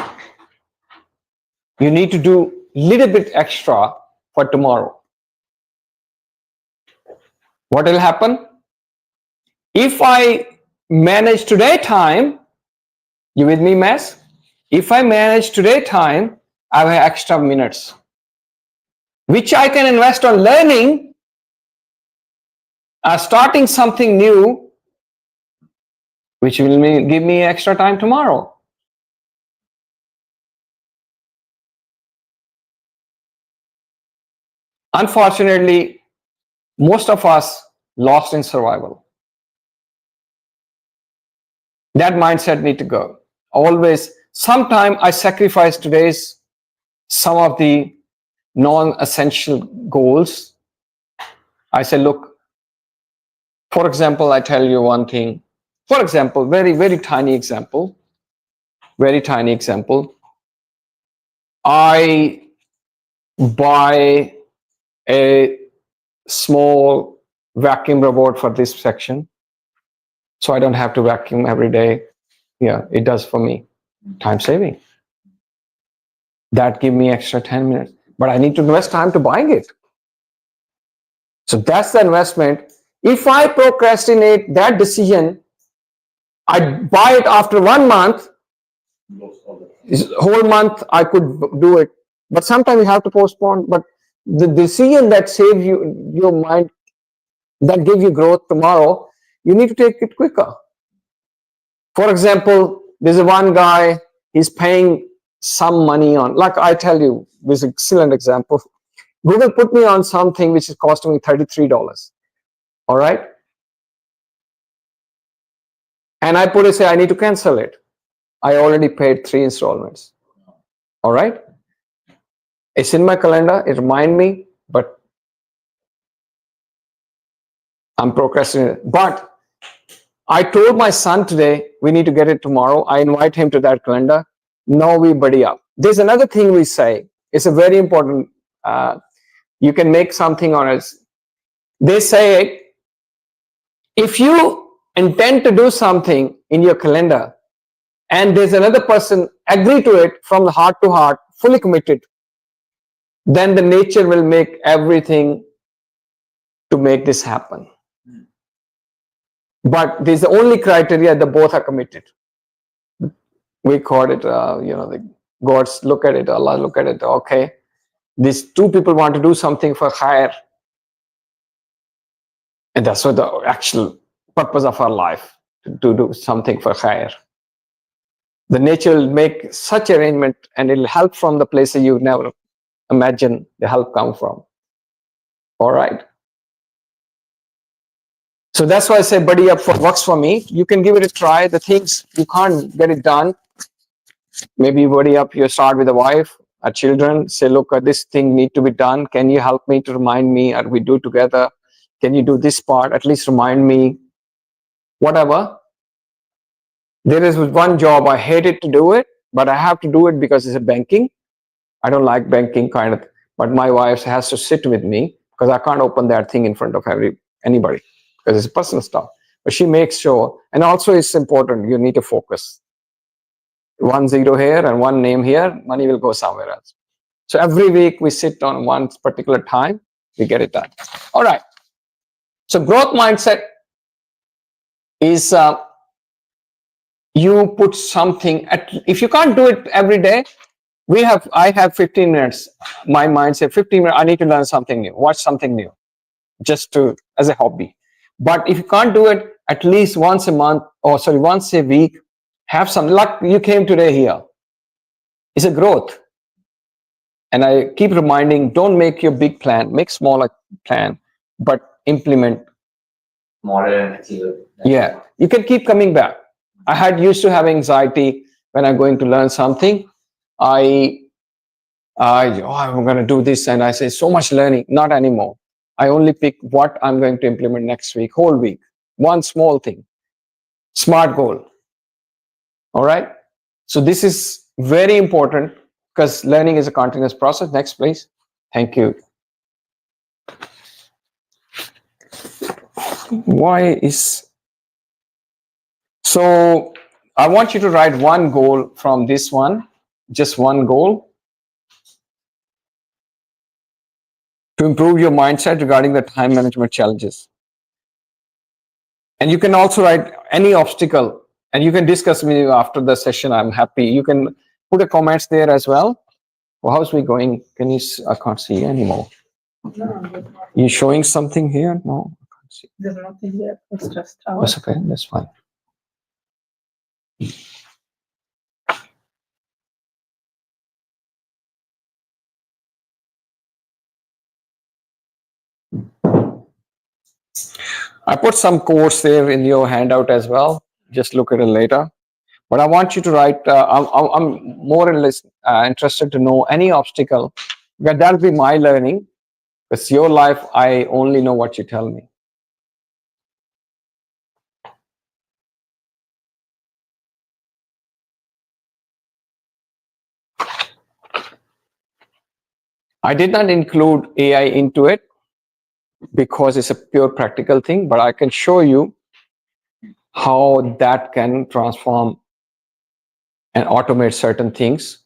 E: You need to do a little bit extra for tomorrow. What will happen? If I manage today time, you with me, Mass? If I manage today time, I have extra minutes, which I can invest on learning, starting something new, which will give me extra time tomorrow. Unfortunately, most of us lost in survival. That mindset need to go. Always, sometime I sacrifice today's some of the non-essential goals. I say, look, for example, I tell you one thing. For example, very, very tiny example. Very tiny example. I buy a small vacuum robot for this section, so I don't have to vacuum every day. Yeah, it does for me. Time saving. That give me extra 10 minutes, but I need to invest time to buying it. So that's the investment. If I procrastinate that decision, I'd buy it after 1 month,
C: Lost all the
E: whole month I could do it. But sometimes you have to postpone. But the decision that saves you your mind, that give you growth tomorrow, you need to take it quicker. For example, there's a one guy, he's paying some money on, like I tell you, this is an excellent example. Google put me on something which is costing me $33. All right. And I put it, say I need to cancel it. I already paid 3 installments. All right. It's in my calendar. It reminds me, but I'm procrastinating. But I told my son today, we need to get it tomorrow. I invite him to that calendar. No, we buddy up. There's another thing we say. It's a very important, you can make something on it. They say, if you intend to do something in your calendar and there's another person agree to it from the heart to heart, fully committed, then the nature will make everything to make this happen. But there's the only criteria that both are committed. We call it, the gods look at it, Allah look at it. Okay, these two people want to do something for higher, and that's what the actual purpose of our life, to do something for higher. The nature will make such arrangement, and it'll help from the places you never imagine the help come from. All right. So that's why I say buddy up works for me. You can give it a try. The things you can't get it done, maybe buddy up, you start with a wife, a children, say, look, this thing need to be done. Can you help me to remind me, or we do together? Can you do this part? At least remind me, whatever. There is one job, I hated to do it, but I have to do it because it's a banking. I don't like banking kind of, but my wife has to sit with me because I can't open that thing in front of anybody because it's personal stuff. But she makes sure, and also it's important, you need to focus. 1 0 here and 1 name here, money will go somewhere else. So every week we sit on one particular time, we get it done. All right. So growth mindset is you put something if you can't do it every day, I have 15 minutes. My mind says 15 minutes, I need to learn something new, watch something new, just as a hobby. But if you can't do it at least once a month, or sorry, once a week, have some luck. You came today here. It's a growth. And I keep reminding, don't make your big plan, make smaller plan, but implement.
B: Smaller and achievable.
E: Yeah, you can keep coming back. I used to have anxiety when I'm going to learn something. I'm going to do this, and I say so much learning. Not anymore. I only pick what I'm going to implement next week, whole week. One small thing, smart goal. All right. So this is very important because learning is a continuous process. Next, please. Thank you. So I want you to write one goal from this one, just one goal, to improve your mindset regarding the time management challenges. And you can also write any obstacle, and you can discuss with me after the session. I'm happy. You can put a comments there as well. Well, how's we going? Can you? I can't see anymore.
D: No,
E: You showing something here? No, I can't see.
D: there's nothing there. It's just
E: That's okay. That's fine. I put some quotes there in your handout as well. Just look at it later. But I want you to write, I'm more or less interested to know any obstacle, because that'll be my learning. Because your life, I only know what you tell me. I did not include AI into it because it's a pure practical thing, but I can show you how that can transform and automate certain things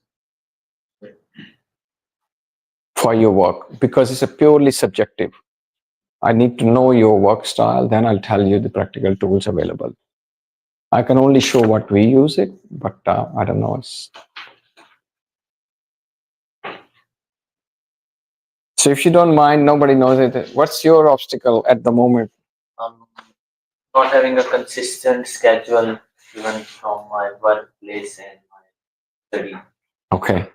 E: for your work, because it's a purely subjective. I need to know your work style, then I'll tell you the practical tools available. I can only show what we use it, but I don't know. So if you don't mind, nobody knows it. What's your obstacle at the moment?
B: Not having a consistent schedule even from my workplace and my study.
E: Okay.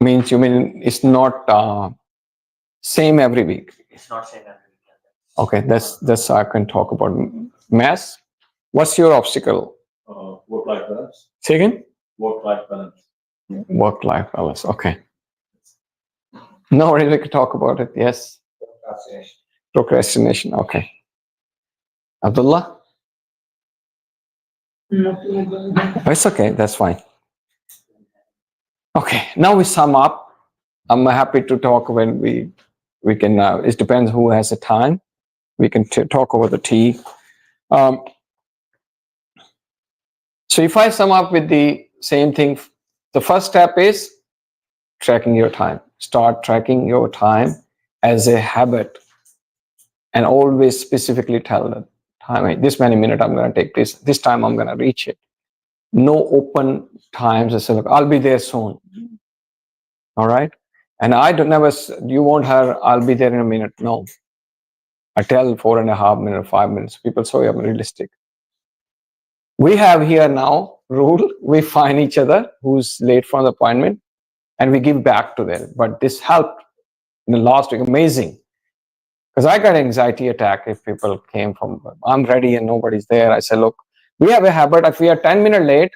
E: Means you mean it's not same every week.
B: It's not same every weekend.
E: Okay, that's I can talk about. Mass, what's your obstacle?
C: Work-life balance.
E: Say again?
C: Work-life balance.
E: Work-life balance. Okay. No, we can talk about it. Yes. Procrastination. Okay. Abdullah? It's okay. That's fine. Okay. Now we sum up. I'm happy to talk when we can. It depends who has the time. We can talk over the tea. So if I sum up with the same thing, the first step is tracking your time. Start tracking your time as a habit, and always specifically tell the time. This many minutes I'm going to take this. This time I'm going to reach it. No open times. I say, look, I'll be there soon. All right. And I don't never. You won't have. I'll be there in a minute. No. I tell 4.5 minutes, 5 minutes. People say I'm realistic. We have here now rule. We find each other who's late for the appointment, and we give back to them. But this helped in the last week. Amazing. Because I got anxiety attack if people came from, I'm ready and nobody's there. I said, look, we have a habit. If we are 10 minutes late,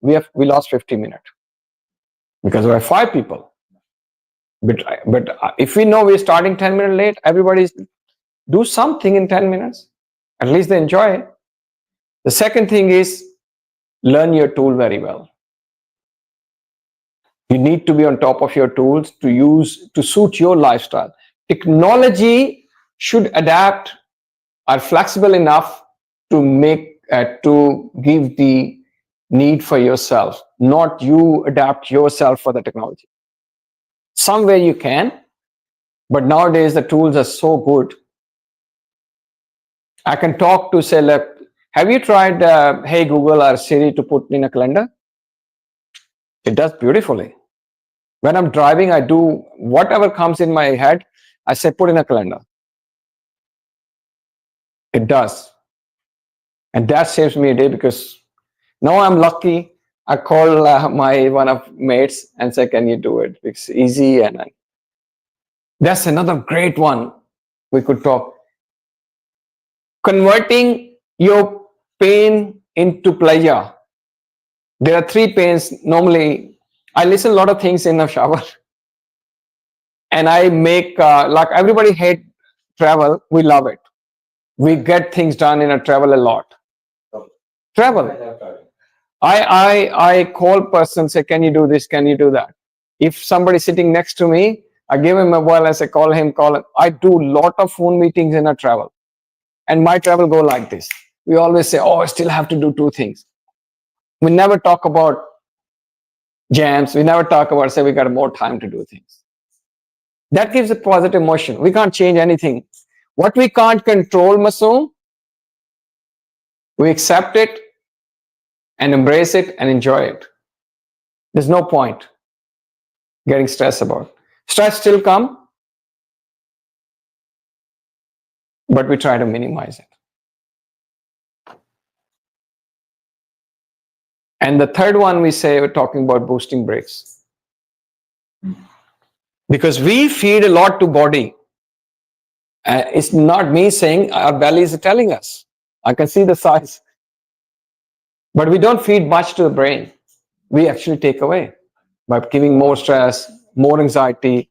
E: we lost 50 minutes because we are 5 people. But if we know we're starting 10 minutes late, everybody's do something in 10 minutes. At least they enjoy it. The second thing is learn your tool very well. You need to be on top of your tools to use to suit your lifestyle. Technology should adapt, are flexible enough to make to give the need for yourself, not you adapt yourself for the technology. Somewhere you can, but nowadays the tools are so good. I can talk to say, look, have you tried Hey Google or Siri to put in a calendar? It does beautifully. When I'm driving, I do whatever comes in my head. I say put in a calendar. It does. And that saves me a day because now I'm lucky. I call my one of mates and say, can you do it? It's easy. And that's another great one we could talk. Converting your pain into pleasure. There are 3 pains. Normally, I listen a lot of things in the shower. And I make, like everybody hate travel. We love it. We get things done in a travel a lot. Travel. I call person, say, can you do this? Can you do that? If somebody sitting next to me, I give him a mobile, I say, call him. I do a lot of phone meetings in a travel. And my travel go like this. We always say, oh, I still have to do 2 things. We never talk about jams. We never talk about, say, we got more time to do things. That gives a positive motion. We can't change anything. What we can't control, Masoom, we accept it and embrace it and enjoy it. There's no point getting stressed about it. Stress still comes, but we try to minimize it. And the third one we say, we're talking about boosting breaks. Because we feed a lot to body. It's not me saying, our belly is telling us. I can see the size. But we don't feed much to the brain. We actually take away by giving more stress, more anxiety,